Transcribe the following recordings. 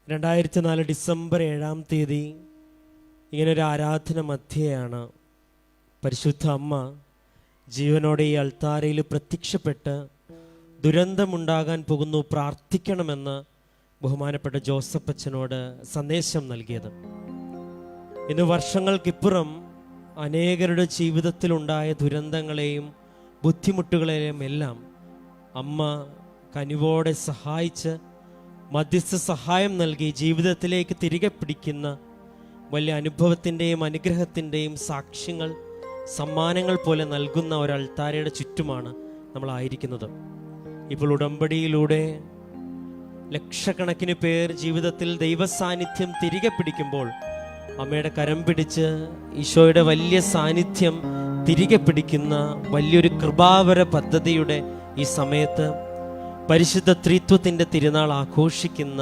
2004 December 7 ഇങ്ങനൊരു ആരാധന മധ്യയാണ് പരിശുദ്ധ അമ്മ ജീവനോടെ ഈ അൾത്താരയിൽ പ്രത്യക്ഷപ്പെട്ട് ദുരന്തമുണ്ടാകാൻ പോകുന്നു, പ്രാർത്ഥിക്കണമെന്ന് ബഹുമാനപ്പെട്ട ജോസഫ് അച്ഛനോട് സന്ദേശം നൽകിയത്. ഇന്ന് വർഷങ്ങൾക്കിപ്പുറം അനേകരുടെ ജീവിതത്തിലുണ്ടായ ദുരന്തങ്ങളെയും ബുദ്ധിമുട്ടുകളെയും എല്ലാം അമ്മ കനിവോടെ സഹായിച്ച് മധ്യസ്ഥ സഹായം നൽകി ജീവിതത്തിലേക്ക് തിരികെ പിടിക്കുന്ന വലിയ അനുഭവത്തിൻ്റെയും അനുഗ്രഹത്തിൻ്റെയും സാക്ഷ്യങ്ങൾ, സമ്മാനങ്ങൾ പോലെ നൽകുന്ന ഒരു അൾത്താരയുടെ ചുറ്റുമാണ് നമ്മളായിരിക്കുന്നത്. ഇപ്പോൾ ഉടമ്പടിയിലൂടെ ലക്ഷക്കണക്കിന് പേർ ജീവിതത്തിൽ ദൈവസാന്നിധ്യം തിരികെ പിടിക്കുമ്പോൾ അമ്മയുടെ കരം പിടിച്ച് ഈശോയുടെ വലിയ സാന്നിധ്യം തിരികെ പിടിക്കുന്ന വലിയൊരു കൃപാവര പദ്ധതിയുടെ ഈ സമയത്ത് പരിശുദ്ധ ത്രിത്വത്തിൻ്റെ തിരുനാൾ ആഘോഷിക്കുന്ന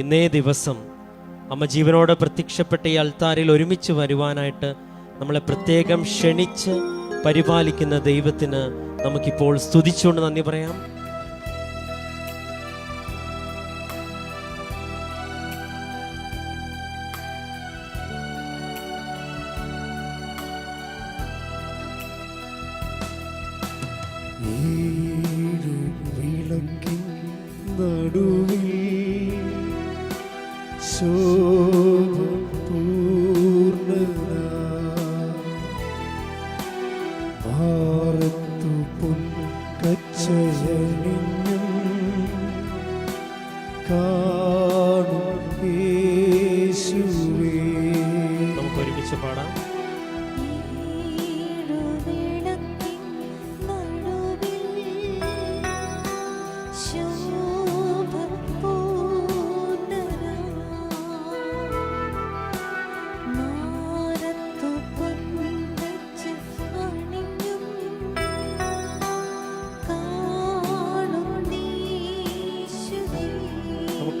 ഇന്നേ ദിവസം അമ്മ ജീവനോടെ പ്രത്യക്ഷപ്പെട്ട ഈ അൾത്താരയിൽ ഒരുമിച്ച് വരുവാനായിട്ട് നമ്മളെ പ്രത്യേകം ക്ഷണിച്ച് പരിപാലിക്കുന്ന ദൈവത്തിന് നമുക്കിപ്പോൾ സ്തുതിച്ചുകൊണ്ട് നന്ദി പറയാം. നമുക്ക് ഒരുമിച്ച് പാടാം.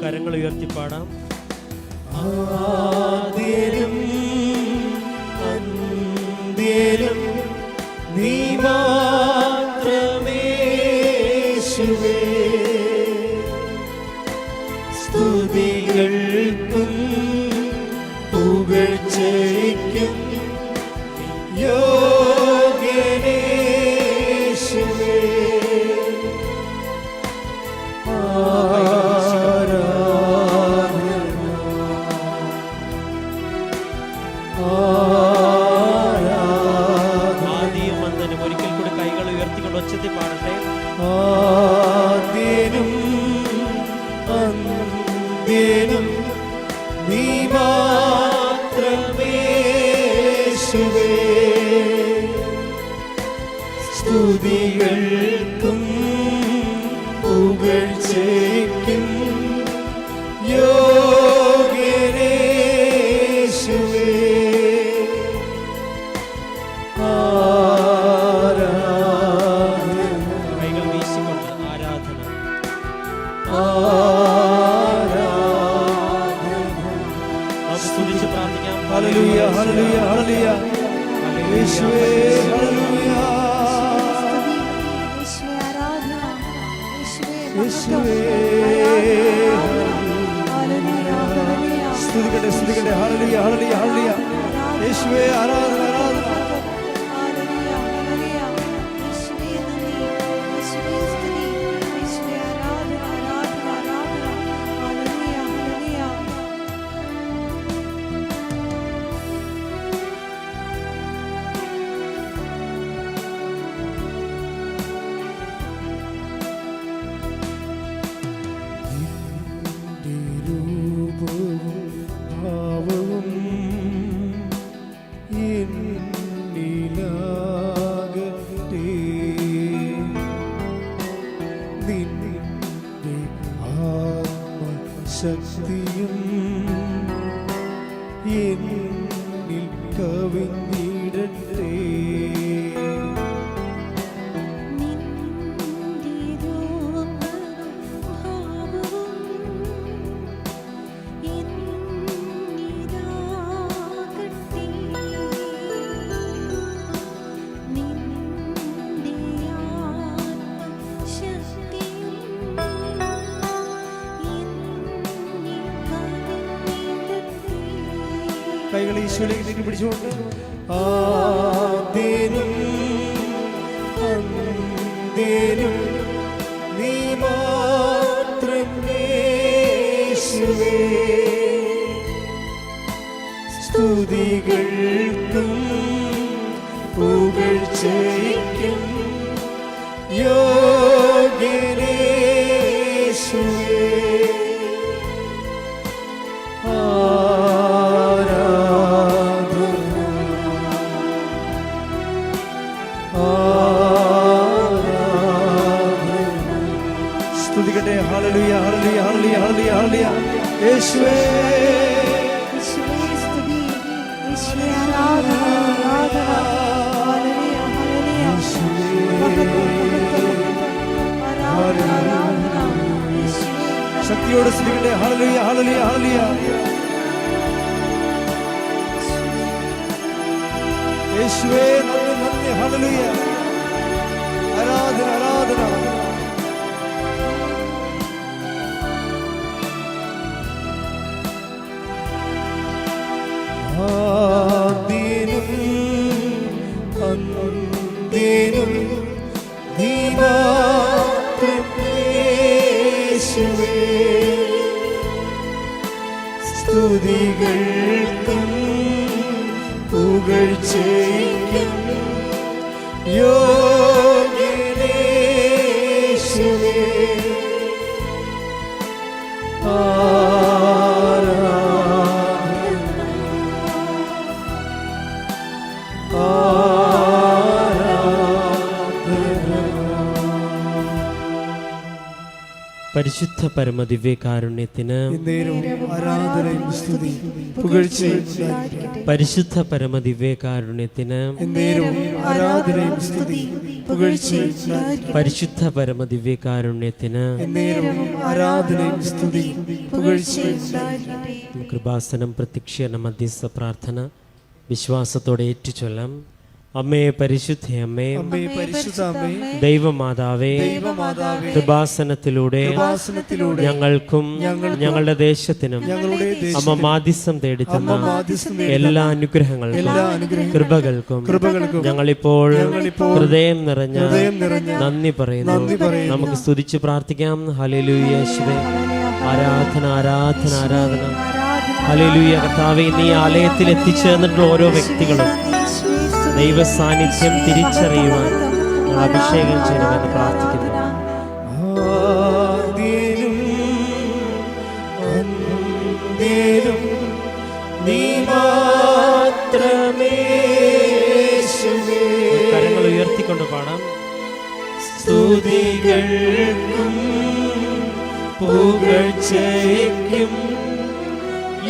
കരങ്ങൾ ഉയർത്തി പാടാം. ആദ്യനും അന്ത്യനും നീ മാത്രമേ യേശുവേ, സ്തുതികൾക്കും പുകഴ്ചയ്ക്കും യോഗ്യനേ യേശുവേ. ആദ്യനും അന്ത്യനും നീ മാത്രമേ യേശുവേ, സ്തുതികൾക്കും പുകഴ്ചയ്ക്കും യോഗ്യനേ യേശുവേ. Hallelujah, hallelujah, hallelujah. യേശുവേ hallelujah. യേശുവേ hallelujah. സ്തുതിക്കട്ടെ സ്തുതിക്കട്ടെ hallelujah, hallelujah, hallelujah. യേശുവേ ആരാധന ആരാധന. ശക്തിയും എന്നിൽ കവിഞ്ഞിടട്ടെ. ശക്തിയും കൈകൾ ഈശോയിലേക്ക് നീട്ടി പിടിച്ചുകൊണ്ട് ആദ്യനും അന്ത്യനും നീ മാത്രം യേശുവേ. സ്തുതികൾക്കും പുകഴ്ചയ്ക്കും യോഗ്യനേ യേശുവേ. സ്തുതിക്കട്ടെ. ഹല്ലേലൂയ ഹല്ലേലൂയ ഹല്ലേലൂയ ഹല്ലേലൂയ ഹല്ലേലൂയ. യേശുവേ സ്തുതി, യേശുവേ ആരാധന, ആരാധന. ഹല്ലേലൂയ ഹല്ലേലൂയ. ആരാധന ആരാധന. യേശുവേ ശക്തിയോടെ സ്തുതിക്കട്ടെ. ഹല്ലേലൂയ ഹല്ലേലൂയ ഹല്ലേലൂയ. യേശുവേ നന്ദി നന്ദി. ഹല്ലേലൂയ. ആരാധന ആരാധന. ആദ്യനും അന്ത്യനും നീ മാത്രം യേശുവേ. സ്തുതികൾക്കും പുകഴ്ചയ്ക്കും യോഗ്യനേ യേശുവേ. പരിശുദ്ധ പരമദിവ്യകാരുണ്യത്തിന് ആരാധനയും സ്തുതിയും പുകഴ്ചയും ഉണ്ടായിരിക്കട്ടെ. പരിശുദ്ധ പരമദിവ്യകാരുണ്യത്തിന് ആരാധനയും സ്തുതിയും പുകഴ്ചയും ഉണ്ടായിരിക്കട്ടെ. പരിശുദ്ധ പരമദിവ്യകാരുണ്യത്തിന് ആരാധനയും സ്തുതിയും പുകഴ്ചയും ഉണ്ടായിരിക്കട്ടെ. കൃപാസനം പ്രത്യക്ഷീകരണ മധ്യസ്ഥ പ്രാർത്ഥന വിശ്വാസത്തോടെ ഏറ്റുചൊല്ലാം. അമ്മേ പരിശുദ്ധ അമ്മേ, അമ്മേ പരിശുദ്ധ അമ്മേ, ദൈവമാതാവേ, ദൈവമാതാവേ, കൃപാസനത്തിലൂടെ ഞങ്ങൾക്കും ഞങ്ങളുടെ ദേശത്തിനും അമ്മ മാധ്യസ്ഥം തേടിത്തന്ന എല്ലാ അനുഗ്രഹങ്ങൾക്കും കൃപകൾക്കും ഞങ്ങളിപ്പോൾ ഹൃദയം നിറഞ്ഞ നന്ദി പറയുന്നു. നമുക്ക് സ്തുതിച്ച് പ്രാർത്ഥിക്കാം. ഹല്ലേലൂയ യേശുവേ. ആരാധന ആരാധന ആരാധന. ഹല്ലേലൂയ. കർത്താവേ, നീ ആലയത്തിൽ എത്തിച്ചേർന്നിട്ടുള്ള ഓരോ വ്യക്തികളും ദൈവ സാന്നിധ്യം തിരിച്ചറിയുവാൻ അഭിഷേകം ചെയ്യണമെന്ന് പ്രാർത്ഥിക്കുന്നു. ആദ്യനും അന്ത്യനും നീ മാത്രമേ യേശുവേ. കരങ്ങൾ ഉയർത്തിക്കൊണ്ട് പാടാം. സ്തുതികൾക്കും പുകഴ്ചയ്ക്കും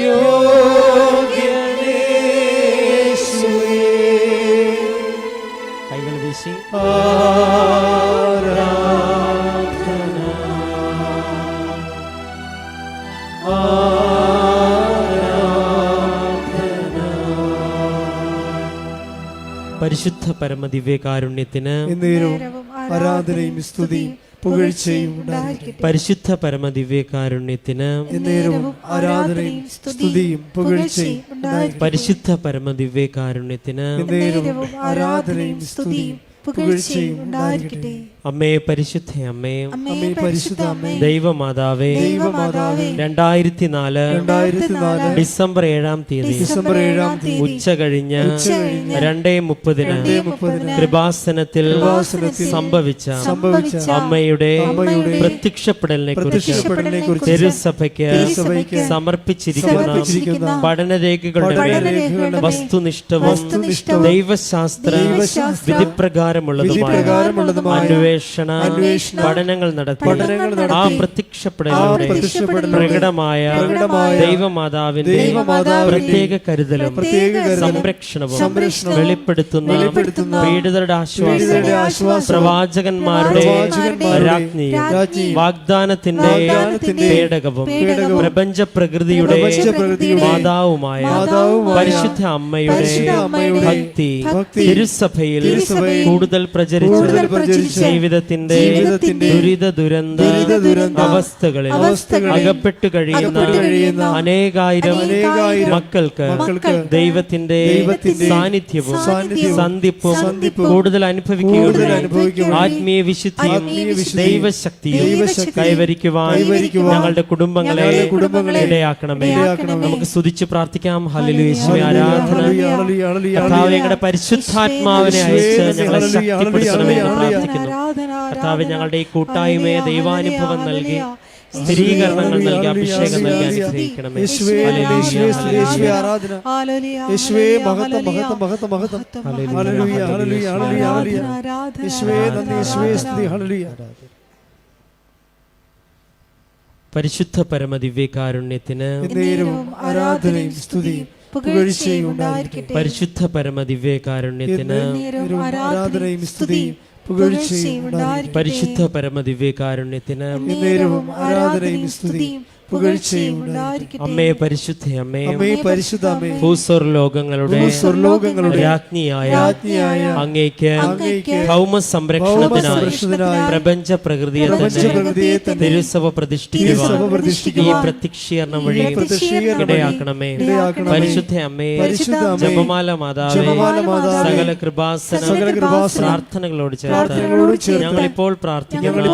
യോഗ്യനേ യേശുവേ. കൈകൾ വീശി ആരാധന ആരാധന. പരിശുദ്ധ പരമദിവ്യകാരുണ്യത്തിന് ആരാധനയും സ്തുതിയും പുകഴ്ചയും ഉണ്ടായിരിക്കട്ടെ. പരിശുദ്ധ പരമദിവ്യകാരുണ്യത്തിന് ആരാധനയും സ്തുതിയും പുകഴ്ചയും ഉണ്ടായിരിക്കട്ടെ. പരിശുദ്ധ പരമദിവ്യകാരുണ്യത്തിന് ആരാധനയും സ്തുതിയും പുകഴ്ചയും ഉണ്ടായിരിക്കട്ടെ. അമ്മേ പരിശുദ്ധ അമ്മേ, അമ്മേ പരിശുദ്ധ അമ്മേ, ദൈവമാതാവേ, ദൈവമാതാവേ, 2004 ഡിസംബർ 7-ാം തീയതി ഉച്ച കഴിഞ്ഞ് 2:30 കൃപാസനത്തിൽ സംഭവിച്ച അമ്മയുടെ പ്രത്യക്ഷപ്പെടലിനെ കുറിച്ച് തിരുസഭയ്ക്ക് സമർപ്പിച്ചിരിക്കുന്ന പഠനരേഖകളുടെ വസ്തുനിഷ്ഠവും ദൈവശാസ്ത്ര വിധിപ്രകാരമുള്ളതുമായ അന്വേഷണ പഠനങ്ങൾ നടത്തി ആ പ്രത്യക്ഷപ്പെടലിലൂടെ പ്രകടമായ ദൈവമാതാവിന്റെ പ്രത്യേക കരുതലും സംരക്ഷണവും വെളിപ്പെടുത്തുന്ന പീഡിതരുടെ ആശ്വാസം, പ്രവാചകന്മാരുടെ രാജ്ഞിയും വാഗ്ദാനത്തിന്റെ പേടകവും പ്രപഞ്ച പ്രകൃതിയുടെ മാതാവുമായ പരിശുദ്ധ അമ്മയുടെ ഭക്തി തിരുസഭയിൽ കൂടുതൽ കൂടുതൽ പ്രചരിച്ച് ജീവിതത്തിന്റെ ദുരിത ദുരന്ത അവസ്ഥകളിൽ അകപ്പെട്ടു കഴിയുന്ന അനേകായിരം മക്കൾക്ക് ദൈവത്തിന്റെ സാന്നിധ്യവും സന്ധിപ്പും കൂടുതൽ അനുഭവിക്കുകയും ആത്മീയ വിശുദ്ധിയും ദൈവശക്തിയും കൈവരിക്കുവാൻ ഞങ്ങളുടെ കുടുംബങ്ങളെ ഇടയാക്കണമേ. നമുക്ക് സ്തുതിച്ച് പ്രാർത്ഥിക്കാം. ഹല്ലേലൂയ. യേശുവേ ആരാധന. കർത്താവേ, ഞങ്ങളുടെ പരിശുദ്ധാത്മാവിനെ അയച്ച് ഞങ്ങളെ ശക്തിപ്പെടുത്തണമേ എന്ന് പ്രാർത്ഥിക്കുന്നു. കർത്താവേ, ഞങ്ങളുടെ ഈ കൂട്ടായ്മയെ ദൈവാനുഭവം നൽകി സ്ഥിരീകരണങ്ങൾ നൽകി അഭിഷേകം നൽകി അനുഗ്രഹിക്കണമേ. പരിശുദ്ധ പരമദിവ്യകാരുണ്യത്തിന് ആരാധനയും സ്തുതിയും പുകഴ്ചയും ഉണ്ടായിരിക്കട്ടെ. പരിശുദ്ധ പരമദിവ്യകാരുണ്യത്തിന് ആരാധനയും സ്തുതിയും പുകഴ്ചയും ഉണ്ടായിരിക്കട്ടെ. പരിശുദ്ധ പരമദിവ്യകാരുണ്യത്തിന് ആരാധനയും സ്തുതിയും പുകഴ്ചയും ഉണ്ടായിരിക്കട്ടെ. അമ്മേ പരിശുദ്ധ അമ്മേ, പരിശുദ്ധ അമ്മേ, ഭൂസ്വർലോകങ്ങളുടെ രാജ്ഞിയായ അങ്ങേക്ക് ഭൗമ സംരക്ഷണത്തിനായി പ്രപഞ്ച പ്രകൃതിയെ തന്നെ തിരുസഭ പ്രതിഷ്ഠിക്കുവാൻ ഈ പ്രത്യക്ഷീകരണം വഴി ഇടയാക്കണമേ. പരിശുദ്ധ അമ്മേ, ജപമാല മാതാവേ, സകല കൃപാസന പ്രാർത്ഥനകളോട് ചേർത്ത് ഞങ്ങളിപ്പോൾ പ്രാർത്ഥിക്കുന്ന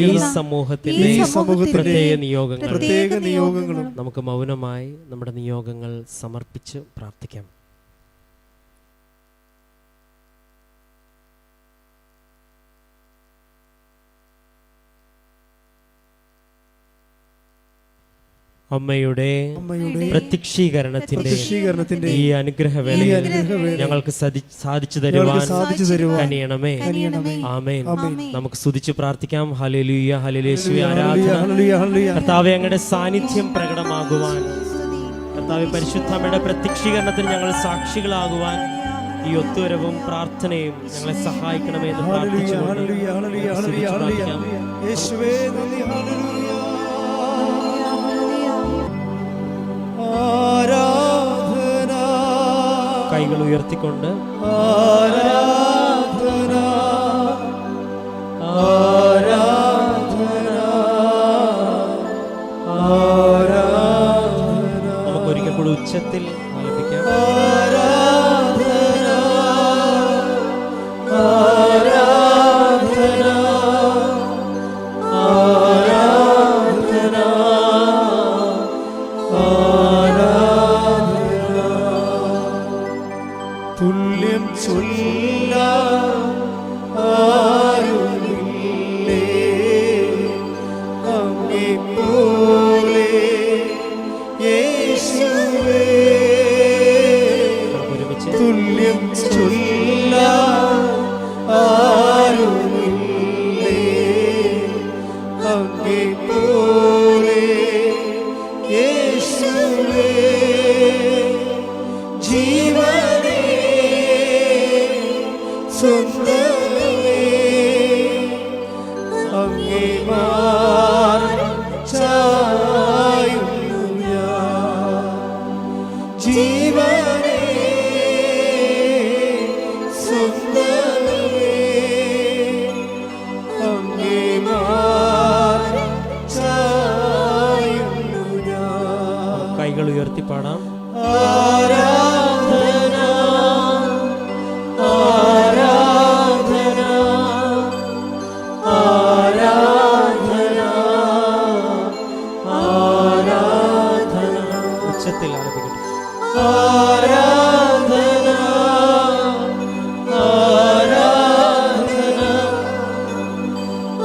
ഈ സമൂഹത്തിന്റെ പ്രത്യേക നിയോഗങ്ങളും നമുക്ക് മൗനമായി നമ്മുടെ നിയോഗങ്ങൾ സമർപ്പിച്ച് പ്രാർത്ഥിക്കാം. അമ്മയുടെ പ്രത്യക്ഷീകരണത്തിന്റെ ഈ അനുഗ്രഹവേളയിൽ ഞങ്ങൾക്ക് സാധിച്ചു തരുവാൻ കനിയണമേ. ആമേൻ. നമുക്ക് സ്തുതിച്ച് പ്രാർത്ഥിക്കാം. ഹല്ലേലൂയ, ഹല്ലേലൂയ. യേശുവേ ആരാധന. കർത്താവേ, അങ്ങയുടെ സാന്നിധ്യം പ്രകടമാകുവാൻ, കർത്താവേ പരിശുദ്ധ അമ്മയുടെ പ്രത്യക്ഷീകരണത്തിന് ഞങ്ങൾ സാക്ഷികളാകുവാൻ ഈ ഒത്തുവരവും പ്രാർത്ഥനയും ഞങ്ങളെ സഹായിക്കണമേ എന്ന് പ്രാർത്ഥിച്ചുകൊണ്ട് കൈകൾ ഉയർത്തിക്കൊണ്ട് നമുക്കൊരിക്കൽ കൂടി ഉച്ചത്തിൽ ആലപിക്കാം. തുല്യം ചൊല്ല അങ്ങേ പോലെ യേശുവേ, തുല്യം ചൊല്ല അങ്ങേ പോലെ യേശുവേ, ജീവനേ സ്വന്തമേ അങ്ങേ മാർഗ്ഗം ചായുന്നു ഞാൻ. ജീവനേ സ്വന്തമേ അങ്ങേ മാർഗ്ഗം ചായുന്നു ഞാൻ. കൈകൾ ഉയർത്തി പാടാം. ആരാധന ആരാധന ആരാധന ആരാധന. ഉച്ചത്തിൽ ആലപിക്കട്ടെ. ആരാധന ആരാധന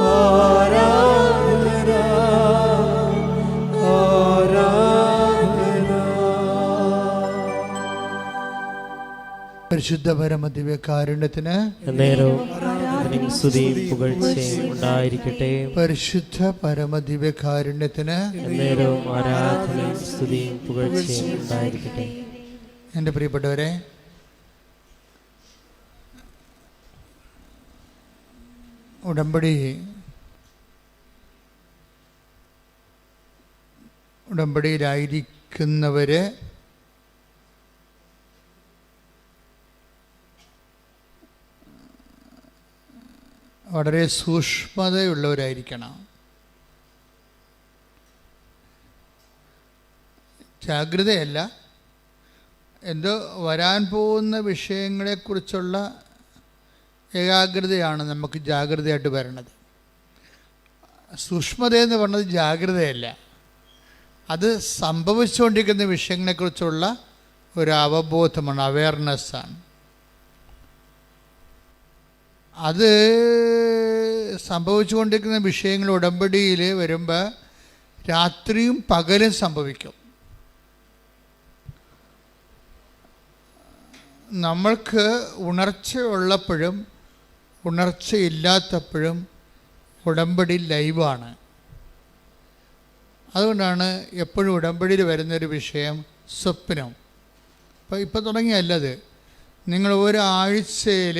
ആരാധന ആരാധന. പരിശുദ്ധ പരമദിവ്യകാരുണ്യത്തിന് നേരവും സ്തുതിയും പുകഴ്ചയും ഉണ്ടായിരിക്കട്ടെ. പരിശുദ്ധ പരമദിവ്യകാരുണ്യത്തിന് നേരവും ആരാധനയും സ്തുതിയും പുകഴ്ചയും ഉണ്ടായിരിക്കട്ടെ. എൻ്റെ പ്രിയപ്പെട്ടവരെ, ഉടമ്പടിയിലായിരിക്കുന്നവര് വളരെ സൂക്ഷ്മതയുള്ളവരായിരിക്കണം. ജാഗ്രതയല്ല, എന്തോ വരാൻ പോകുന്ന വിഷയങ്ങളെക്കുറിച്ചുള്ള ഏകാഗ്രതയാണ് നമുക്ക് ജാഗ്രതയായിട്ട് വരണത്. സൂക്ഷ്മതയെന്ന് പറഞ്ഞത് ജാഗ്രതയല്ല, അത് സംഭവിച്ചുകൊണ്ടിരിക്കുന്ന വിഷയങ്ങളെക്കുറിച്ചുള്ള ഒരു അവബോധമാണ്, അവയർനെസ്സാണ്. അത് സംഭവിച്ചുകൊണ്ടിരിക്കുന്ന വിഷയങ്ങൾ ഉടമ്പടിയിൽ വരുമ്പോൾ രാത്രിയും പകലും സംഭവിക്കും. നമ്മൾക്ക് ഉണർച്ചയുള്ളപ്പോഴും ഉണർച്ചയില്ലാത്തപ്പോഴും ഉടമ്പടി ലൈവാണ്. അതുകൊണ്ടാണ് എപ്പോഴും ഉടമ്പടിയിൽ വരുന്നൊരു വിഷയം സ്വപ്നം. ഇപ്പം തുടങ്ങിയല്ലത്. നിങ്ങൾ ഒരാഴ്ചയിൽ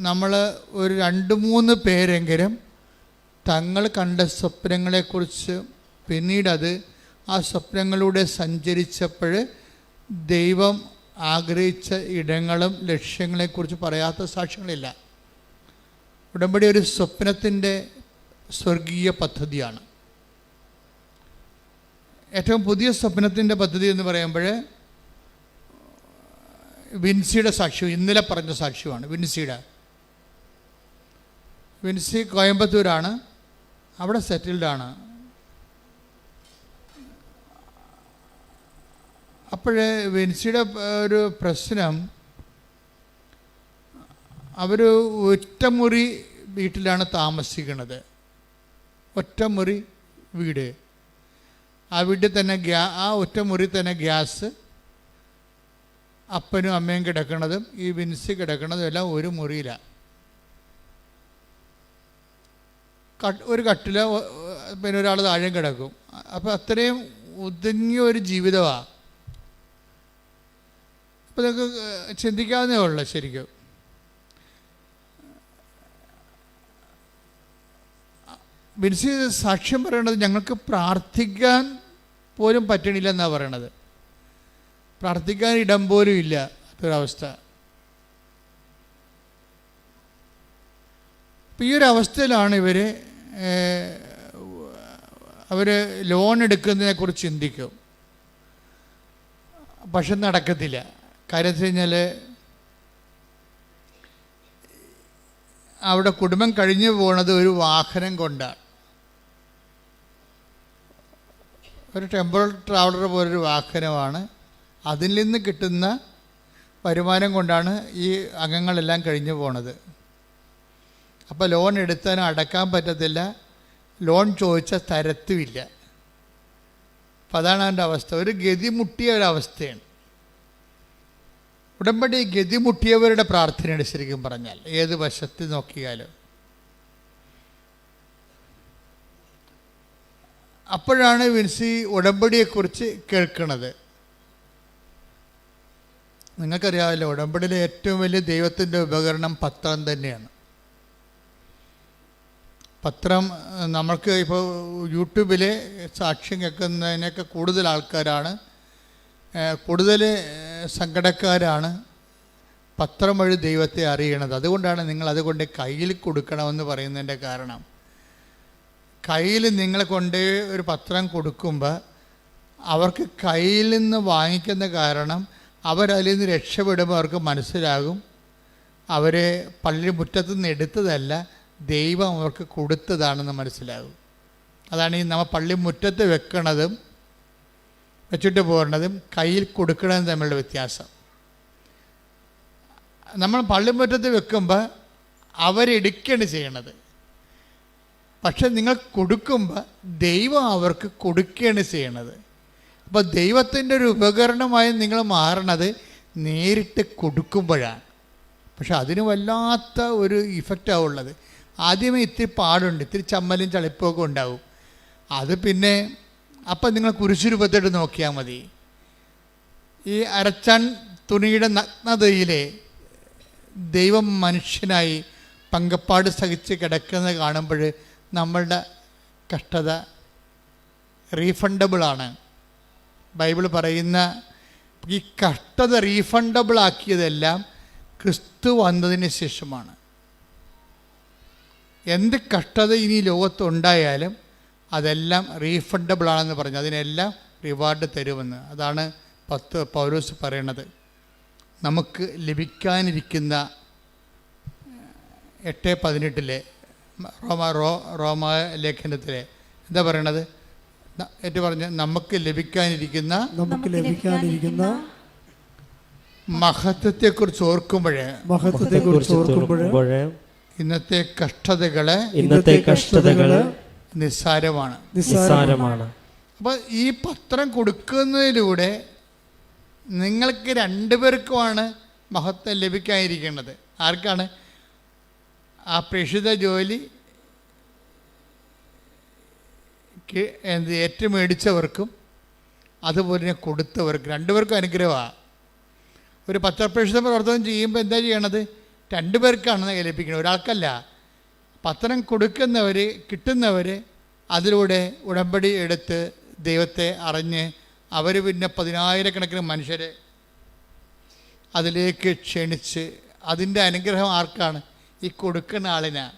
നമ്മൾ ഒരു 2-3 പേരെങ്കിലും തങ്ങൾ കണ്ട സ്വപ്നങ്ങളെക്കുറിച്ച് പിന്നീടത് ആ സ്വപ്നങ്ങളിലൂടെ സഞ്ചരിച്ചപ്പോൾ ദൈവം ആഗ്രഹിച്ച ഇടങ്ങളും ലക്ഷ്യങ്ങളെക്കുറിച്ച് പറയാത്ത സാക്ഷ്യങ്ങളില്ല. ഉടമ്പടി ഒരു സ്വപ്നത്തിൻ്റെ സ്വർഗീയ പദ്ധതിയാണ്. ഏറ്റവും പുതിയ സ്വപ്നത്തിൻ്റെ പദ്ധതി എന്ന് പറയുമ്പോൾ വിൻസിയുടെ സാക്ഷ്യം, ഇന്നലെ പറഞ്ഞ സാക്ഷ്യമാണ്. വിൻസി കോയമ്പത്തൂരാണ്, അവിടെ സെറ്റിൽഡാണ്. അപ്പോഴേ വിൻസിയുടെ ഒരു പ്രശ്നം, അവർ ഒറ്റമുറി വീട്ടിലാണ് താമസിക്കുന്നത്. ഒറ്റമുറി വീട്. ആ വീട്ടിൽ തന്നെ ആ ഒറ്റമുറി തന്നെ ഗ്യാസ്, അപ്പനും അമ്മയും കിടക്കുന്നതും ഈ വിൻസി കിടക്കുന്നതും എല്ലാം ഒരു മുറിയിലാണ്. ഒരു കട്ടിൽ, പിന്നെ ഒരാൾ താഴെയും കിടക്കും. അപ്പോൾ അത്രയും ഒതുങ്ങിയ ഒരു ജീവിതമാണ്. അപ്പോൾ നിങ്ങൾക്ക് ചിന്തിക്കാവുന്നേ ഉള്ളൂ. ശരിക്കും വിൻസി സാക്ഷ്യം പറയണത് ഞങ്ങൾക്ക് പ്രാർത്ഥിക്കാൻ പോലും പറ്റണില്ല എന്നാണ് പറയണത്. പ്രാർത്ഥിക്കാൻ ഇടം പോലും ഇല്ല, അതൊരവസ്ഥ. അപ്പോൾ ഈ ഒരു അവസ്ഥയിലാണ് അവർ ലോൺ എടുക്കുന്നതിനെക്കുറിച്ച് ചിന്തിക്കും. പക്ഷെ നടക്കത്തില്ല. കാര്യം വെച്ച് കഴിഞ്ഞാൽ അവിടെ കുടുംബം കഴിഞ്ഞു പോകുന്നത് ഒരു വാഹനം കൊണ്ടാണ്. ഒരു ടെമ്പറൽ ട്രാവലർ പോലൊരു വാഹനമാണ്. അതിൽ നിന്ന് കിട്ടുന്ന വരുമാനം കൊണ്ടാണ് ഈ അംഗങ്ങളെല്ലാം കഴിഞ്ഞു പോണത്. അപ്പോൾ ലോൺ എടുത്താലും അടക്കാൻ പറ്റത്തില്ല, ലോൺ ചോദിച്ചാൽ തരത്തുമില്ല. അപ്പം അതാണ് അതിൻ്റെ അവസ്ഥ. ഒരു ഗതിമുട്ടിയ ഒരവസ്ഥയാണ്. ഉടമ്പടി ഗതിമുട്ടിയവരുടെ പ്രാർത്ഥനയാണ് ശരിക്കും പറഞ്ഞാൽ, ഏത് വശത്ത് നോക്കിയാലും. അപ്പോഴാണ് വിൻസി ഉടമ്പടിയെക്കുറിച്ച് കേൾക്കുന്നത്. നിങ്ങൾക്കറിയാമല്ലോ, ഉടമ്പടിയിലെ ഏറ്റവും വലിയ ദൈവത്തിൻ്റെ ഉപകരണം പത്രം തന്നെയാണ്. പത്രം നമ്മൾക്ക് ഇപ്പോൾ യൂട്യൂബിൽ സാക്ഷ്യം കേൾക്കുന്നതിനൊക്കെ കൂടുതൽ ആൾക്കാരാണ്, കൂടുതൽ സങ്കടക്കാരാണ് പത്രം വഴി ദൈവത്തെ അറിയണത്. അതുകൊണ്ടാണ് നിങ്ങൾ അതുകൊണ്ട് കയ്യിൽ കൊടുക്കണമെന്ന് പറയുന്നതിൻ്റെ കാരണം. കയ്യിൽ നിങ്ങളെ കൊണ്ട് ഒരു പത്രം കൊടുക്കുമ്പോൾ അവർക്ക് കയ്യിൽ നിന്ന് വാങ്ങിക്കുന്ന കാരണം അവരതിൽ നിന്ന് രക്ഷപ്പെടുമ്പോൾ അവർക്ക് മനസ്സിലാകും അവരെ പള്ളി മുറ്റത്തു നിന്ന് എടുത്തതല്ല, ദൈവം അവർക്ക് കൊടുത്തതാണെന്ന് മനസ്സിലാകും. അതാണ് ഈ നമ്മൾ പള്ളി മുറ്റത്ത് വെക്കണതും വെച്ചിട്ട് പോകേണ്ടതും കയ്യിൽ കൊടുക്കണതും തമ്മിലുള്ള വ്യത്യാസം. നമ്മൾ പള്ളിമുറ്റത്ത് വെക്കുമ്പോൾ അവരെടുക്കുകയാണ് ചെയ്യണത്. പക്ഷെ നിങ്ങൾ കൊടുക്കുമ്പോൾ ദൈവം അവർക്ക് കൊടുക്കുകയാണ് ചെയ്യണത്. അപ്പോൾ ദൈവത്തിൻ്റെ ഒരു ഉപകരണമായി നിങ്ങൾ മാറണത് നേരിട്ട് കൊടുക്കുമ്പോഴാണ്. പക്ഷെ അതിന് വല്ലാത്ത ഒരു ഇഫക്റ്റാണ് ഉള്ളത്. ആദ്യമേ ഇത്തിരി പാടുണ്ട്, ഇത്തിരി ചമ്മലും ചളിപ്പൊക്കെ ഉണ്ടാവും. അത് പിന്നെ അപ്പം നിങ്ങൾ കുരിശുരൂപത്തോട്ട് നോക്കിയാൽ മതി. ഈ അരച്ചാൻ തുണിയുടെ നഗ്നതയിലെ ദൈവം മനുഷ്യനായി പങ്കപ്പാട് സഹിച്ച് കിടക്കുന്നത് കാണുമ്പോൾ നമ്മളുടെ കഷ്ടത റീഫണ്ടബിളാണ്. ബൈബിൾ പറയുന്ന ഈ കഷ്ടത റീഫണ്ടബിൾ ആക്കിയതെല്ലാം ക്രിസ്തു വന്നതിന് ശേഷമാണ്. എന്ത് കഷ്ടത ഇനി ലോകത്തുണ്ടായാലും അതെല്ലാം റീഫണ്ടബിളാണെന്ന് പറഞ്ഞു. അതിനെല്ലാം റിവാർഡ് തരുമെന്ന്. അതാണ് പൗലോസ് പറയണത്. നമുക്ക് ലഭിക്കാനിരിക്കുന്ന 8:18 റോമ ലേഖനത്തിലെ എന്താ പറയണത്? പറഞ്ഞ നമുക്ക് ലഭിക്കാനിരിക്കുന്ന മഹത്വത്തെക്കുറിച്ച് ഓർക്കുമ്പോഴേ ഇന്നത്തെ കഷ്ടതകള് നിസ്സാരമാണ്. അപ്പോൾ ഈ പത്രം കൊടുക്കുന്നതിലൂടെ നിങ്ങൾക്ക് 2 പേർക്കുമാണ് മഹത്വം ലഭിക്കാനിരിക്കുന്നത്. ആർക്കാണ്? ആ പ്രേക്ഷിത ജോലി ഏറ്റുമേടിച്ചവർക്കും അതുപോലെ തന്നെ കൊടുത്തവർക്കും 2 പേർക്കും അനുഗ്രഹമാണ്. ഒരു പത്രപ്രേക്ഷിത പ്രവർത്തനം ചെയ്യുമ്പോൾ എന്താ ചെയ്യണത്? 2 പേർക്കാണ് ലഭിക്കുന്നത്, ഒരാൾക്കല്ല. പത്രം കൊടുക്കുന്നവർ, കിട്ടുന്നവർ അതിലൂടെ ഉടമ്പടി എടുത്ത് ദൈവത്തെ അറിഞ്ഞ് അവർ പിന്നെ 10,000-കണക്കിന് മനുഷ്യരെ അതിലേക്ക് ക്ഷണിച്ച് അതിൻ്റെ അനുഗ്രഹം ആർക്കാണ്? ഈ കൊടുക്കുന്ന ആളിനാണ്.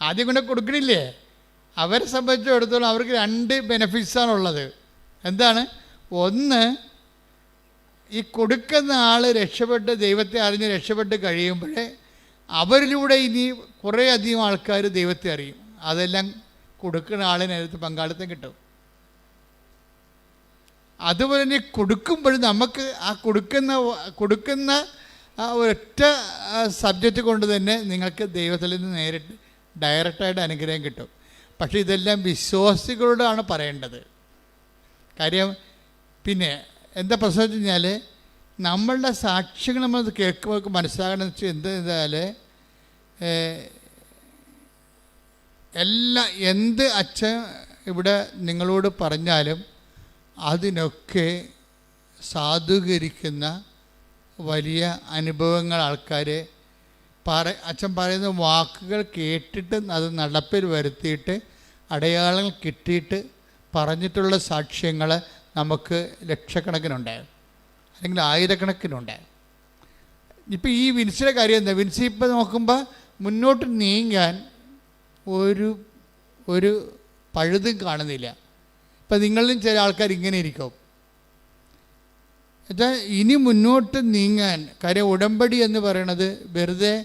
ആദ്യം കൊണ്ട് കൊടുക്കണില്ലേ? അവരെ സംബന്ധിച്ചിടത്തോളം അവർക്ക് 2 ബെനഫിറ്റ്സാണുള്ളത്. എന്താണ്? ഒന്ന്, ഈ കൊടുക്കുന്ന ആൾ രക്ഷപ്പെട്ട് ദൈവത്തെ അറിഞ്ഞ് രക്ഷപ്പെട്ട് കഴിയുമ്പോഴേ അവരിലൂടെ ഇനി കുറേ അധികം ആൾക്കാർ ദൈവത്തെ അറിയും. അതെല്ലാം കൊടുക്കുന്ന ആളിനകത്ത് പങ്കാളിത്തം കിട്ടും. അതുപോലെ തന്നെ കൊടുക്കുമ്പോൾ നമുക്ക് ആ കൊടുക്കുന്ന ആ ഒരൊറ്റ സബ്ജക്റ്റ് കൊണ്ട് തന്നെ നിങ്ങൾക്ക് ദൈവത്തിൽ നിന്ന് ഡയറക്റ്റായിട്ട് അനുഗ്രഹം കിട്ടും. പക്ഷേ ഇതെല്ലാം വിശ്വാസികളോടാണ് പറയേണ്ടത്. കാര്യം പിന്നെ എന്താ പ്രശ്നം വെച്ച് കഴിഞ്ഞാൽ നമ്മളുടെ സാക്ഷ്യങ്ങൾ നമ്മൾ കേൾക്കുമ്പോൾ മനസ്സിലാകണമെന്ന് വെച്ചാൽ എന്തായാൽ എന്ത് അച്ഛൻ ഇവിടെ നിങ്ങളോട് പറഞ്ഞാലും അതിനൊക്കെ സാധൂകരിക്കുന്ന വലിയ അനുഭവങ്ങൾ ആൾക്കാർ അച്ഛൻ പറയുന്ന വാക്കുകൾ കേട്ടിട്ട് അത് നടപ്പിൽ വരുത്തിയിട്ട് അടയാളങ്ങൾ കിട്ടിയിട്ട് പറഞ്ഞിട്ടുള്ള സാക്ഷ്യങ്ങൾ നമുക്ക് ലക്ഷക്കണക്കിനുണ്ടാകും, അല്ലെങ്കിൽ 1000-കണക്കിനുണ്ടാകും. ഇപ്പം ഈ വിൻസിയുടെ കാര്യം എന്താ? വിൻസി ഇപ്പം നോക്കുമ്പോൾ മുന്നോട്ട് നീങ്ങാൻ ഒരു പഴുതും കാണുന്നില്ല. ഇപ്പം നിങ്ങളിലും ചില ആൾക്കാർ ഇങ്ങനെ ഇരിക്കും. എന്നുവെച്ചാൽ ഇനി മുന്നോട്ട് നീങ്ങാൻ, കാര്യം ഉടമ്പടി എന്ന് പറയണത് വെറുതെ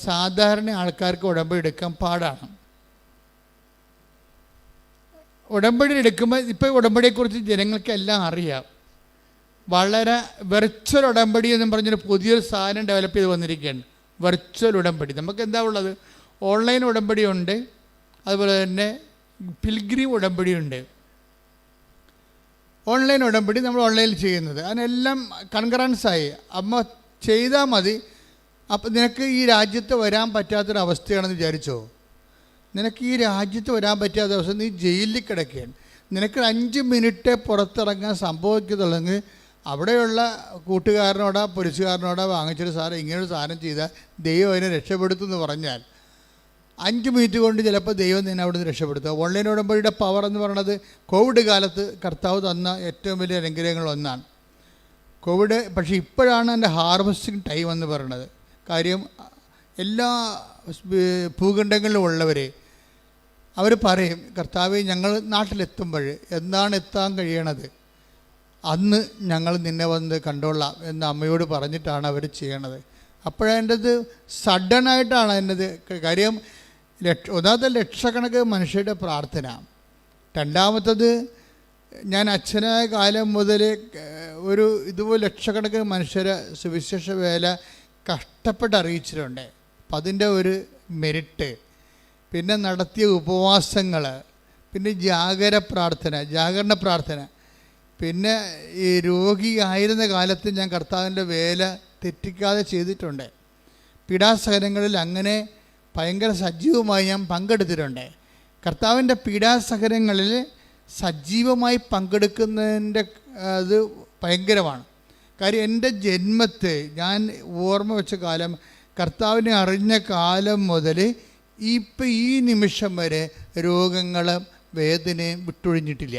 സാധാരണ ആൾക്കാർക്ക് ഉടമ്പടി എടുക്കാൻ പാടാണ്. ഉടമ്പടി എടുക്കുമ്പോൾ ഇപ്പോൾ ഉടമ്പടിയെക്കുറിച്ച് ജനങ്ങൾക്കെല്ലാം അറിയാം. വളരെ വെർച്വൽ ഉടമ്പടി എന്നും പറഞ്ഞൊരു പുതിയൊരു സാധനം ഡെവലപ്പ് ചെയ്ത് വന്നിരിക്കുകയാണ്. വെർച്വൽ ഉടമ്പടി. നമുക്ക് എന്താ ഉള്ളത്? ഓൺലൈൻ ഉടമ്പടിയുണ്ട്, അതുപോലെ തന്നെ പിൽഗ്രീം ഉടമ്പടിയുണ്ട്. ഓൺലൈൻ ഉടമ്പടി നമ്മൾ ഓൺലൈനിൽ ചെയ്യുന്നത്, അതിനെല്ലാം കൺകറൻസായി അമ്മ ചെയ്താൽ മതി. അപ്പം നിനക്ക് ഈ രാജ്യത്ത് വരാൻ പറ്റാത്തൊരവസ്ഥയാണെന്ന് വിചാരിച്ചോ? നിനക്ക് ഈ രാജ്യത്ത് വരാൻ പറ്റാത്ത അവസ്ഥ, നീ ജയിലിൽ കിടക്കുകയാണ്. നിനക്ക് 5 മിനിറ്റ് പുറത്തിറങ്ങാൻ സംഭവിക്കുന്നുള്ളെങ്കിൽ അവിടെയുള്ള കൂട്ടുകാരനോടാ പോലീസുകാരനോടാ വാങ്ങിച്ചൊരു സാധനം ഇങ്ങനൊരു സാധനം ചെയ്താൽ ദൈവം അതിനെ രക്ഷപ്പെടുത്തുമെന്ന് പറഞ്ഞാൽ 5 മിനിറ്റ് കൊണ്ട് ചിലപ്പോൾ ദൈവം നിന്നെ അവിടെ നിന്ന് രക്ഷപ്പെടുത്തുക. ഓൺലൈൻ ഉടമ്പടിയുടെ പവർ എന്ന് പറയുന്നത് കോവിഡ് കാലത്ത് കർത്താവ് തന്ന ഏറ്റവും വലിയ അനുഗ്രഹങ്ങളൊന്നാണ് കോവിഡ്. പക്ഷേ ഇപ്പോഴാണ് എൻ്റെ ഹാർവസ്റ്റിംഗ് ടൈം എന്ന് പറയുന്നത്. കാര്യം എല്ലാ ഭൂഖണ്ഡങ്ങളിലും ഉള്ളവരെ അവർ പറയും, കർത്താവെ ഞങ്ങൾ നാട്ടിലെത്തുമ്പോൾ എന്താണ് എത്താൻ കഴിയണത്, അന്ന് ഞങ്ങൾ നിന്നെ വന്ന് കണ്ടോളാം എന്ന് അമ്മയോട് പറഞ്ഞിട്ടാണ് അവർ ചെയ്യണത്. അപ്പോഴതിൻ്റെത് സഡനായിട്ടാണ് അതിൻ്റെത്. കാര്യം ഒന്നാമത്തെ ലക്ഷക്കണക്കിന് മനുഷ്യരുടെ പ്രാർത്ഥന, രണ്ടാമത്തത് ഞാൻ അച്ഛനായ കാലം മുതൽ ഇതുപോലെ ലക്ഷക്കണക്കിന് മനുഷ്യരെ സുവിശേഷ വേല കഷ്ടപ്പെട്ട് അറിയിച്ചിട്ടുണ്ട്. അപ്പം അതിൻ്റെ ഒരു മെരിറ്റ്, പിന്നെ നടത്തിയ ഉപവാസങ്ങൾ, പിന്നെ ജാഗരണ പ്രാർത്ഥന, പിന്നെ ഈ രോഗിയായിരുന്ന കാലത്ത് ഞാൻ കർത്താവിൻ്റെ വേല തെറ്റിക്കാതെ ചെയ്തിട്ടുണ്ട്. പീഡാസഹനങ്ങളിൽ അങ്ങനെ ഭയങ്കര സജീവമായി ഞാൻ പങ്കെടുത്തിട്ടുണ്ട്. കർത്താവിൻ്റെ പീഡാസഹനങ്ങളിൽ സജീവമായി പങ്കെടുക്കുന്നതിൻ്റെ അത് ഭയങ്കരമാണ്. കാര്യം എൻ്റെ ജന്മത്തെ ഞാൻ ഓർമ്മ വെച്ച കാലം, കർത്താവിനെ അറിഞ്ഞ കാലം മുതൽ ഇപ്പം ഈ നിമിഷം വരെ രോഗങ്ങളും വേദനയും വിട്ടൊഴിഞ്ഞിട്ടില്ല.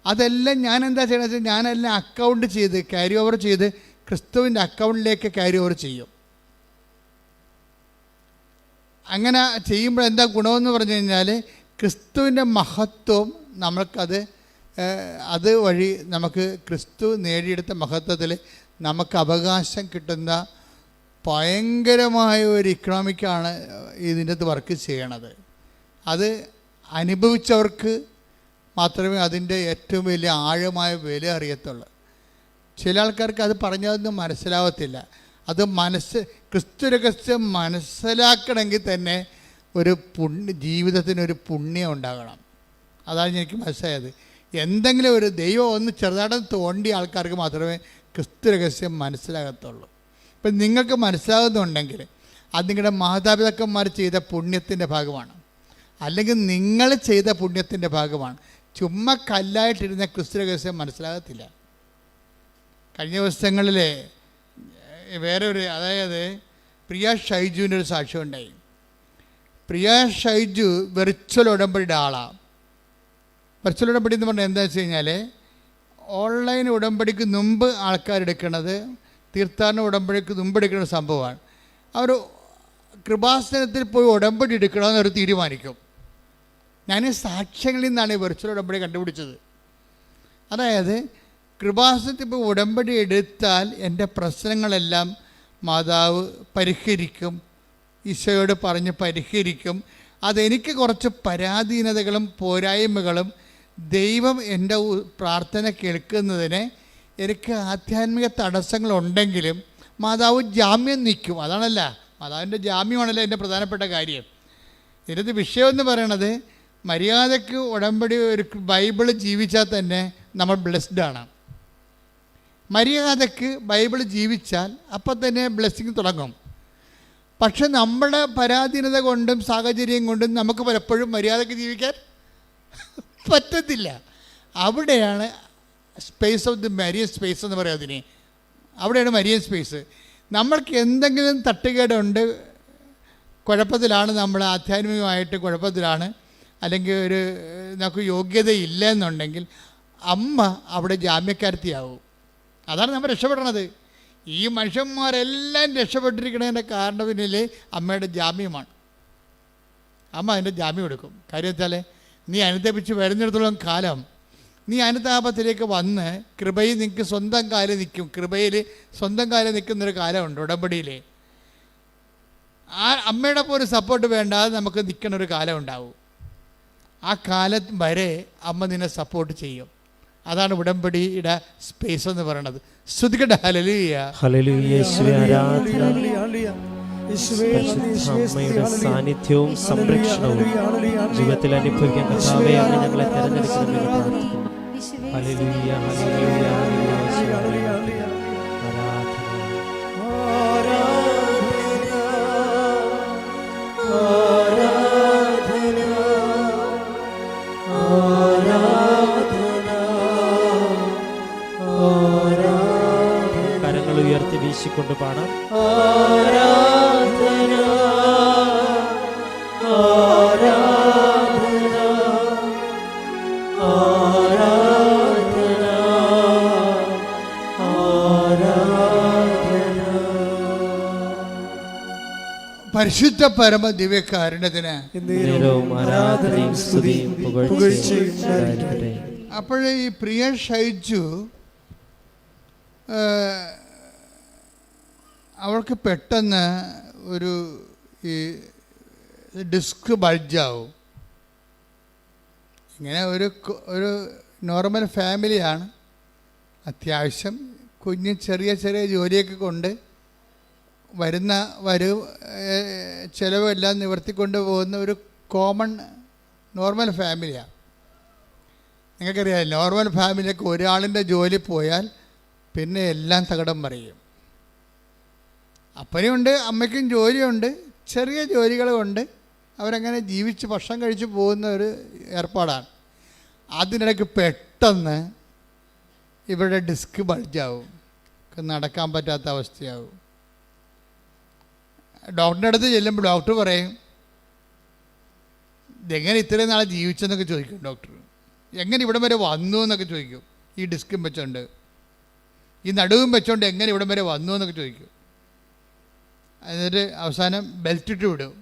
അതെല്ലാം ഞാൻ എന്താ ചെയ്യണമെന്ന് വെച്ചാൽ ഞാനെല്ലാം അക്കൗണ്ട് ചെയ്ത് ക്യാരി ഓവർ ചെയ്ത് ക്രിസ്തുവിൻ്റെ അക്കൗണ്ടിലേക്ക് ക്യാരി ഓവർ ചെയ്യും. അങ്ങനെ ചെയ്യുമ്പോൾ എന്താ ഗുണമെന്ന് പറഞ്ഞു കഴിഞ്ഞാൽ ക്രിസ്തുവിൻ്റെ മഹത്വം നമ്മൾക്കത് അത് വഴി നമുക്ക് ക്രിസ്തു നേടിയെടുത്ത മഹത്വത്തിൽ നമുക്ക് അവകാശം കിട്ടുന്ന ഭയങ്കരമായ ഒരു ഇക്കണോമിക്കാണ് ഇതിൻ്റെ അകത്ത് വർക്ക് ചെയ്യണത്. അത് അനുഭവിച്ചവർക്ക് മാത്രമേ അതിൻ്റെ ഏറ്റവും വലിയ ആഴമായ വില അറിയത്തുള്ളൂ. ചില ആൾക്കാർക്ക് അത് പറഞ്ഞതൊന്നും മനസ്സിലാവത്തില്ല. അത് ക്രിസ്തു രഹസ്യം മനസ്സിലാക്കണമെങ്കിൽ തന്നെ ഒരു ജീവിതത്തിനൊരു പുണ്യം ഉണ്ടാകണം. അതാണ് എനിക്ക് മനസ്സിലായത്. എന്തെങ്കിലും ഒരു ദൈവം ഒന്ന് ചെറുതായിട്ട് തോണ്ടിയ ആൾക്കാർക്ക് മാത്രമേ ക്രിസ്തു രഹസ്യം മനസ്സിലാകത്തുള്ളൂ. ഇപ്പം നിങ്ങൾക്ക് മനസ്സിലാകുന്നുണ്ടെങ്കിൽ അത് നിങ്ങളുടെ മാതാപിതാക്കന്മാർ ചെയ്ത പുണ്യത്തിൻ്റെ ഭാഗമാണ്, അല്ലെങ്കിൽ നിങ്ങൾ ചെയ്ത പുണ്യത്തിൻ്റെ ഭാഗമാണ്. ചുമ്മാ കല്ലായിട്ടിരുന്ന ക്രിസ്തു രഹസ്യം മനസ്സിലാകത്തില്ല. കഴിഞ്ഞ ദിവസങ്ങളിൽ അതായത് പ്രിയ ഷൈജുവിൻ്റെ ഒരു സാക്ഷ്യം ഉണ്ടായി. പ്രിയ ഷൈജു വെർച്വൽ ഉടമ്പടിയുടെ ആളാണ്. വെർച്വൽ ഉടമ്പടി എന്ന് പറഞ്ഞാൽ എന്താ വെച്ച് കഴിഞ്ഞാൽ ഓൺലൈൻ ഉടമ്പടിക്ക് മുമ്പ് ആൾക്കാരെടുക്കണത് തീർത്ഥാടന ഉടമ്പടിക്ക് മുമ്പ് എടുക്കുന്ന സംഭവമാണ്. അവർ കൃപാസനത്തിൽ പോയി ഉടമ്പടി എടുക്കണമെന്ന് അവർ തീരുമാനിക്കും. ഞാൻ സാക്ഷ്യങ്ങളിൽ നിന്നാണ് ഈ വെർച്വൽ ഉടമ്പടി കണ്ടുപിടിച്ചത്. അതായത് കൃപാസനത്തിൽ പോയി ഉടമ്പടി എടുത്താൽ എൻ്റെ പ്രശ്നങ്ങളെല്ലാം മാതാവ് പരിഹരിക്കും, ഈശോയോട് പറഞ്ഞ് പരിഹരിക്കും. അതെനിക്ക് കുറച്ച് പരാധീനതകളും പോരായ്മകളും ദൈവം എൻ്റെ പ്രാർത്ഥന കേൾക്കുന്നതിന് എനിക്ക് ആധ്യാത്മിക തടസ്സങ്ങളുണ്ടെങ്കിലും മാതാവ് ജാമ്യം നിൽക്കും. അതാണല്ല, മാതാവിൻ്റെ ജാമ്യമാണല്ലോ എൻ്റെ പ്രധാനപ്പെട്ട കാര്യം. ഇതിനകത്ത് വിഷയമെന്ന് പറയണത് മര്യാദയ്ക്ക് ഉടമ്പടി ഒരു ബൈബിള് ജീവിച്ചാൽ തന്നെ നമ്മൾ ബ്ലെസ്ഡാണ്. മര്യാദയ്ക്ക് ബൈബിൾ ജീവിച്ചാൽ അപ്പം തന്നെ ബ്ലെസ്സിങ് തുടങ്ങും. പക്ഷെ നമ്മുടെ പരാധീനത കൊണ്ടും സാഹചര്യം കൊണ്ടും നമുക്ക് പലപ്പോഴും മര്യാദയ്ക്ക് ജീവിക്കാൻ പറ്റത്തില്ല. അവിടെയാണ് space of the Marian space എന്ന് പറയാം അതിന്. അവിടെയാണ് മരിയൻ സ്പേസ്. നമ്മൾക്ക് എന്തെങ്കിലും തട്ടുകേടുണ്ട്, കുഴപ്പത്തിലാണ്, നമ്മൾ ആധ്യാത്മികമായിട്ട് കുഴപ്പത്തിലാണ്, അല്ലെങ്കിൽ നമുക്ക് യോഗ്യതയില്ല എന്നുണ്ടെങ്കിൽ അമ്മ അവിടെ ജാമ്യക്കാരത്തിയാവും. അതാണ് നമ്മൾ രക്ഷപ്പെടണത്. ഈ മനുഷ്യന്മാരെല്ലാം രക്ഷപ്പെട്ടിരിക്കണതിൻ്റെ കാരണം പിന്നിൽ അമ്മയുടെ ജാമ്യമാണ്. അമ്മ അതിൻ്റെ ജാമ്യം എടുക്കും. കാര്യം വെച്ചാൽ നീ അനുതപിച്ച് വരുന്നിടത്തോളം കാലം നീ അനുതാപത്തിലേക്ക് വന്ന് കൃപയിൽ നിനക്ക് സ്വന്തം കാലം നിൽക്കും. കൃപയിൽ സ്വന്തം കാലം നിൽക്കുന്നൊരു കാലമുണ്ട് ഉടമ്പടിയിൽ. ആ അമ്മയുടെ പോലെ സപ്പോർട്ട് വേണ്ടാതെ നമുക്ക് നിൽക്കണൊരു കാലം ഉണ്ടാവും. ആ കാലം വരെ അമ്മ നിന്നെ സപ്പോർട്ട് ചെയ്യും. അതാണ് ഉടമ്പടിയുടെ സ്പേസ് എന്ന് പറയുന്നത്. സ്തുതിക്കട്ടെ. ഹല്ലേലൂയ, ഹല്ലേലൂയ. യേശുവേ ആരാധന. അമ്മയുടെ സാന്നിധ്യവും സംരക്ഷണവും ജീവിതത്തിൽ അനുഭവിക്കാൻ കർത്താവേ അങ്ങ് ഞങ്ങളെ തെരഞ്ഞെടുക്കണമെന്ന് പ്രാർത്ഥിക്കുന്നു. ഹല്ലേലൂയ, ഹല്ലേലൂയ, ഹല്ലേലൂയ. കരങ്ങൾ ഉയർത്തി വീശിക്കൊണ്ട് പാടാം. ആരാധന, ആരാധന, ആരാധന, ആരാധന. പരിശുദ്ധ പരമ ദിവ്യകാരുണ്യത്തിന് ആരാധനയും സ്തുതിയും പുകഴ്ചയും ഉണ്ടായിരിക്കട്ടെ. അപ്പോഴേ ഈ പ്രിയ ഷൈജു അവൾക്ക് പെട്ടെന്ന് ഒരു ഈ ഡിസ്ക് ബൾജാവും. ഇങ്ങനെ ഒരു നോർമൽ ഫാമിലിയാണ്. അത്യാവശ്യം കുഞ്ഞ് ചെറിയ ചെറിയ ജോലിയൊക്കെ കൊണ്ട് ചിലവെല്ലാം നിവർത്തിക്കൊണ്ട് പോകുന്ന ഒരു കോമൺ നോർമൽ ഫാമിലിയാണ്. നിങ്ങൾക്കറിയാം, നോർമൽ ഫാമിലിയൊക്കെ ഒരാളിൻ്റെ ജോലി പോയാൽ പിന്നെ എല്ലാം തകിടം മറിയും. അപ്പനുണ്ട്, അമ്മയ്ക്കും ജോലിയുണ്ട്, ചെറിയ ജോലികളുമുണ്ട്. അവരങ്ങനെ ജീവിച്ച് ഭക്ഷണം കഴിച്ച് പോകുന്ന ഒരു ഏർപ്പാടാണ്. അതിനിടയ്ക്ക് പെട്ടെന്ന് ഇവിടെ ഡിസ്ക് ബൾജാവും, നടക്കാൻ പറ്റാത്ത അവസ്ഥയാവും. ഡോക്ടറിൻ്റെ അടുത്ത് ചെല്ലുമ്പോൾ ഡോക്ടർ പറയും, ഇതെങ്ങനെ ഇത്രയും നാളെ ജീവിച്ചെന്നൊക്കെ ചോദിക്കും. ഡോക്ടർ എങ്ങനെ ഇവിടം വരെ വന്നു എന്നൊക്കെ ചോദിക്കും. ഈ ഡിസ്കും വെച്ചോണ്ട്, ഈ നടുവും വെച്ചോണ്ട് എങ്ങനെ ഇവിടം വരെ വന്നു എന്നൊക്കെ ചോദിക്കും. എന്നിട്ട് അവസാനം ബെൽറ്റ് ഇട്ട് വിടും.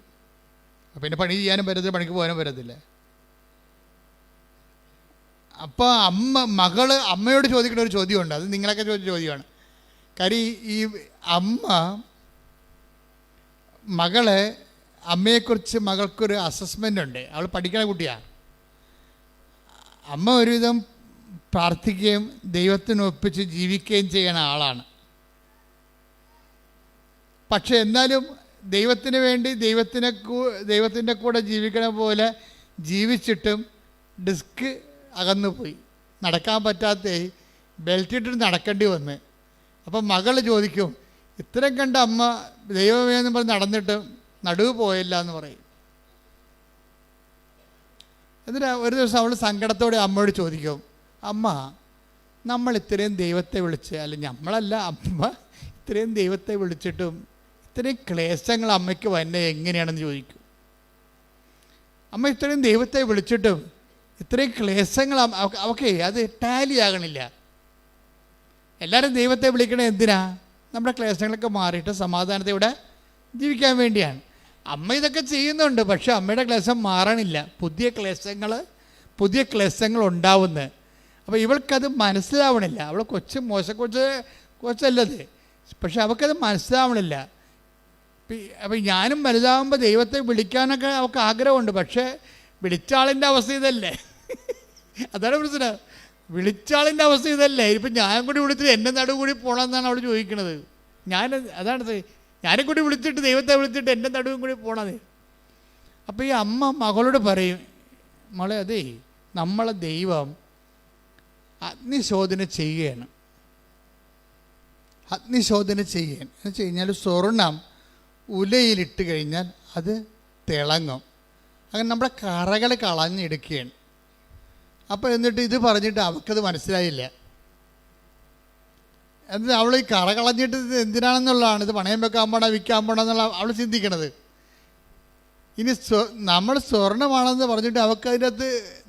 പിന്നെ പണി ചെയ്യാനും പറ്റത്തില്ല, പണിക്ക് പോകാനും പറ്റത്തില്ല. അപ്പോൾ മകള് അമ്മയോട് ചോദിക്കുന്ന ഒരു ചോദ്യമുണ്ട്, അത് നിങ്ങളൊക്കെ ചോദിച്ച ചോദ്യമാണ്. കാര്യം ഈ അമ്മയെക്കുറിച്ച് മകൾക്കൊരു അസസ്മെൻ്റ് ഉണ്ട്. അവൾ പഠിക്കുന്ന കുട്ടിയാണ്. അമ്മ ഒരുവിധം പ്രാർത്ഥിക്കുകയും ദൈവത്തിന് ഒപ്പിച്ച് ജീവിക്കുകയും ചെയ്യുന്ന ആളാണ്. പക്ഷെ എന്നാലും ദൈവത്തിന് വേണ്ടി ദൈവത്തിൻ്റെ കൂടെ ജീവിക്കണ പോലെ ജീവിച്ചിട്ടും ഡിസ്ക് അകന്നുപോയി, നടക്കാൻ പറ്റാത്ത ബെൽറ്റിട്ട് നടക്കേണ്ടി വന്ന്. അപ്പം മകൾ ചോദിക്കും, ഇത്രയും കണ്ട അമ്മ ദൈവമേ എന്ന് പറഞ്ഞ് നടന്നിട്ട് നടുവ് പോയില്ല എന്ന് പറയും. എന്നിട്ട് ഒരു ദിവസം അവൾ സങ്കടത്തോടെ അമ്മയോട് ചോദിക്കും, അമ്മ നമ്മൾ ഇത്രയും ദൈവത്തെ വിളിച്ച്, അല്ല നമ്മളല്ല, അമ്മ ഇത്രയും ദൈവത്തെ വിളിച്ചിട്ടും ഇത്രയും ക്ലേശങ്ങൾ അമ്മയ്ക്ക് വന്നെ എങ്ങനെയാണെന്ന് ചോദിക്കും. അമ്മ ഇത്രയും ദൈവത്തെ വിളിച്ചിട്ടും ഇത്രയും ക്ലേശങ്ങൾ അവക്കെ അത് ടാലി ആകണില്ല. എല്ലാവരും ദൈവത്തെ വിളിക്കണത് എന്തിനാ? നമ്മുടെ ക്ലേശങ്ങളൊക്കെ മാറിയിട്ട് സമാധാനത്തോടെ ജീവിക്കാൻ വേണ്ടിയാണ്. അമ്മ ഇതൊക്കെ ചെയ്യുന്നുണ്ട്, പക്ഷെ അമ്മയുടെ ക്ലേശം മാറണില്ല. പുതിയ ക്ലേശങ്ങൾ ഉണ്ടാവുന്നത്. അപ്പോൾ ഇവൾക്കത് മനസ്സിലാവണില്ല. അവൾ കൊച്ചല്ലത്, പക്ഷെ അവൾക്കത് മനസ്സിലാവണില്ല. അപ്പം ഞാനും വലുതാവുമ്പോൾ ദൈവത്തെ വിളിക്കാനൊക്കെ അവൾക്ക് ആഗ്രഹമുണ്ട്, പക്ഷേ വിളിച്ചാളിൻ്റെ അവസ്ഥ ഇതല്ലേ? അതാണ് പ്രശ്നം. വിളിച്ചാളിൻ്റെ അവസ്ഥ ഇതല്ലേ? ഇപ്പം ഞാൻ കൂടി വിളിച്ചിട്ട് എൻ്റെ നടുവ് കൂടി പോകണമെന്നാണ് അവൾ ചോദിക്കുന്നത്. ഞാനും കൂടി വിളിച്ചിട്ട് ദൈവത്തെ വിളിച്ചിട്ട് എൻ്റെ നടുവും കൂടി പോകണത്. അപ്പോൾ ഈ അമ്മ മകളോട് പറയും, മോളെ അതേ നമ്മളെ ദൈവം അഗ്നിശോധന ചെയ്യുകയാണ്. എന്ന് വെച്ച് കഴിഞ്ഞാൽ സ്വർണം ഉലയിലിട്ട് കഴിഞ്ഞാൽ അത് തിളങ്ങും. അങ്ങനെ നമ്മുടെ കറകൾ കളഞ്ഞെടുക്കുകയാണ്. അപ്പോൾ എന്നിട്ട് ഇത് പറഞ്ഞിട്ട് അവൾക്കത് മനസ്സിലായില്ല. എന്നിട്ട് അവൾ ഈ കറ കളഞ്ഞിട്ട് ഇത് എന്തിനാണെന്നുള്ളതാണ്, ഇത് പണയം വെക്കാൻ പോണ വിൽക്കാൻ പോണെന്നുള്ള അവൾ ചിന്തിക്കണത്. ഇനി നമ്മൾ സ്വർണ്ണമാണെന്ന് പറഞ്ഞിട്ട് അവൾക്ക് അതിനകത്ത്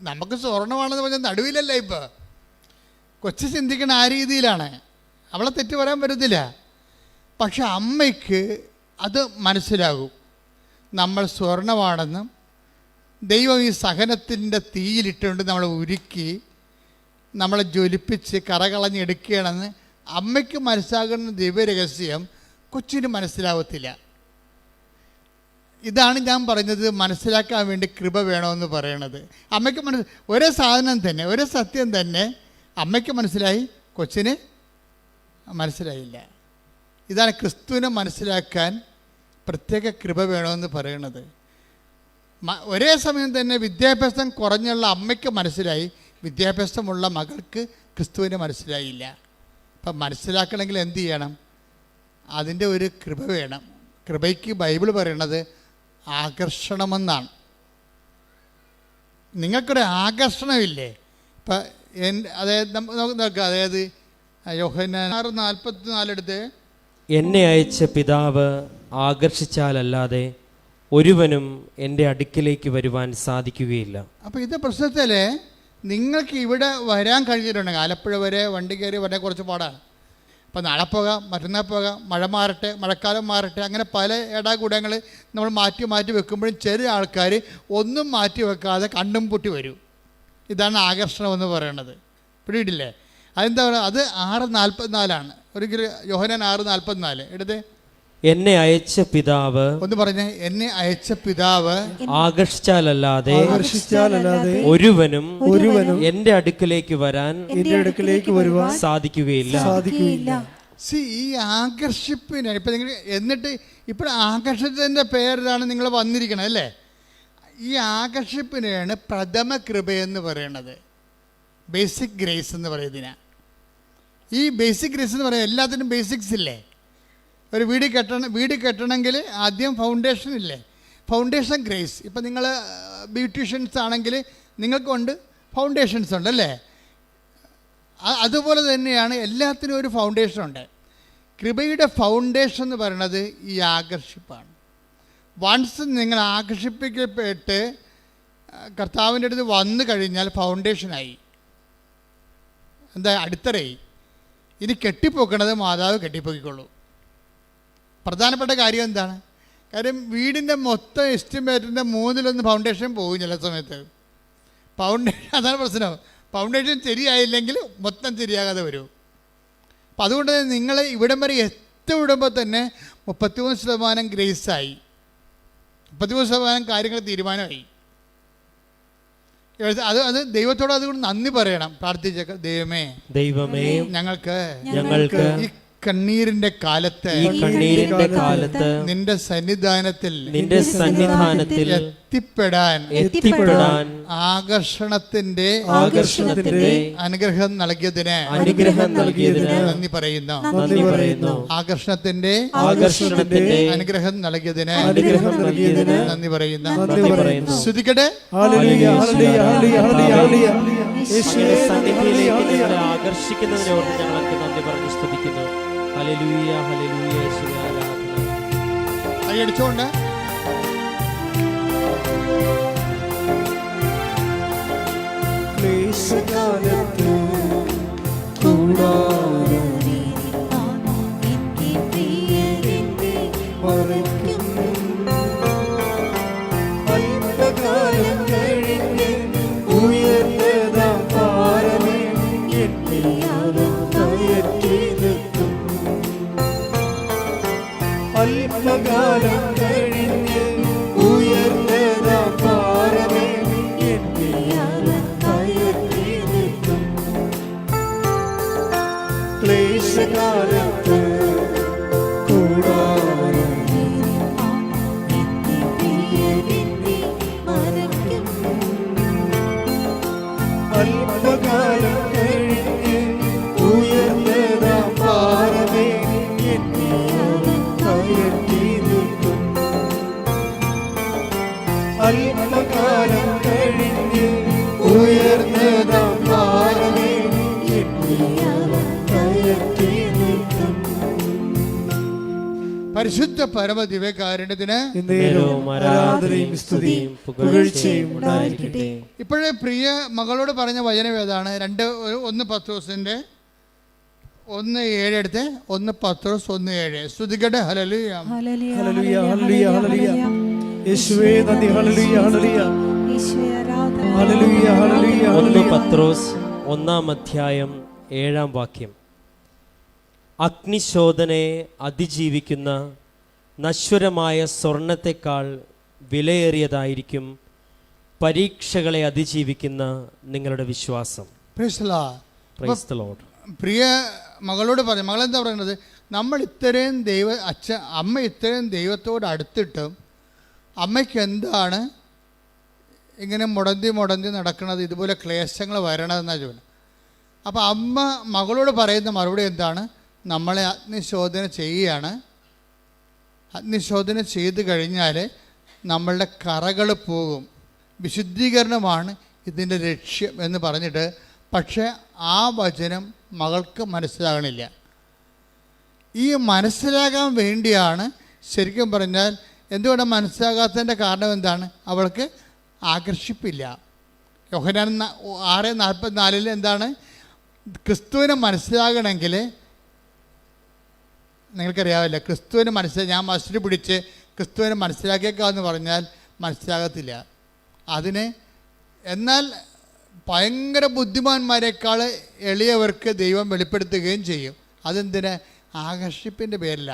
നമുക്ക് സ്വർണ്ണമാണെന്ന് പറഞ്ഞാൽ നടുവിലല്ല. ഇപ്പോൾ കൊച്ചു ചിന്തിക്കണ ആ രീതിയിലാണ്. അവളെ തെറ്റ് പറയാൻ പറ്റത്തില്ല. പക്ഷെ അമ്മയ്ക്ക് അത് മനസ്സിലാകും, നമ്മൾ സ്വർണ്ണമാണെന്നും ദൈവം ഈ സഹനത്തിൻ്റെ തീയിലിട്ടുകൊണ്ട് നമ്മളെ ഉരുക്കി നമ്മളെ ജ്വലിപ്പിച്ച് കറകളഞ്ഞെടുക്കുകയാണെന്ന് അമ്മയ്ക്ക് മനസ്സിലാകുന്ന ദൈവരഹസ്യം കൊച്ചിന് മനസ്സിലാവത്തില്ല. ഇതാണ് ഞാൻ പറഞ്ഞത്, മനസ്സിലാക്കാൻ വേണ്ടി കൃപ വേണമെന്ന് പറയണത്. അമ്മയ്ക്ക് ഒരേ സാധനം തന്നെ, ഒരേ സത്യം തന്നെ അമ്മയ്ക്ക് മനസ്സിലായി, കൊച്ചിന് മനസ്സിലായില്ല. ഇതാണ് ക്രിസ്തുവിനെ മനസ്സിലാക്കാൻ പ്രത്യേക കൃപ വേണമെന്ന് പറയണത്. ഒരേ സമയം തന്നെ വിദ്യാഭ്യാസം കുറഞ്ഞുള്ള അമ്മയ്ക്ക് മനസ്സിലായി, വിദ്യാഭ്യാസമുള്ള മകൾക്ക് ക്രിസ്തുവിനെ മനസ്സിലായില്ല. അപ്പം മനസ്സിലാക്കണമെങ്കിൽ എന്ത് ചെയ്യണം? അതിൻ്റെ ഒരു കൃപ വേണം. കൃപയ്ക്ക് ബൈബിൾ പറയണത് ആകർഷണമെന്നാണ്. നിങ്ങൾക്കൊരു ആകർഷണമില്ലേ? ഇപ്പം അതായത് നോക്കാം, അതായത് യോഹന്നാൻ 6:44 എടുത്ത്, എന്നെ അയച്ച പിതാവ് ആകർഷിച്ചാലല്ലാതെ ഒരുവനും എൻ്റെ അടുക്കിലേക്ക് വരുവാൻ സാധിക്കുകയില്ല. അപ്പോൾ ഇത് പ്രശ്നത്തിൽ നിങ്ങൾക്ക് ഇവിടെ വരാൻ കഴിഞ്ഞിട്ടുണ്ടെങ്കിൽ, ആലപ്പുഴ വരെ വണ്ടി കയറി വരാൻ കുറച്ച് പാടാണ്. അപ്പോൾ നാളെ പോകാം, മറ്റന്നാൾ പോകാം, മഴ മാറട്ടെ, മഴക്കാലം മാറട്ടെ, അങ്ങനെ പല ഇടാകൂടങ്ങൾ നമ്മൾ മാറ്റി വെക്കുമ്പോഴും ചില ആൾക്കാർ ഒന്നും മാറ്റി വെക്കാതെ കണ്ണും പൊട്ടി വരും. ഇതാണ് ആകർഷണം എന്ന് പറയുന്നത്. പിടിയിട്ടില്ലേ? അതെന്താ പറയുക? അത് 6:44 ഒരിക്കലും യോഹന്നാൻ 6:44 എടുത്ത്. എന്നെ അയച്ച പിതാവ്, ഒന്ന് പറഞ്ഞേ, എന്നെ അയച്ച പിതാവ് ആകർഷിച്ചാലല്ലാതെ ഒരുവനും എന്റെ അടുക്കലേക്ക് വരുവാൻ സാധിക്കുകയില്ല. ഈ ആകർഷിപ്പിന് ഇപ്പം നിങ്ങൾ എന്നിട്ട് ഇപ്പോൾ ആകർഷിച്ചതിൻ്റെ പേരിലാണ് നിങ്ങൾ വന്നിരിക്കണത് അല്ലേ? ഈ ആകർഷിപ്പിനെയാണ് പ്രഥമ കൃപയെന്ന് പറയണത്, ബേസിക് ഗ്രേസ് എന്ന് പറയുന്നതിനാണ്. ഈ ബേസിക് ഗ്രേസ് എന്ന് പറയുന്നത് എല്ലാത്തിനും ബേസിക്സ് ഇല്ലേ? ഒരു വീട് കെട്ടണമെങ്കിൽ ആദ്യം ഫൗണ്ടേഷൻ ഇല്ലേ? Foundation grace. ഇപ്പം നിങ്ങൾ ബ്യൂട്ടീഷ്യൻസ് ആണെങ്കിൽ നിങ്ങൾക്കുണ്ട് ഫൗണ്ടേഷൻസ് ഉണ്ട് അല്ലേ? അതുപോലെ തന്നെയാണ് എല്ലാത്തിനും ഒരു ഫൗണ്ടേഷൻ ഉണ്ട്. കൃപയുടെ ഫൗണ്ടേഷൻ എന്ന് പറയുന്നത് ഈ ആകർഷിപ്പാണ്. വൺസ് നിങ്ങൾ ആകർഷിപ്പിക്കപ്പെട്ട് കർത്താവിൻ്റെ അടുത്ത് വന്നു കഴിഞ്ഞാൽ ഫൗണ്ടേഷനായി, എന്താ അടിത്തറയായി. ഇനി കെട്ടിപ്പൊക്കണത് മാതാവ് കെട്ടിപ്പൊക്കിക്കൊള്ളൂ. പ്രധാനപ്പെട്ട കാര്യം എന്താണ്? കാര്യം വീടിൻ്റെ മൊത്തം എസ്റ്റിമേറ്റിൻ്റെ 1/3 ഫൗണ്ടേഷൻ പോകും ചില സമയത്ത്. അതാണ് പ്രശ്നം. ഫൗണ്ടേഷൻ ശരിയായില്ലെങ്കിൽ മൊത്തം ശരിയാകാതെ വരും. അപ്പം അതുകൊണ്ട് നിങ്ങൾ ഇവിടം വരെ എത്തിവിടുമ്പോൾ തന്നെ 33% ഗ്രേസായി, 33% കാര്യങ്ങൾ തീരുമാനമായി. അത് ദൈവത്തോട് അതുകൊണ്ട് നന്ദി പറയണം. പ്രാർത്ഥിച്ച ദൈവമേ ഞങ്ങൾക്ക് ഈ കണ്ണീരിന്റെ കാലത്ത് നിന്റെ സന്നിധാനത്തിൽ എത്തിപ്പെടാൻ ആകർഷണത്തിന്റെ അനുഗ്രഹം നൽകിയതിന് നന്ദി പറയുന്നു. ആകർഷണത്തിന്റെ അനുഗ്രഹം നൽകിയതിന് നന്ദി പറയുന്നു. ശ്രുതിക്കട്ടെ. ആകർഷിക്കുന്നതിനെ ഓർത്ത് ഞങ്ങൾക്ക് നന്ദി പറഞ്ഞു സ്തുതിക്കുന്നു. ഹല്ലേലൂയ, ഹല്ലേലൂയ, യേശുവേ ആരാധന. കൈയടിച്ചോണ്ട് ക്ലേശകാലത്ത് കൂടാതെ അല്പകാലം കഴിഞ്ഞ് ഉയർന്നതാം പാറമേ എന്നെ കയറ്റിയെത്തും. അല്പകാലം കഴിഞ്ഞ് ഉയർന്നതാം പാറമേ എന്നെ കയറ്റിയെത്തും. ക്ലേശകാലത്ത് കൂടാതെ അല്പകാലം കഴിഞ്ഞ് ഉയർന്നതാം പാറമേ എന്നെ കയറ്റിയെത്തും. അല്പകാലം കഴിഞ്ഞ് ഉയർന്നതാം പാറമേ എന്നെ കയറ്റിയെത്തും. പരിശുദ്ധ പരമ ദിവ്യകാരുണ്യത്തിന് ഇപ്പോഴേ പ്രിയ മകളോട് പറഞ്ഞ വചനം ഏതാണ്? 1 പത്രോസിന്റെ 1:7 എടുത്ത് 1 പത്രോസ് 1:7 സ്തുതിക്കട്ടെ. ഹല്ലേലൂയ, ഹല്ലേലൂയ, ഹല്ലേലൂയ, ഹല്ലേലൂയ. യേശുവേ നന്ദി. ഹല്ലേലൂയ, ഹല്ലേലൂയ, ഹല്ലേലൂയ, ഹല്ലേലൂയ. 1 പത്രോസ് 1:7 അഗ്നിശോധനയെ അതിജീവിക്കുന്ന നശ്വരമായ സ്വർണത്തെക്കാൾ വിലയേറിയതായിരിക്കും പരീക്ഷകളെ അതിജീവിക്കുന്ന നിങ്ങളുടെ വിശ്വാസം. Praise the Lord. പ്രിയ മകളോട് പറഞ്ഞു, മകളെന്താ പറയുന്നത്? നമ്മൾ ഇത്രയും അമ്മ ഇത്രയും ദൈവത്തോട് അടുത്തിട്ടും അമ്മയ്ക്ക് എന്താണ് ഇങ്ങനെ മുടന്തി നടക്കുന്നത്, ഇതുപോലെ ക്ലേശങ്ങൾ വരണമെന്നാണ് ചോദിക്കുന്നത്. അപ്പോൾ അമ്മ മകളോട് പറയുന്ന മറുപടി എന്താണ്? നമ്മളെ അഗ്നിശോധന ചെയ്യുകയാണ്. അഗ്നിശോധന ചെയ്ത് കഴിഞ്ഞാൽ നമ്മളുടെ കറകൾ പോകും, വിശുദ്ധീകരണമാണ് ഇതിൻ്റെ ലക്ഷ്യം എന്ന് പറഞ്ഞിട്ട്, പക്ഷേ ആ വചനം മകൾക്ക് മനസ്സിലാകണില്ല. ഈ മനസ്സിലാകാൻ വേണ്ടിയാണ് ശരിക്കും പറഞ്ഞാൽ. എന്തുകൊണ്ടാണ് മനസ്സിലാകാത്തതിൻ്റെ കാരണം എന്താണ്? അവൾക്ക് ആകർഷിപ്പില്ല. യോഹന്നാൻ 6:44 എന്താണ്? ക്രിസ്തുവിനെ മനസ്സിലാകണമെങ്കിൽ നിങ്ങൾക്കറിയാമല്ലോ, ക്രിസ്തുവിനെ ഞാൻ മസിൽ പിടിച്ച് ക്രിസ്തുവിനെ മനസ്സിലാക്കിയേക്കാമെന്ന് പറഞ്ഞാൽ മനസ്സിലാകത്തില്ല. എന്നാൽ ഭയങ്കര ബുദ്ധിമാന്മാരെക്കാൾ എളിയവർക്ക് ദൈവം വെളിപ്പെടുത്തുകയും ചെയ്യും. അതെന്തിന്? ആകർഷിപ്പിൻ്റെ പേരില്ല.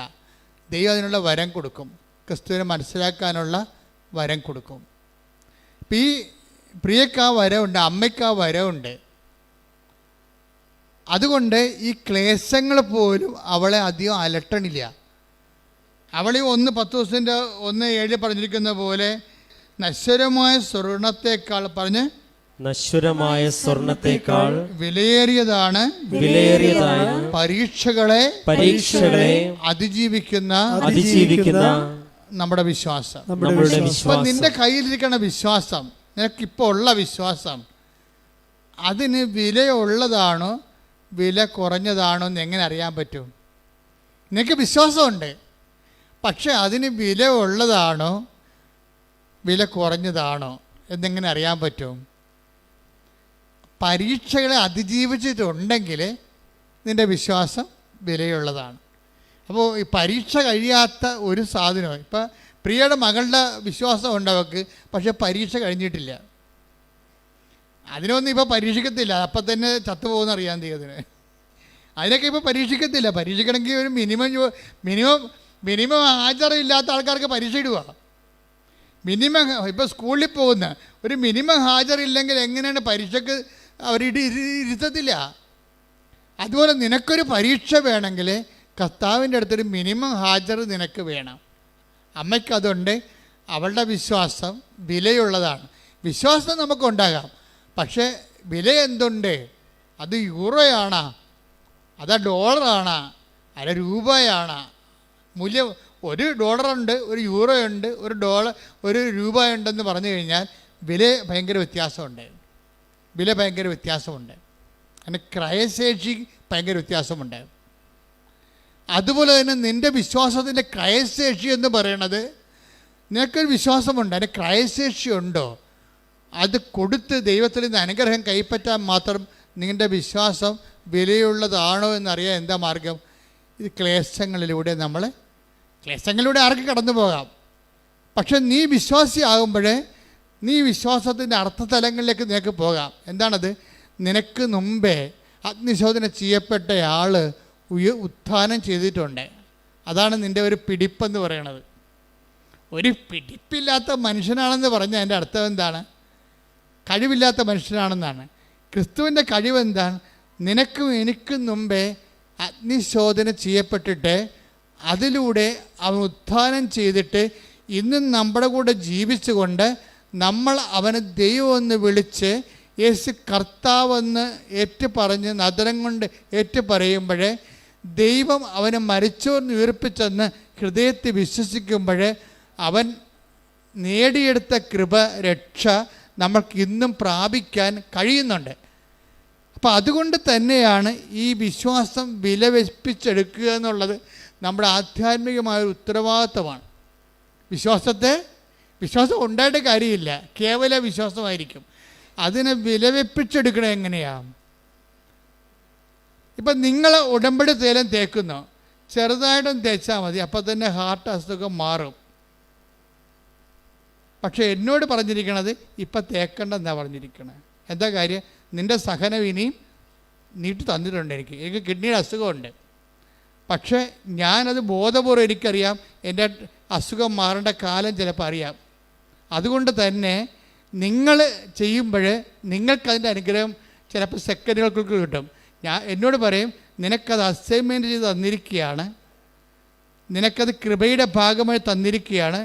ദൈവം അതിനുള്ള വരം കൊടുക്കും, ക്രിസ്തുവിനെ മനസ്സിലാക്കാനുള്ള വരം കൊടുക്കും. ഇപ്പം ഈ പ്രിയക്ക് ആ വരമുണ്ട്, അമ്മയ്ക്ക് ആ വരമുണ്ട്. അതുകൊണ്ട് ഈ ക്ലേശങ്ങൾ പോലും അവളെ അധികം അലട്ടണില്ല. അവൾ 1 പത്രോസിന്റെ 1:7 പറഞ്ഞിരിക്കുന്ന പോലെ നശ്വരമായ സ്വർണത്തെക്കാൾ നശ്വരമായ സ്വർണത്തെക്കാൾ വിലയേറിയതാണ് പരീക്ഷകളെ അതിജീവിക്കുന്ന നമ്മുടെ വിശ്വാസം. നിന്റെ കയ്യിലിരിക്കുന്ന വിശ്വാസം, നിനക്കിപ്പോൾ ഉള്ള വിശ്വാസം, അതിന് വിലയുള്ളതാണോ വില കുറഞ്ഞതാണോ എന്ന് എങ്ങനെ അറിയാൻ പറ്റും? നിനക്ക് വിശ്വാസമുണ്ട്, പക്ഷെ അതിന് വില ഉള്ളതാണോ വില കുറഞ്ഞതാണോ എന്നെങ്ങനെ അറിയാൻ പറ്റും? പരീക്ഷകളെ അതിജീവിച്ചിട്ടുണ്ടെങ്കിൽ നിൻ്റെ വിശ്വാസം വിലയുള്ളതാണ്. അപ്പോൾ ഈ പരീക്ഷ കഴിയാത്ത ഒരു സാധനവും, ഇപ്പം പ്രിയയുടെ മകളുടെ വിശ്വാസമുണ്ട് അവൾക്ക്, പക്ഷെ പരീക്ഷ കഴിഞ്ഞിട്ടില്ല. അതിനൊന്നും ഇപ്പോൾ പരീക്ഷിക്കത്തില്ല, അപ്പം തന്നെ ചത്തുപോകുന്ന അറിയാൻ തീയതിന്. അതിനൊക്കെ ഇപ്പോൾ പരീക്ഷിക്കത്തില്ല. പരീക്ഷിക്കണമെങ്കിൽ ഒരു മിനിമം ഹാജറില്ലാത്ത ആൾക്കാർക്ക് പരീക്ഷ ഇടുക. ഇപ്പോൾ സ്കൂളിൽ പോകുന്ന ഒരു മിനിമം ഹാജറില്ലെങ്കിൽ എങ്ങനെയാണ് പരീക്ഷയ്ക്ക് അവർ ഇരുത്തത്തില്ല. അതുപോലെ നിനക്കൊരു പരീക്ഷ വേണമെങ്കിൽ കർത്താവിൻ്റെ അടുത്തൊരു മിനിമം ഹാജർ നിനക്ക് വേണം. അമ്മയ്ക്കതുണ്ട്. അവളുടെ വിശ്വാസം വിലയുള്ളതാണ്. വിശ്വാസം നമുക്കുണ്ടാകാം, പക്ഷേ വില എന്തുണ്ട്? അത് യൂറോയാണോ, അതാ ഡോളറാണോ, അല്ല രൂപയാണോ? മൂല്യം $1 ഒരു യൂറോ ഉണ്ട്, ഒരു രൂപ ഉണ്ടെന്ന് പറഞ്ഞു കഴിഞ്ഞാൽ വില ഭയങ്കര വ്യത്യാസമുണ്ട്. അതിന് ക്രയശേഷി ഭയങ്കര വ്യത്യാസമുണ്ട്. അതുപോലെ തന്നെ നിൻ്റെ വിശ്വാസത്തിൻ്റെ ക്രയശേഷി എന്ന് പറയുന്നത്, നിനക്കൊരു വിശ്വാസമുണ്ട്, അതിന് ക്രയശേഷി ഉണ്ടോ? അത് കൊടുത്ത് ദൈവത്തിൽ നിന്ന് അനുഗ്രഹം കൈപ്പറ്റാൻ മാത്രം നിങ്ങളുടെ വിശ്വാസം വിലയുള്ളതാണോ എന്നറിയാൻ എന്താ മാർഗം? ഇത് ക്ലേശങ്ങളിലൂടെ ആർക്ക് കടന്നു പോകാം. പക്ഷെ നീ വിശ്വാസിയാകുമ്പോഴേ നീ വിശ്വാസത്തിൻ്റെ അർത്ഥതലങ്ങളിലേക്ക് നിനക്ക് പോകാം. എന്താണത്? നിനക്ക് മുമ്പേ അഗ്നിശോധന ചെയ്യപ്പെട്ട ആൾ ഉത്ഥാനം ചെയ്തിട്ടുണ്ട്. അതാണ് നിൻ്റെ ഒരു പിടിപ്പെന്ന് പറയണത്. ഒരു പിടിപ്പില്ലാത്ത മനുഷ്യനാണെന്ന് പറഞ്ഞാൽ അതിൻ്റെ അർത്ഥം എന്താണ്? കഴിവില്ലാത്ത മനുഷ്യനാണെന്നാണ്. ക്രിസ്തുവിൻ്റെ കഴിവെന്താണ്? നിനക്കും എനിക്കും മുമ്പേ അഗ്നിശോധന ചെയ്യപ്പെട്ടിട്ട് അതിലൂടെ അവൻ ഉത്ഥാനം ചെയ്തിട്ട് ഇന്നും നമ്മുടെ കൂടെ ജീവിച്ചുകൊണ്ട് നമ്മൾ അവനെ ദൈവമെന്ന് വിളിച്ച് യേശു കർത്താവെന്ന് ഏറ്റുപറഞ്ഞ് നദരം കൊണ്ട് ഏറ്റുപറയുമ്പോൾ ദൈവം അവനെ മരിച്ചോർന്ന് ഉയർപ്പിച്ചെന്ന് ഹൃദയത്തിൽ വിശ്വസിക്കുമ്പോൾ അവൻ നേടിയെടുത്ത കൃപ, രക്ഷ നമ്മൾക്ക് ഇന്നും പ്രാപിക്കാൻ കഴിയുന്നുണ്ട്. അപ്പോൾ അതുകൊണ്ട് തന്നെയാണ് ഈ വിശ്വാസം വിലവെപ്പിച്ചെടുക്കുക എന്നുള്ളത് നമ്മുടെ ആധ്യാത്മികമായ ഒരു ഉത്തരവാദിത്തമാണ്. വിശ്വാസം ഉണ്ടായിട്ട് കാര്യമില്ല, കേവല വിശ്വാസമായിരിക്കും. അതിനെ വിലവെപ്പിച്ചെടുക്കണം എങ്ങനെയാണ്? ഇപ്പം നിങ്ങൾ ഉടമ്പടി തേലം തേക്കുന്നു, ചെറുതായിട്ടും തേച്ചാൽ മതി, അപ്പം തന്നെ ഹാർട്ട് അസുഖം മാറും. പക്ഷേ എന്നോട് പറഞ്ഞിരിക്കണത് ഇപ്പം തേക്കണ്ടെന്നാണ് പറഞ്ഞിരിക്കണത്. എന്താ കാര്യം? നിൻ്റെ സഹനം ഇനിയും നീട്ടി തന്നിട്ടുണ്ട്. എനിക്ക് കിഡ്നിയുടെ അസുഖമുണ്ട്, പക്ഷേ ഞാനത് ബോധപൂർവ്വം എനിക്കറിയാം എൻ്റെ അസുഖം മാറേണ്ട കാലം ചിലപ്പോൾ അറിയാം. അതുകൊണ്ട് തന്നെ നിങ്ങൾ ചെയ്യുമ്പോൾ നിങ്ങൾക്കതിൻ്റെ അനുഗ്രഹം ചിലപ്പോൾ സെക്കൻഡുകൾക്ക് കിട്ടും. എന്നോട് പറയും, നിനക്കത് അസൈൻമെൻറ്റ് ചെയ്ത് തന്നിരിക്കുകയാണ്, നിനക്കത് കൃപയുടെ ഭാഗമായി തന്നിരിക്കുകയാണ്.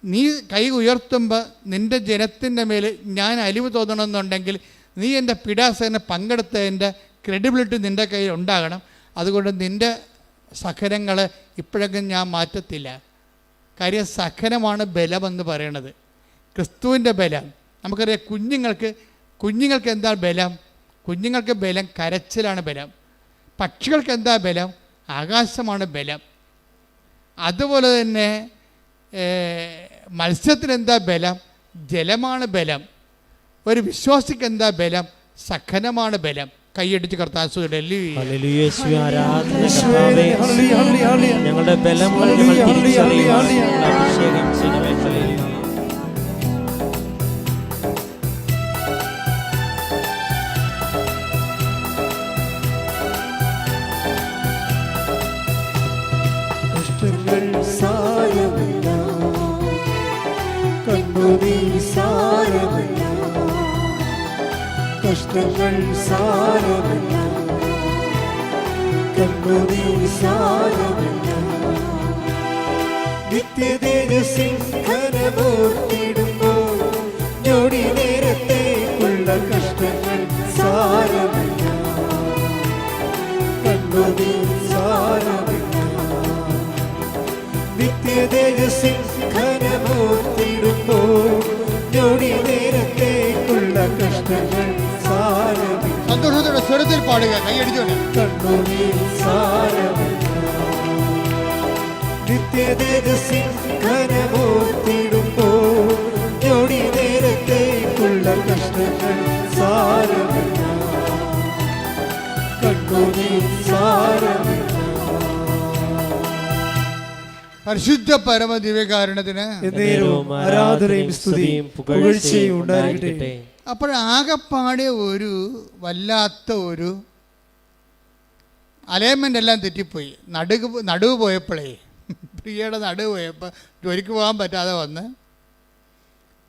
നീ കൈ ഉയർത്തുമ്പോൾ നിൻ്റെ ജനത്തിൻ്റെ മേൽ ഞാൻ അലിവ് തോന്നണമെന്നുണ്ടെങ്കിൽ നീ എൻ്റെ പീഡാസനെ പങ്കെടുത്തതിൻ്റെ ക്രെഡിബിലിറ്റി നിൻ്റെ കയ്യിൽ ഉണ്ടാകണം. അതുകൊണ്ട് നിൻ്റെ സഹനങ്ങൾ ഇപ്പോഴെങ്കിലും ഞാൻ മാറ്റത്തില്ല. കാര്യം സഹനമാണ് ബലമെന്ന് പറയണത്, ക്രിസ്തുവിൻ്റെ ബലം. നമുക്കറിയാം കുഞ്ഞുങ്ങൾക്ക് എന്താ ബലം? കുഞ്ഞുങ്ങൾക്ക് ബലം കരച്ചിലാണ് ബലം. പക്ഷികൾക്ക് എന്താ ബലം? ആകാശമാണ് ബലം. അതുപോലെ തന്നെ മത്സ്യത്തിനെന്താ ബലം? ജലമാണ് ബലം. ഒരു വിശ്വാസിക്ക് എന്താ ബലം? സഹനമാണ് ബലം. കൈയടിച്ച് കർത്താവ് ഞങ്ങളുടെ ബലങ്ങൾ അഭിഷേകം ചെയ്യണമേ. കഷ്ടങ്ങൾ സാരമല്ല, കണ്ണുനീർ സാരമല്ല, നിത്യതേജസ്സിൻ ഘനമോർത്തിടുമ്പോൾ ഞൊടി നേരത്തേക്കുള്ള കഷ്ടങ്ങൾ സാരമല്ല, കണ്ണുനീർ സാരമല്ല, നിത്യതേജസ്സിൻ ഘനമോർത്തിടുമ്പോൾ ഞൊടി നേരത്തേക്കുള്ള കഷ്ടങ്ങൾ സന്തോഷത്തോടെ സ്വരത്തിൽ പാടുക, കൈയടിച്ചോട്ടെ. കണ്ണുനീർ സാരമല്ല, നിത്യതേജസ്സിൻ ഘനമോർത്തിടുമ്പോൾ ഞൊടി നേരത്തേക്കുള്ള കഷ്ടങ്ങൾ സാരമല്ല, കണ്ണുനീർ സാരമല്ല. പരിശുദ്ധ പരമ ദിവ്യകാരുണ്യത്തിന് എന്നേരവും ആരാധനയും സ്തുതിയും പുകഴ്ചയും ഉണ്ടായിരിക്കട്ടെ. അപ്പോഴാകപ്പാടെ ഒരു വല്ലാത്ത ഒരു അലൈൻമെൻ്റ് എല്ലാം തെറ്റിപ്പോയി. നടുവ് പോയപ്പോഴേ, പ്രിയയുടെ നടുവ് പോയപ്പോൾ ജോലിക്ക് പോകാൻ പറ്റാതെ വന്ന്,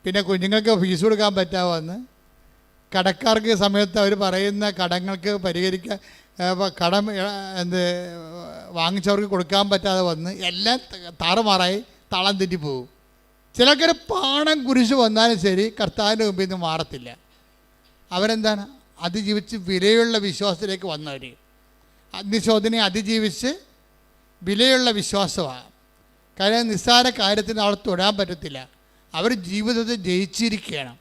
പിന്നെ കുഞ്ഞുങ്ങൾക്ക് ഫീസ് കൊടുക്കാൻ പറ്റാതെ വന്ന്, കടക്കാർക്ക് സമയത്ത് അവർ പറയുന്ന കടങ്ങൾക്ക് പരിഹരിക്കാൻ കടം വാങ്ങിച്ചവർക്ക് കൊടുക്കാൻ പറ്റാതെ വന്ന് എല്ലാം താറുമാറായി താളം തെറ്റിപ്പോവും. ചിലക്കൊരു പാണം കുരിശ് വന്നാലും ശരി കർത്താവിൻ്റെ മുമ്പിൽ നിന്ന് മാറത്തില്ല. അവരെന്താണ് അതിജീവിച്ച് വിലയുള്ള വിശ്വാസത്തിലേക്ക് വന്നവർ. അഗ്നിശോധനയെ അതിജീവിച്ച് വിലയുള്ള വിശ്വാസമാണ്. കാര്യം നിസ്സാര കാര്യത്തിന് അവൾ തൊടാൻ പറ്റത്തില്ല. അവർ ജീവിതത്തിൽ ജയിച്ചിരിക്കുകയാണ്.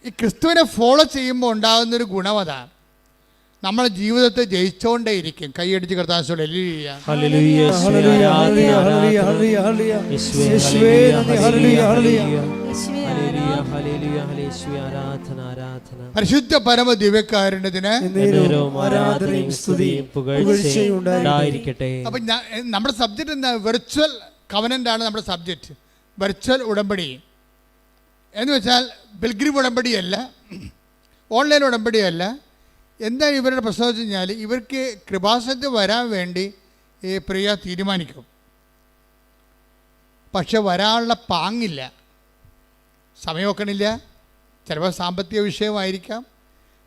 ഈ ക്രിസ്തുവിനെ ഫോളോ ചെയ്യുമ്പോൾ ഉണ്ടാകുന്നൊരു ഗുണം അതാണ്, നമ്മൾ ജീവിതത്തെ ജയിച്ചുകൊണ്ടേയിരിക്കും. കൈയടിച്ച് കർത്താവ് പരിശുദ്ധ പരമ ദിവ്യകാരുണ്യത്തിന്. അപ്പൊ നമ്മുടെ സബ്ജക്റ്റ് എന്താ? വെർച്വൽ കവനന്റ് ആണ് നമ്മുടെ സബ്ജക്റ്റ്. വെർച്വൽ ഉടമ്പടി എന്ന് വെച്ചാൽ പിൽഗ്രിം ഉടമ്പടിയല്ല, ഓൺലൈൻ ഉടമ്പടിയല്ല. എന്താണ് ഇവരുടെ പ്രശ്നം വെച്ച് കഴിഞ്ഞാൽ, ഇവർക്ക് കൃപാസനത്തിൽ വരാൻ വേണ്ടി പ്രിയ തീരുമാനിക്കും, പക്ഷെ വരാനുള്ള പാങ്ങില്ല, സമയമൊക്കണില്ല. ചിലപ്പോൾ സാമ്പത്തിക വിഷയമായിരിക്കാം.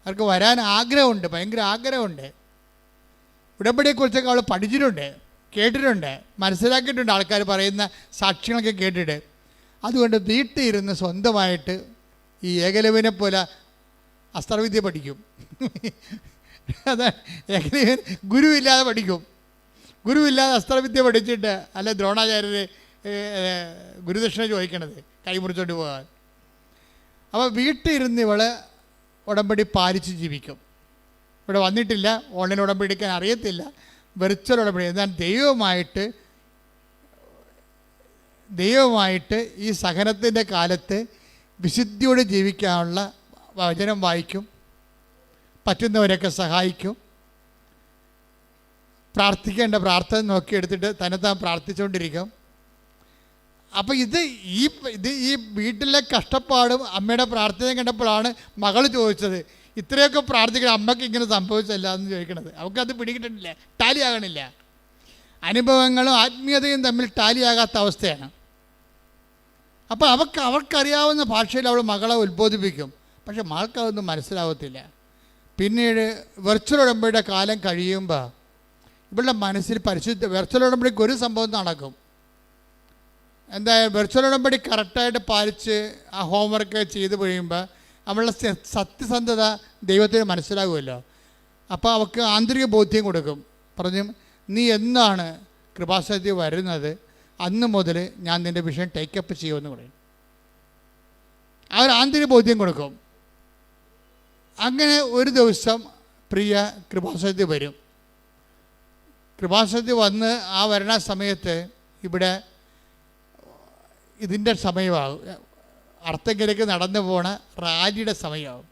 അവർക്ക് വരാൻ ആഗ്രഹമുണ്ട്, ഭയങ്കര ആഗ്രഹമുണ്ട്. ഉടമ്പടിയെക്കുറിച്ചൊക്കെ അവൾ പഠിച്ചിട്ടുണ്ട്, കേട്ടിട്ടുണ്ട്, മനസ്സിലാക്കിയിട്ടുണ്ട്, ആൾക്കാർ പറയുന്ന സാക്ഷ്യങ്ങളൊക്കെ കേട്ടിട്ട്. അതുകൊണ്ട് വീട്ടിൽ ഇരുന്ന് സ്വന്തമായിട്ട് ഈ ഏകലവ്യനെ പോലെ അസ്ത്രവിദ്യ പഠിക്കും. അതാണ് ഏകലവ്യൻ ഗുരുവില്ലാതെ പഠിക്കും. ഗുരുവില്ലാതെ അസ്ത്രവിദ്യ പഠിച്ചിട്ട് അല്ല ദ്രോണാചാര്യർ ഗുരുദക്ഷിണ ചോദിക്കണത് കൈമുറിച്ചോണ്ട് പോകാൻ. അപ്പോൾ വീട്ടിൽ ഇരുന്ന് ഇവള് ഉടമ്പടി പാലിച്ച് ജീവിക്കും. ഇവിടെ വന്നിട്ടില്ല, ഓൺലൈൻ ഉടമ്പടി എടുക്കാൻ അറിയത്തില്ല, വെർച്വൽ ഉടമ്പടി. എന്നാൽ ദൈവമായിട്ട് ഈ സഹനത്തിൻ്റെ കാലത്ത് വിശുദ്ധിയോടെ ജീവിക്കാനുള്ള വചനം വായിക്കും, പറ്റുന്നവരൊക്കെ സഹായിക്കും, പ്രാർത്ഥിക്കേണ്ട പ്രാർത്ഥന നോക്കിയെടുത്തിട്ട് തന്നെത്താൻ പ്രാർത്ഥിച്ചുകൊണ്ടിരിക്കും. അപ്പോൾ ഈ വീട്ടിലെ കഷ്ടപ്പാടും അമ്മയുടെ പ്രാർത്ഥനയും കണ്ടപ്പോഴാണ് മകൾ ചോദിച്ചത്, ഇത്രയൊക്കെ പ്രാർത്ഥിക്കണം അമ്മയ്ക്ക് ഇങ്ങനെ സംഭവിച്ചല്ല എന്ന് ചോദിക്കണത്. അവൾക്കത് പിടികിട്ടിട്ടില്ല, ടാലിയാകണില്ല. അനുഭവങ്ങളും ആത്മീയതയും തമ്മിൽ ടാലിയാകാത്ത അവസ്ഥയാണ്. അപ്പോൾ അവർക്കറിയാവുന്ന ഭാഷയിൽ അവൾ മകളെ ഉത്ബോധിപ്പിക്കും, പക്ഷെ മകൾക്ക് അതൊന്നും മനസ്സിലാവത്തില്ല. പിന്നീട് വെർച്വൽ ഉടമ്പടിയുടെ കാലം കഴിയുമ്പോൾ ഇവളുടെ മനസ്സിൽ വെർച്വൽ ഉടമ്പടിക്ക് ഒരു സംഭവം നടക്കും. എന്തായാലും വെർച്വൽ ഉടമ്പടി കറക്റ്റായിട്ട് പാലിച്ച് ആ ഹോംവർക്ക് ചെയ്ത് കഴിയുമ്പോൾ അവളുടെ സത്യസന്ധത ദൈവത്തിന് മനസ്സിലാകുമല്ലോ. അപ്പോൾ അവൾക്ക് ആന്തരിക ബോധ്യം കൊടുക്കും. പറഞ്ഞു, നീ എന്നാണ് കൃപാസനത്തിൽ വരുന്നത് അന്ന് മുതൽ ഞാൻ നിൻ്റെ വിഷയം ടേക്കപ്പ് ചെയ്യുമെന്ന് പറയും. ആ ഒരു ആന്തരിക ബോധ്യം കൊടുക്കും. അങ്ങനെ ഒരു ദിവസം പ്രിയ കൃപാസനത്തിൽ വരും. കൃപാസനത്തിൽ വന്ന് ആ വരണ സമയത്ത് ഇവിടെ ഇതിൻ്റെ സമയമാകും, അർത്തങ്കിലേക്ക് നടന്നു പോണ റാലിയുടെ സമയമാകും.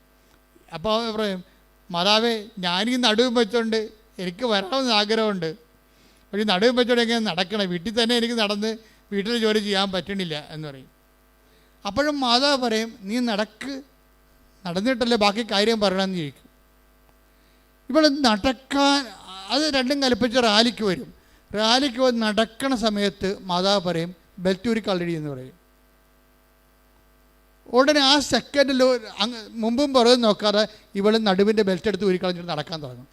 അപ്പോൾ പറയും, മാതാവേ ഞാനീ നടുവും വെച്ചോണ്ട് എനിക്ക് വരാമെന്ന് ആഗ്രഹമുണ്ട്, പക്ഷേ നടുവും വെച്ചോണ്ട് എങ്ങനെ നടക്കണം, വീട്ടിൽ തന്നെ എനിക്ക് വീട്ടിൽ ജോലി ചെയ്യാൻ പറ്റണില്ല എന്ന് പറയും. അപ്പോഴും മാതാവ് പറയും, നീ നടന്നിട്ടല്ലേ ബാക്കി കാര്യം പറയണമെന്ന് ചോദിക്കും. ഇവിടെ നടക്കാൻ അത് രണ്ടും കൽപ്പിച്ച് റാലിക്ക് വരും. റാലിക്ക് വന്ന് നടക്കണ സമയത്ത് മാതാവ് പറയും, ബെൽറ്റ് ഊരി കളടി എന്ന് പറയും. ഉടനെ ആ സെക്കൻഡിൽ മുമ്പും പുറകും നോക്കാതെ ഇവൾ നടുവിൻ്റെ ബെൽറ്റ് എടുത്ത് ഊരി കളഞ്ഞിട്ട് നടക്കാൻ തുടങ്ങും.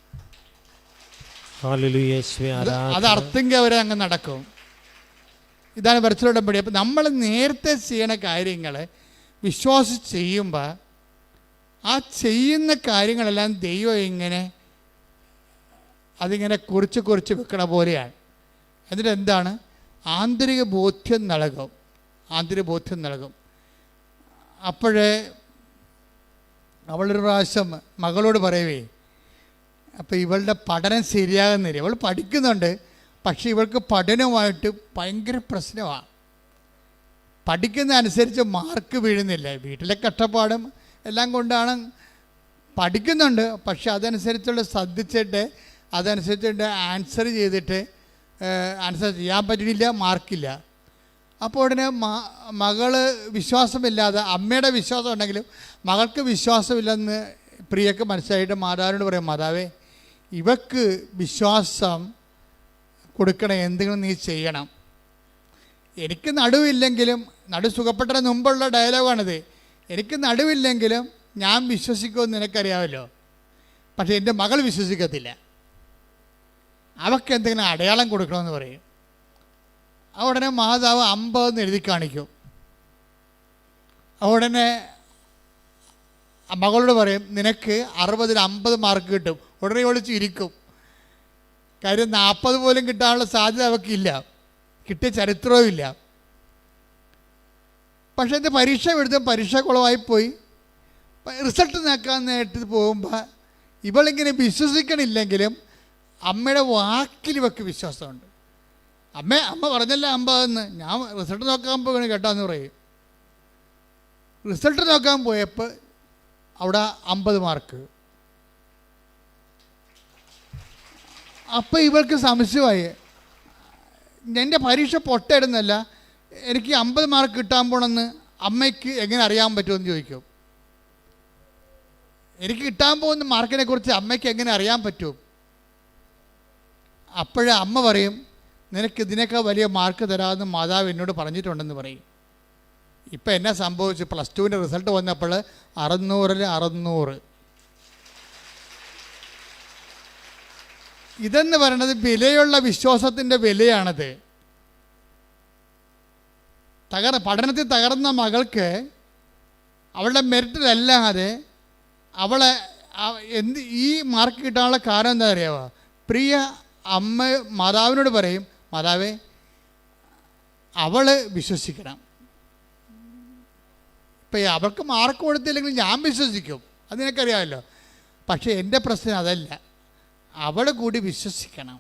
അത് അർത്ഥെങ്കിൽ അവരെ അങ്ങ് നടക്കും. ഇതാണ് വെർച്വൽ ഉടമ്പടി. അപ്പം നമ്മൾ നേരത്തെ ചെയ്യണ കാര്യങ്ങൾ വിശ്വാസിച്ച് ചെയ്യുമ്പോൾ ആ ചെയ്യുന്ന കാര്യങ്ങളെല്ലാം ദൈവം അതിങ്ങനെ കുറിച്ച് വെക്കണ പോലെയാണ്. എന്നിട്ട് എന്താണ്, ആന്തരിക ബോധ്യം നൽകും. അപ്പോഴേ അവളൊരു പ്രാവശ്യം മകളോട് പറയവേ, അപ്പോൾ ഇവളുടെ പഠനം ശരിയാകുന്നില്ല. ഇവൾ പഠിക്കുന്നുണ്ട്, പക്ഷേ ഇവൾക്ക് പഠനവുമായിട്ട് ഭയങ്കര പ്രശ്നമാണ്. പഠിക്കുന്ന അനുസരിച്ച് മാർക്ക് വീഴുന്നില്ല. വീട്ടിലെ കഷ്ടപ്പാടും എല്ലാം കൊണ്ടാണ് പഠിക്കുന്നുണ്ട്, പക്ഷെ അതനുസരിച്ചുള്ള ശ്രദ്ധിച്ചിട്ട് അതനുസരിച്ചിട്ട് ആൻസർ ചെയ്തിട്ട് ആൻസർ ചെയ്യാൻ പറ്റുന്നില്ല, മാർക്കില്ല. അപ്പോൾ ഉടനെ മകള് വിശ്വാസമില്ലാതെ, അമ്മയുടെ വിശ്വാസം ഉണ്ടെങ്കിലും മകൾക്ക് വിശ്വാസമില്ലെന്ന് പ്രിയക്ക് മനസ്സിലായിട്ട് മാതാവിനോട് പറയും, മാതാവേ ഇവക്ക് വിശ്വാസം കൊടുക്കണം, എന്തെങ്കിലും നീ ചെയ്യണം. എനിക്ക് നടുവില്ലെങ്കിലും, നടു സുഖപ്പെട്ടതിന് മുമ്പുള്ള ഡയലോഗാണിത്, എനിക്ക് നടുവില്ലെങ്കിലും ഞാൻ വിശ്വസിക്കുമെന്ന് നിനക്കറിയാമല്ലോ, പക്ഷേ എൻ്റെ മകൾ വിശ്വസിക്കത്തില്ല, അവൾക്ക് എന്തെങ്കിലും അടയാളം കൊടുക്കണമെന്ന് പറയും. ഉടനെ മാതാവ് 50 എഴുതി കാണിക്കും. ഉടനെ മകളോട് പറയും, നിനക്ക് 60-ൽ 50 മാർക്ക് കിട്ടും. ഉടനെ ഒളിച്ചിരിക്കും. കാര്യം 40 പോലും കിട്ടാനുള്ള സാധ്യത അവൾക്കില്ല, കിട്ടിയ ചരിത്രവും ഇല്ല. പക്ഷേ എൻ്റെ പരീക്ഷ എഴുതും, പരീക്ഷ കുളമായിപ്പോയി. റിസൾട്ട് നോക്കാൻ നേരിട്ട് പോകുമ്പോൾ ഇവളിങ്ങനെ വിശ്വസിക്കണില്ലെങ്കിലും അമ്മയുടെ വാക്കിൽ ഇവൾക്ക് വിശ്വാസമുണ്ട്. അമ്മ പറഞ്ഞല്ല 50 ഞാൻ റിസൾട്ട് നോക്കാൻ പോകണം കേട്ടാന്ന് പറയും. റിസൾട്ട് നോക്കാൻ പോയപ്പോൾ അവിടെ 50 മാർക്ക്. അപ്പോൾ ഇവൾക്ക് സംശയമായി, എൻ്റെ പരീക്ഷ പൊട്ടയിടുന്നല്ല, എനിക്ക് 50 മാർക്ക് കിട്ടാൻ പോകണമെന്ന് അമ്മയ്ക്ക് എങ്ങനെ അറിയാൻ പറ്റുമെന്ന് ചോദിക്കും. എനിക്ക് കിട്ടാൻ പോകുന്ന മാർക്കിനെ കുറിച്ച് അമ്മയ്ക്ക് എങ്ങനെ അറിയാൻ പറ്റും? അപ്പോഴേ അമ്മ പറയും, നിനക്ക് ഇതിനേക്കാൾ വലിയ മാർക്ക് തരാമെന്ന് മാതാവ് എന്നോട് പറഞ്ഞിട്ടുണ്ടെന്ന് പറയും. ഇപ്പം എന്നാ സംഭവിച്ചു? +2 റിസൾട്ട് വന്നപ്പോൾ 600-ൽ 600. ഇതെന്ന് പറയുന്നത് വിലയുള്ള വിശ്വാസത്തിൻ്റെ വിലയാണത്. പഠനത്തിൽ തകർന്ന മകൾക്ക് അവളുടെ മെറിറ്റിലല്ലാതെ അവളെ ഈ മാർക്ക് കിട്ടാനുള്ള കാരണം എന്താ അറിയാമോ? പ്രിയ അമ്മ മാതാവിനോട് പറയും, മാതാവേ അവൾ വിശ്വസിക്കണം. ഇപ്പം അവൾക്ക് മാർക്ക് കൊടുത്തില്ലെങ്കിൽ ഞാൻ വിശ്വസിക്കും, അത് നിനക്കറിയാമല്ലോ. പക്ഷേ എൻ്റെ പ്രശ്നം അതല്ല, അവൾ കൂടി വിശ്വസിക്കണം,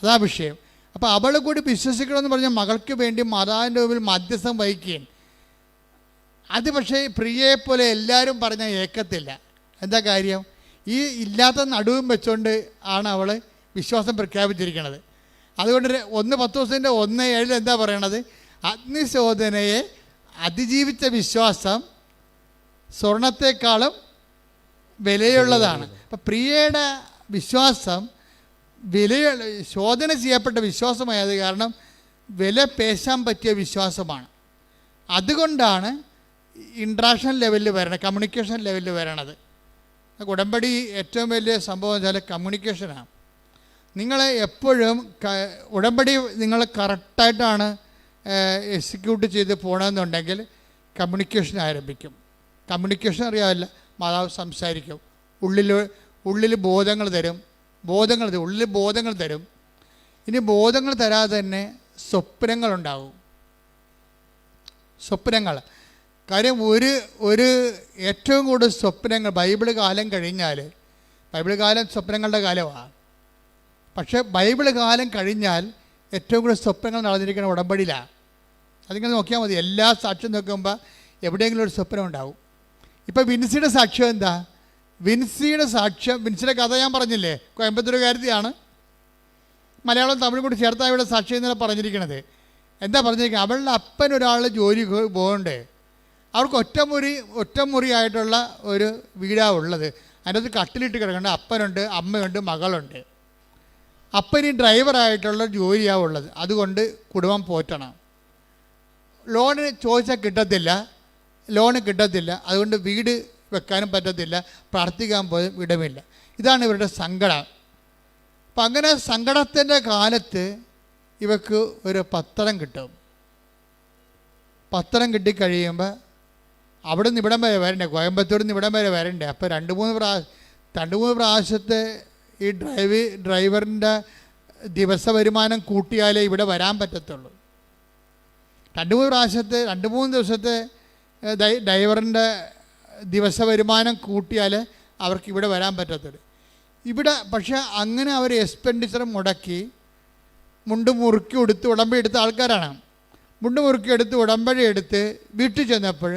അതാ വിഷയം. അപ്പോൾ അവൾ കൂടി വിശ്വസിക്കണമെന്ന് പറഞ്ഞാൽ മകൾക്ക് വേണ്ടി മാതാവിൻ്റെ മുമ്പിൽ മധ്യസ്ഥം വഹിക്കുകയും, അത് പക്ഷേ പ്രിയയെപ്പോലെ എല്ലാവരും പറഞ്ഞാൽ ഏക്കത്തില്ല. എന്താ കാര്യം? ഈ ഇല്ലാത്ത നടുവും വെച്ചുകൊണ്ട് ആണ് അവൾ വിശ്വാസം പ്രഖ്യാപിച്ചിരിക്കുന്നത്. അതുകൊണ്ട് 1-10 എന്താ പറയണത്? അഗ്നിശോധനയെ അതിജീവിച്ച വിശ്വാസം സ്വർണത്തെക്കാളും വിലയുള്ളതാണ്. അപ്പം പ്രിയയുടെ വിശ്വാസം ശോധന ചെയ്യപ്പെട്ട വിശ്വാസമായത് കാരണം വില പേശാൻ പറ്റിയ വിശ്വാസമാണ്. അതുകൊണ്ടാണ് ഇൻട്രാക്ഷൻ ലെവലിൽ വരണത്, കമ്മ്യൂണിക്കേഷൻ ലെവലിൽ വരണത്. ഉടമ്പടി ഏറ്റവും വലിയ സംഭവം വെച്ചാൽ കമ്മ്യൂണിക്കേഷനാണ്. നിങ്ങളെ എപ്പോഴും ഉടമ്പടി നിങ്ങൾ കറക്റ്റായിട്ടാണ് എക്സിക്യൂട്ട് ചെയ്ത് പോകണമെന്നുണ്ടെങ്കിൽ കമ്മ്യൂണിക്കേഷൻ ആരംഭിക്കും. കമ്മ്യൂണിക്കേഷൻ അറിയാമല്ല, മാതാവ് സംസാരിക്കും, ഉള്ളിൽ ബോധങ്ങൾ തരും, ഉള്ളിൽ ബോധങ്ങൾ തരും. ഇനി ബോധങ്ങൾ തരാതെ തന്നെ സ്വപ്നങ്ങളുണ്ടാവും. സ്വപ്നങ്ങൾ കാര്യം ഒരു ഏറ്റവും കൂടുതൽ സ്വപ്നങ്ങൾ ബൈബിൾ കാലം കഴിഞ്ഞാൽ, ബൈബിൾ കാലം സ്വപ്നങ്ങളുടെ കാലമാണ്. പക്ഷേ ബൈബിൾ കാലം കഴിഞ്ഞാൽ ഏറ്റവും കൂടുതൽ സ്വപ്നങ്ങൾ നടന്നിരിക്കുന്ന ഉടമ്പടിയിലാണ്. അതിങ്ങനെ നോക്കിയാൽ മതി. എല്ലാ സാക്ഷ്യം നോക്കുമ്പോൾ എവിടെയെങ്കിലും ഒരു സ്വപ്നം ഉണ്ടാവും. ഇപ്പോൾ വിൻസിയുടെ സാക്ഷ്യം എന്താ? വിൻസിയുടെ കഥ ഞാൻ പറഞ്ഞില്ലേ, കോയമ്പത്തൂരുകാരത്തിയാണ്. മലയാളം തമിഴും കൂടി ചേർത്താണ് ഇവിടെ സാക്ഷ്യം എന്നല്ല പറഞ്ഞിരിക്കണത്. എന്താ പറഞ്ഞിരിക്കുന്നത്? അവളുടെ അപ്പൻ ഒരാൾ ജോലി പോകണ്ടേ, അവർക്ക് ഒറ്റമുറിയായിട്ടുള്ള ഒരു വീടാണ് ഉള്ളത്. അതിനകത്ത് കട്ടിലിട്ട് കിടക്കേണ്ട അപ്പനുണ്ട്, അമ്മയുണ്ട്, മകളുണ്ട്. അപ്പന് ഡ്രൈവറായിട്ടുള്ള ജോലിയാണ് ഉള്ളത്. അതുകൊണ്ട് കുടുംബം പോറ്റണം. ലോണ് ചോദിച്ചാൽ കിട്ടത്തില്ല. അതുകൊണ്ട് വീട് വെക്കാനും പറ്റത്തില്ല, പ്രാർത്ഥിക്കാൻ പോലും ഇടമില്ല. ഇതാണ് ഇവരുടെ സങ്കടം. അപ്പം അങ്ങനെ സങ്കടത്തിൻ്റെ കാലത്ത് ഇവർക്ക് ഒരു പത്രം കിട്ടും. പത്രം കിട്ടിക്കഴിയുമ്പോൾ അവിടെ നിന്ന് ഇവിടം വരെ വരണ്ടേ, കോയമ്പത്തൂരിൽ നിന്ന് ഇവിടം വരെ വരണ്ടേ. അപ്പോൾ 2-3 പ്രാവശ്യത്തെ ഈ ഡ്രൈവറിൻ്റെ ദിവസ വരുമാനം കൂട്ടിയാലേ ഇവിടെ വരാൻ പറ്റത്തുള്ളൂ. 2-3 ദിവസത്തെ ഡ്രൈവറിൻ്റെ ദിവസ വരുമാനം കൂട്ടിയാൽ അവർക്ക് ഇവിടെ വരാൻ പറ്റത്തുള്ളൂ. ഇവിടെ പക്ഷേ അങ്ങനെ അവർ എക്സ്പെൻഡിച്ചർ മുടക്കി മുണ്ട് മുറുക്കി എടുത്ത് ഉടമ്പടി എടുത്ത ആൾക്കാരാണ്. മുണ്ട് മുറുക്കി എടുത്ത് ഉടമ്പടി എടുത്ത് വീട്ടിൽ ചെന്നപ്പോൾ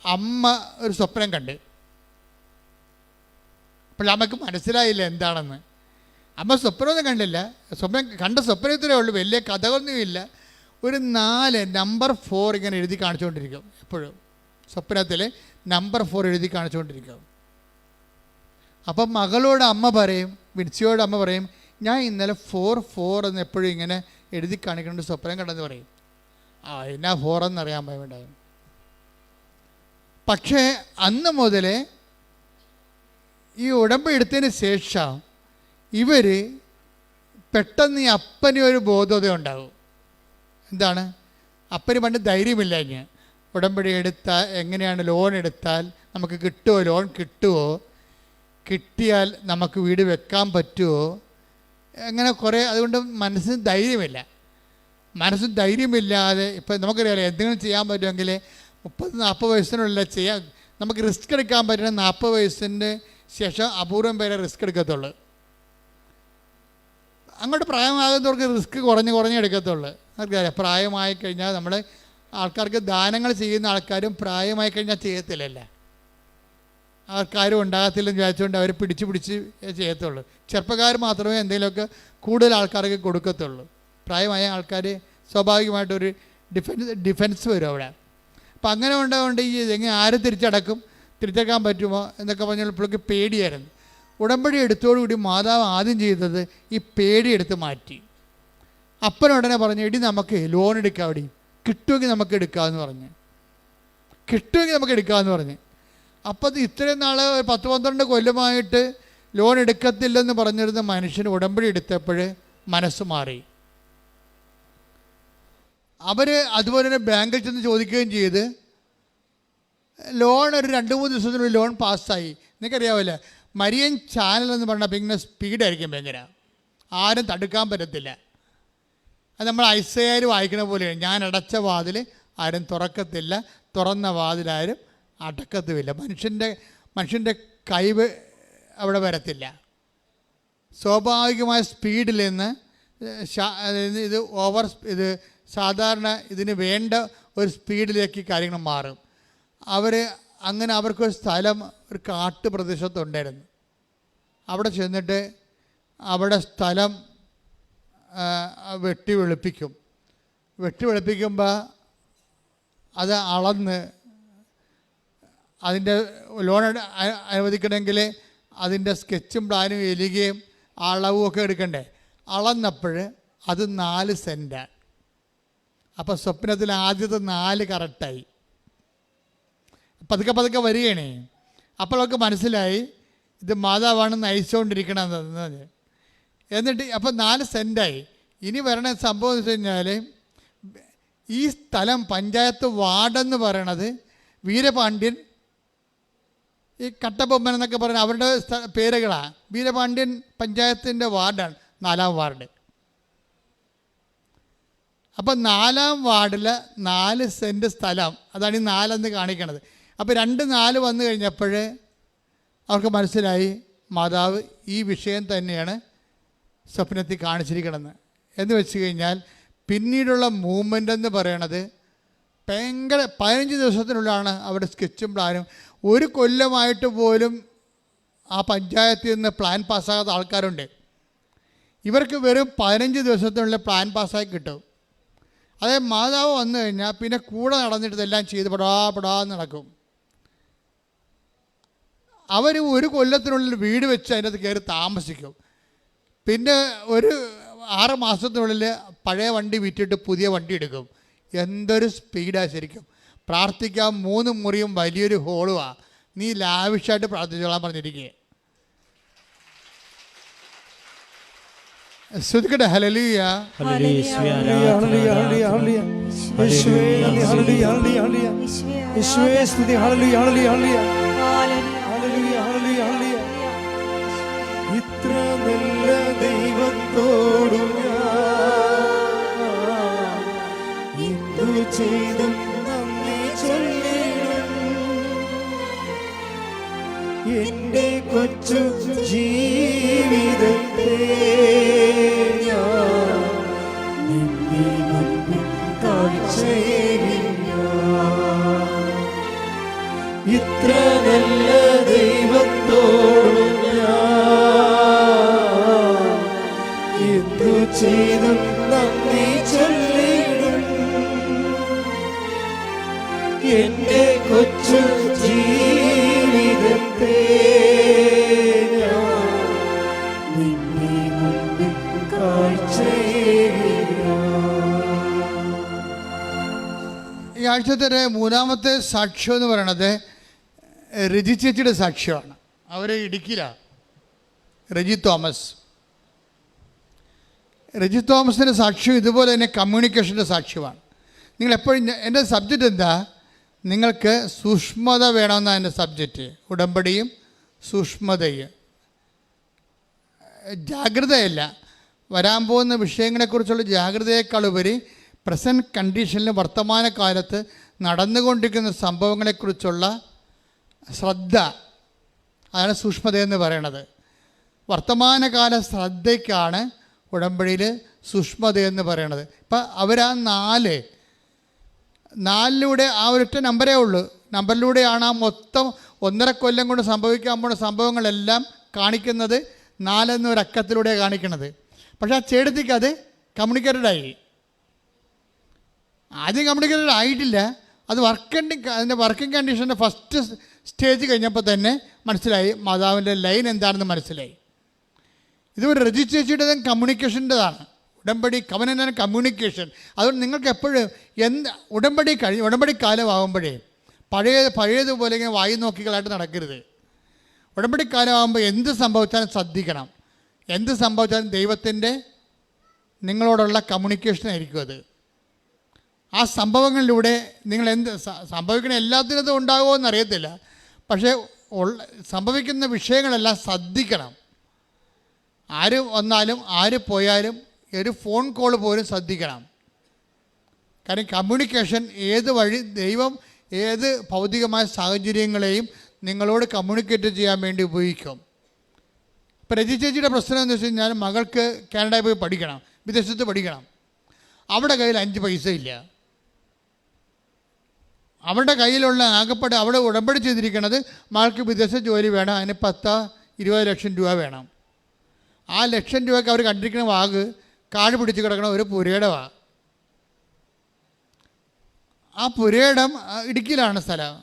അമ്മ ഒരു സ്വപ്നം കണ്ട്. അപ്പോൾ അമ്മക്ക് മനസ്സിലായില്ല എന്താണെന്ന്. അമ്മ സ്വപ്നമൊന്നും കണ്ടില്ല, കണ്ട സ്വപ്നത്തിലേ ഉള്ളൂ, വലിയ കഥകളൊന്നുമില്ല. ഒരു 4 നമ്പർ 4 ഇങ്ങനെ എഴുതി കാണിച്ചുകൊണ്ടിരിക്കും എപ്പോഴും. സ്വപ്നത്തിൽ നമ്പർ 4 എഴുതി കാണിച്ചുകൊണ്ടിരിക്കും. അപ്പം മകളോട് അമ്മ പറയും, വിൻസിയോട് അമ്മ പറയും, ഞാൻ ഇന്നലെ 4 എന്ന് എപ്പോഴും ഇങ്ങനെ എഴുതി കാണിക്കേണ്ട സ്വപ്നം കണ്ടെന്ന് പറയും. എന്നാ 4 എന്നറിയാൻ വേണ്ടായിരുന്നു. പക്ഷേ അന്ന് മുതൽ ഈ ഉടമ്പടി എടുത്തതിന് ശേഷം ഇവർ പെട്ടെന്ന് ഈ അപ്പന് ഒരു ബോധത ഉണ്ടാകും. എന്താണ്? അപ്പന് പണ്ട് ധൈര്യമില്ല. ഇനി ഉടമ്പടി എടുത്താൽ എങ്ങനെയാണ്, ലോൺ എടുത്താൽ നമുക്ക് കിട്ടുമോ, ലോൺ കിട്ടുമോ, കിട്ടിയാൽ നമുക്ക് വീട് വെക്കാൻ പറ്റുമോ, അങ്ങനെ കുറേ. അതുകൊണ്ട് മനസ്സിന് ധൈര്യമില്ല. മനസ്സിന് ധൈര്യമില്ലാതെ ഇപ്പം നമുക്കറിയാലോ, എന്തെങ്കിലും ചെയ്യാൻ പറ്റുമെങ്കിൽ 30-40 വയസ്സിനുള്ളിൽ ചെയ്യാൻ നമുക്ക് റിസ്ക് എടുക്കാൻ പറ്റുന്ന 40 വയസ്സിൻ്റെ ശേഷം അപൂർവം പേരെ റിസ്ക് എടുക്കത്തുള്ളൂ. അങ്ങോട്ട് പ്രായമാകുന്നവർക്ക് റിസ്ക് കുറഞ്ഞ് എടുക്കത്തുള്ളൂ. നമുക്കറിയാം, പ്രായമായി കഴിഞ്ഞാൽ നമ്മൾ ആൾക്കാർക്ക് ദാനങ്ങൾ ചെയ്യുന്ന ആൾക്കാരും പ്രായമായി കഴിഞ്ഞാൽ ചെയ്യത്തില്ലല്ലേ, ആൾക്കാരും ഉണ്ടാകത്തില്ലെന്ന് വിചാരിച്ചുകൊണ്ട് അവർ പിടിച്ച് ചെയ്യത്തുള്ളൂ. ചെറുപ്പക്കാർ മാത്രമേ എന്തെങ്കിലുമൊക്കെ കൂടുതൽ ആൾക്കാർക്ക് കൊടുക്കത്തുള്ളൂ. പ്രായമായ ആൾക്കാർ സ്വാഭാവികമായിട്ടൊരു ഡിഫൻസ് വരും അവിടെ. അപ്പം അങ്ങനെ ഉണ്ടാകൊണ്ട് ഈ എങ്ങനെ ആരും തിരിച്ചടക്കാൻ പറ്റുമോ എന്നൊക്കെ പറഞ്ഞപ്പോഴേക്ക് പേടിയായിരുന്നു. ഉടമ്പടി എടുത്തോടുകൂടി മാതാവ് ആദ്യം ചെയ്തത് ഈ പേടി എടുത്ത് മാറ്റി. അപ്പനുടനെ പറഞ്ഞു, എടി നമുക്ക് ലോൺ എടുക്കാം, എടി കിട്ടുമെങ്കിൽ നമുക്ക് എടുക്കാമെന്ന് പറഞ്ഞ് അപ്പം അത് ഇത്രയും നാൾ 10-12 കൊല്ലമായിട്ട് ലോൺ എടുക്കത്തില്ലെന്ന് പറഞ്ഞിരുന്ന മനുഷ്യന് ഉടമ്പടി എടുത്തപ്പോൾ മനസ്സ് മാറി. അവർ അതുപോലെ തന്നെ ബാങ്കിൽ ചെന്ന് ചോദിക്കുകയും ചെയ്ത് ലോൺ ഒരു 2-3 ദിവസത്തിനുള്ളിൽ ലോൺ പാസ്സായി. നിങ്ങൾക്കറിയാവില്ല, മരിയൻ ചാനൽ എന്ന് പറഞ്ഞാൽ ഭയങ്കര സ്പീഡായിരിക്കും, ഭയങ്കര ആരും തടുക്കാൻ പറ്റത്തില്ല. അത് നമ്മൾ ഐസയാർ വായിക്കണ പോലെയാണ്, ഞാൻ അടച്ച വാതിൽ ആരും തുറക്കത്തില്ല, തുറന്ന വാതിലാരും അടക്കത്തുമില്ല. മനുഷ്യൻ്റെ കഴിവ് അവിടെ വരത്തില്ല. സ്വാഭാവികമായ സ്പീഡിൽ നിന്ന് ഇത് സാധാരണ ഇതിന് വേണ്ട ഒരു സ്പീഡിലേക്ക് കാര്യങ്ങൾ മാറും. അവർക്കൊരു സ്ഥലം ഒരു കാട്ടുപ്രദേശത്തുണ്ടായിരുന്നു. അവിടെ ചെന്നിട്ട് അവിടെ സ്ഥലം വെട്ടി വെളുപ്പിക്കുമ്പോൾ അത് അളന്ന് അതിൻ്റെ ലോൺ അനുവദിക്കണമെങ്കിൽ അതിൻ്റെ സ്കെച്ചും പ്ലാനും എഴുതുകയും അളവും ഒക്കെ എടുക്കണ്ടേ. അളന്നപ്പോൾ അത് 4 സെൻറ്റാണ്. അപ്പോൾ സ്വപ്നത്തിൽ ആദ്യത്തെ 4 കറക്റ്റായി. പതുക്കെ വരികയാണേ. അപ്പോഴൊക്കെ മനസ്സിലായി ഇത് മാതാവാണ് നയിച്ചുകൊണ്ടിരിക്കണമെന്ന്. എന്നിട്ട് അപ്പോൾ 4 സെൻറ്റായി. ഇനി വരണ സംഭവം എന്ന് വെച്ച് കഴിഞ്ഞാൽ ഈ സ്ഥലം പഞ്ചായത്ത് വാർഡെന്ന് പറയണത് വീരപാണ്ഡ്യൻ, ഈ കട്ടബൊമ്മൻ എന്നൊക്കെ പറയുന്ന അവരുടെ പേരുകളാണ്. വീരപാണ്ഡ്യൻ പഞ്ചായത്തിൻ്റെ വാർഡാണ് 4-ാം വാർഡ്. അപ്പം 4-ാം വാർഡിൽ 4 സെൻറ്റ് സ്ഥലം, അതാണ് ഈ 4 കാണിക്കണത്. അപ്പോൾ 2-4 വന്നു കഴിഞ്ഞപ്പോൾ അവർക്ക് മനസ്സിലായി മാതാവ് ഈ വിഷയം തന്നെയാണ് സ്വപ്നത്തിൽ കാണിച്ചിരിക്കണമെന്ന്. എന്ന് വെച്ച് കഴിഞ്ഞാൽ പിന്നീടുള്ള മൂവ്മെൻ്റ് എന്ന് പറയണത് ഭയങ്കര 15 ദിവസത്തിനുള്ളിലാണ് അവിടെ സ്കെച്ചും പ്ലാനും. 1 കൊല്ലമായിട്ട് പോലും ആ പഞ്ചായത്തിൽ നിന്ന് പ്ലാൻ പാസ്സാകാത്ത ആൾക്കാരുണ്ട്. ഇവർക്ക് വെറും 15 ദിവസത്തിനുള്ളിൽ പ്ലാൻ പാസ്സായി കിട്ടും. അതേ മാതാവ് വന്നു കഴിഞ്ഞാൽ പിന്നെ കൂടെ നടന്നിട്ട് ഇതെല്ലാം ചെയ്ത് പെടാന്ന് നടക്കും. അവർ 1 കൊല്ലത്തിനുള്ളിൽ വീട് വെച്ച് അതിനകത്ത് കയറി താമസിക്കും. പിന്നെ ഒരു 6 മാസത്തിനുള്ളിൽ പഴയ വണ്ടി വിറ്റിട്ട് പുതിയ വണ്ടി എടുക്കും. എന്തൊരു സ്പീഡാണ് ശരിക്കും. പ്രാർത്ഥിക്കാൻ 3 മുറിയും വലിയൊരു ഹോളുമാണ്. നീ ലാവിഷായിട്ട് പ്രാർത്ഥിച്ചോളാൻ പറഞ്ഞിരിക്കുക. ശ്രദ്ധിക്കട്ടെ. ഹല്ലേലൂയ, ഇത്ര നല്ല ദൈവത്തോടും എന്തു ചെയ്തും നന്ദി ചൊല്ലിടും. എന്റെ കൊച്ചു ജീവിതത്തെ ഞാൻ നിന്റെ മുൻപിൽ കാഴ്ചയേകില്ല. ഇത്ര നല്ല ദൈവത്തോടും ഞാൻ ചെയ്തും നന്ദി ചൊല്ലിടും. എന്റെ കൊച്ചു ജീവിതത്തെ ഞാൻ നിന്നെ മുൻപിൽ ഈ ആഴ്ചത്തെ മൂന്നാമത്തെ സാക്ഷ്യം എന്ന് പറയണത് രജി ചേച്ചിയുടെ സാക്ഷ്യമാണ്. അവർ ഇടുക്കിയിലാണ്. രജി തോമസിൻ്റെ സാക്ഷ്യം ഇതുപോലെ തന്നെ കമ്മ്യൂണിക്കേഷൻ്റെ സാക്ഷ്യമാണ്. നിങ്ങളെപ്പോഴും എൻ്റെ സബ്ജക്റ്റ് എന്താ? നിങ്ങൾക്ക് സൂക്ഷ്മത വേണമെന്നാണ് എൻ്റെ സബ്ജക്റ്റ്. ഉടമ്പടിയും സൂക്ഷ്മതയും, ജാഗ്രതയല്ല. വരാൻ പോകുന്ന വിഷയങ്ങളെക്കുറിച്ചുള്ള ജാഗ്രതയേക്കാളുപരി പ്രസൻറ്റ് കണ്ടീഷനിൽ വർത്തമാനകാലത്ത് നടന്നുകൊണ്ടിരിക്കുന്ന സംഭവങ്ങളെക്കുറിച്ചുള്ള ശ്രദ്ധ, അതാണ് സൂക്ഷ്മതയെന്ന് പറയണത്. വർത്തമാനകാല ശ്രദ്ധയ്ക്കാണ് ഉടമ്പടിയിൽ സൂക്ഷ്മതയെന്ന് പറയണത്. ഇപ്പം അവരാ നാലിലൂടെ ആ ഒരൊറ്റ നമ്പരേ ഉള്ളൂ. നമ്പറിലൂടെയാണ് ആ മൊത്തം 1.5 കൊല്ലം കൊണ്ട് സംഭവിക്കാൻ പോകുന്ന സംഭവങ്ങളെല്ലാം കാണിക്കുന്നത്. 4 എന്നൊരക്കത്തിലൂടെയാണ് കാണിക്കുന്നത്. പക്ഷേ ആ ചേട്ടത്തിക്ക് അത് കമ്മ്യൂണിക്കേറ്റഡായി. ആദ്യം കമ്മ്യൂണിക്കേറ്റഡ് ആയിട്ടില്ല. അത് അതിൻ്റെ വർക്കിംഗ് കണ്ടീഷൻ്റെ ഫസ്റ്റ് സ്റ്റേജ് കഴിഞ്ഞപ്പോൾ തന്നെ മനസ്സിലായി, മാതാവിൻ്റെ ലൈൻ എന്താണെന്ന് മനസ്സിലായി. ഇതൊരു രജി ചേച്ചിയുടേതും കമ്മ്യൂണിക്കേഷൻ്റെതാണ്. ഉടമ്പടി കവനൻ്റാണ് കമ്മ്യൂണിക്കേഷൻ. അതുകൊണ്ട് നിങ്ങൾക്ക് എപ്പോഴും ഉടമ്പടി കാലമാകുമ്പോഴേ പഴയതുപോലെ ഇങ്ങനെ വായി നോക്കികളായിട്ട് നടക്കരുത്. ഉടമ്പടി കാലമാകുമ്പോൾ എന്ത് സംഭവിച്ചാലും ശ്രദ്ധിക്കണം. എന്ത് സംഭവിച്ചാലും ദൈവത്തിൻ്റെ നിങ്ങളോടുള്ള കമ്മ്യൂണിക്കേഷൻ ആയിരിക്കും അത്. ആ സംഭവങ്ങളിലൂടെ നിങ്ങൾ എന്ത് സംഭവിക്കണ എല്ലാത്തിനതും ഉണ്ടാകുമോ എന്നറിയത്തില്ല. പക്ഷേ സംഭവിക്കുന്ന വിഷയങ്ങളെല്ലാം ശ്രദ്ധിക്കണം. ആര് വന്നാലും ആര് പോയാലും ഒരു ഫോൺ കോൾ പോലും ശ്രദ്ധിക്കണം. കാരണം കമ്മ്യൂണിക്കേഷൻ ഏത് വഴി ദൈവം ഏത് ഭൗതികമായ സാഹചര്യങ്ങളെയും നിങ്ങളോട് കമ്മ്യൂണിക്കേറ്റ് ചെയ്യാൻ വേണ്ടി ഉപയോഗിക്കും. ഇപ്പോൾ രജി ചേച്ചിയുടെ പ്രശ്നം എന്ന് വെച്ച് കഴിഞ്ഞാൽ മകൾക്ക് കാനഡയിൽ പോയി പഠിക്കണം, വിദേശത്ത് പഠിക്കണം. അവിടെ കയ്യിൽ 5 പൈസ ഇല്ല. അവരുടെ കയ്യിലുള്ള ആകപ്പെട്ട് അവിടെ ഉടമ്പടി ചെയ്തിരിക്കുന്നത് മകൾക്ക് വിദേശ ജോലി വേണം, അതിന് 10-20 ലക്ഷം രൂപ വേണം. ആ ലക്ഷം രൂപയ്ക്ക് അവർ കണ്ടിരിക്കുന്ന വാഗ് കാട് പിടിച്ച് കിടക്കണ ഒരു പുരയിടമാണ്. ആ പുരയിടം ഇടുക്കിയിലാണ് സ്ഥലം.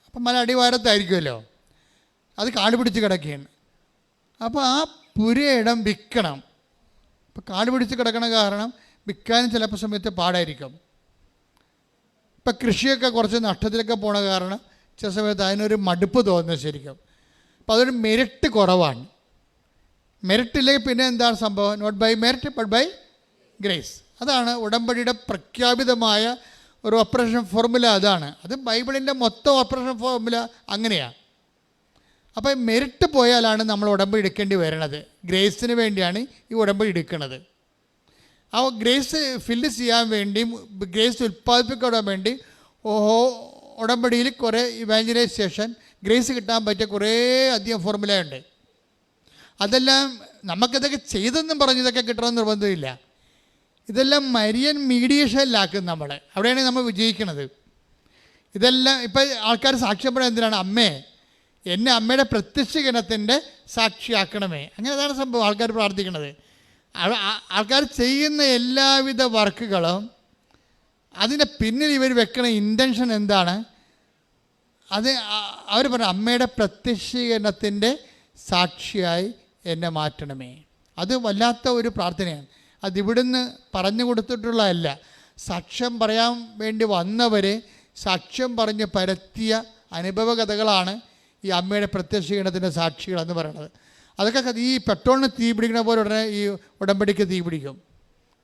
അപ്പം മല അടിവാരത്തായിരിക്കുമല്ലോ, അത് കാട് പിടിച്ച് കിടക്കുകയാണ്. അപ്പോൾ ആ പുരയിടം വിൽക്കണം. ഇപ്പോൾ കാട് പിടിച്ച് കിടക്കണ കാരണം വിൽക്കാനും ചിലപ്പോൾ സമയത്ത് പാടായിരിക്കും. ഇപ്പം കൃഷിയൊക്കെ കുറച്ച് നഷ്ടത്തിലൊക്കെ പോണ കാരണം ചില സമയത്ത് അതിനൊരു മടുപ്പ് തോന്നുന്നത് ശരിക്കും. അപ്പോൾ അതൊരു മെരിറ്റ് കുറവാണ്. മെരിറ്റില്ലെങ്കിൽ പിന്നെ എന്താണ് സംഭവം? Not by merit but by grace. അതാണ് ഉടമ്പടിയുടെ പ്രഖ്യാപിതമായ ഒരു ഓപ്പറേഷൻ ഫോർമുല. അതാണ് അത് ബൈബിളിൻ്റെ മൊത്തം ഓപ്പറേഷൻ ഫോർമുല അങ്ങനെയാണ്. അപ്പോൾ മെരിറ്റ് പോയാലാണ് നമ്മൾ ഉടമ്പടി എടുക്കേണ്ടി വരണത്. ഗ്രേസിന് വേണ്ടിയാണ് ഈ ഉടമ്പടി എടുക്കുന്നത്. ആ ഗ്രേസ് ഫില്ല് ചെയ്യാൻ വേണ്ടിയും ഗ്രേസ് ഉൽപ്പാദിപ്പിക്കാൻ വേണ്ടി ഉടമ്പടിയിൽ കുറേ ഇവാഞ്ചലൈസേഷൻ ഗ്രേസ് കിട്ടാൻ പറ്റിയ കുറേ അധികം ഫോർമുലയുണ്ട്. അതെല്ലാം നമുക്കിതൊക്കെ ചെയ്തെന്നും പറഞ്ഞതൊക്കെ കിട്ടണമെന്ന് നിർബന്ധമില്ല. ഇതെല്ലാം മരിയൻ മീഡിയേഷനിലാക്കും നമ്മൾ. അവിടെയാണ് നമ്മൾ വിജയിക്കുന്നത്. ഇതെല്ലാം ഇപ്പം ആൾക്കാർ സാക്ഷ്യപ്പെടാൻ എന്തിനാണ്? അമ്മേ, എന്നെ അമ്മയുടെ പ്രത്യക്ഷീകരണത്തിൻ്റെ സാക്ഷിയാക്കണമേ. അങ്ങനെ അതാണ് സംഭവം. ആൾക്കാർ പ്രാർത്ഥിക്കണത്. ആൾക്കാർ ചെയ്യുന്ന എല്ലാവിധ വർക്കുകളും അതിൻ്റെ പിന്നിൽ ഇവർ വെക്കണ ഇൻറ്റൻഷൻ എന്താണ്? അത് അവർ പറഞ്ഞു, അമ്മയുടെ പ്രത്യക്ഷീകരണത്തിൻ്റെ സാക്ഷിയായി എന്നെ മാറ്റണമേ. അത് വല്ലാത്ത ഒരു പ്രാർത്ഥനയാണ്. അതിവിടുന്ന് പറഞ്ഞു കൊടുത്തിട്ടുള്ളതല്ല. സാക്ഷ്യം പറയാൻ വേണ്ടി വന്നവരെ സാക്ഷ്യം പറഞ്ഞ് പരത്തിയ അനുഭവ കഥകളാണ് ഈ അമ്മയുടെ പ്രത്യക്ഷീകരണത്തിൻ്റെ സാക്ഷികളെന്ന് പറയുന്നത്. അതൊക്കെ ഈ പെട്രോളിന് തീ പിടിക്കുന്ന പോലെ ഉടനെ ഈ ഉടമ്പടിക്ക് തീ പിടിക്കും.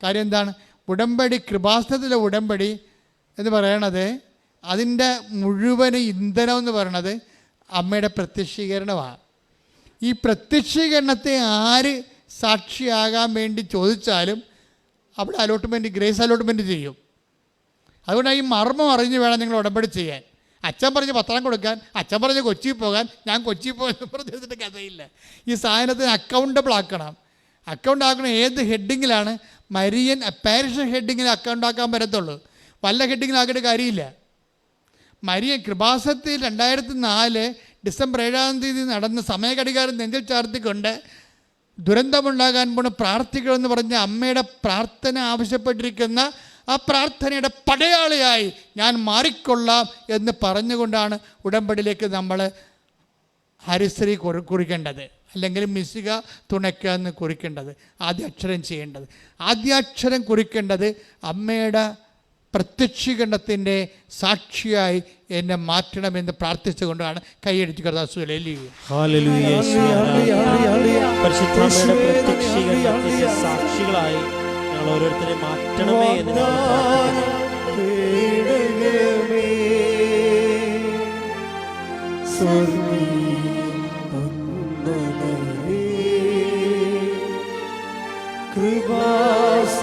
കാര്യം എന്താണ്? ഉടമ്പടി, കൃപാസനത്തിലെ ഉടമ്പടി എന്ന് പറയണത് അതിൻ്റെ മുഴുവൻ ഇന്ധനം എന്ന് പറയണത് അമ്മയുടെ പ്രത്യക്ഷീകരണമാണ്. ഈ പ്രത്യക്ഷീകരണത്തെ ആര് സാക്ഷിയാകാൻ വേണ്ടി ചോദിച്ചാലും അവിടെ അലോട്ട്മെൻറ്റ്, ഗ്രേസ് അലോട്ട്മെൻറ്റ് ചെയ്യും. അതുകൊണ്ട് ഈ മർമ്മം അറിഞ്ഞ് വേണം നിങ്ങൾ ഉടമ്പടി ചെയ്യാൻ. അച്ഛൻ പറഞ്ഞ് പത്രം കൊടുക്കാൻ, അച്ഛൻ പറഞ്ഞ് കൊച്ചിയിൽ പോകാൻ, ഞാൻ കൊച്ചിയിൽ പോകാൻ പറഞ്ഞിട്ട് കഥയില്ല. ഈ സാധനത്തിന് അക്കൗണ്ടബിൾ ആക്കണം. അക്കൗണ്ട് ആക്കണം ഏത് ഹെഡിങ്ങിലാണ്? മരിയൻ പാരിഷ് ഹെഡിങ്ങിൽ അക്കൗണ്ട് ആക്കാൻ പറ്റത്തുള്ളൂ. വല്ല ഹെഡിങ്ങിലാക്കിയിട്ട് കാര്യമില്ല. മരിയൻ കൃപാസനത്തിൽ 2004 ഡിസംബർ 7 നടന്ന സമയഘടികാരം നെഞ്ചിൽ ചാർത്തിക്കൊണ്ട് ദുരന്തമുണ്ടാകാൻ പോണ പ്രാർത്ഥിക്കണമെന്ന് പറഞ്ഞ് അമ്മയുടെ പ്രാർത്ഥന ആവശ്യപ്പെട്ടിരിക്കുന്ന ആ പ്രാർത്ഥനയുടെ പടയാളിയായി ഞാൻ മാറിക്കൊള്ളാം എന്ന് പറഞ്ഞുകൊണ്ടാണ് ഉടമ്പടിയിലേക്ക് നമ്മൾ ഹരിശ്രീ കുറിക്കേണ്ടത്, അല്ലെങ്കിൽ മിശിക തുണയ്ക്കുക എന്ന് കുറിക്കേണ്ടത്, ആദ്യാക്ഷരം ചെയ്യേണ്ടത്. ആദ്യാക്ഷരം കുറിക്കേണ്ടത് അമ്മയുടെ പ്രത്യക്ഷീകരണത്തിൻ്റെ സാക്ഷിയായി എന്നെ മാറ്റണമെന്ന് പ്രാർത്ഥിച്ചുകൊണ്ടാണ് കൈയടിച്ച് കർത്താവേ. ഹല്ലേലൂയ. പരിശുദ്ധമ്മയുടെ പ്രത്യക്ഷീകരണത്തിന്റെ സാക്ഷികളായി ഞങ്ങൾ ഓരോരുത്തരെ മാറ്റണമേ എന്ന് ഞങ്ങൾ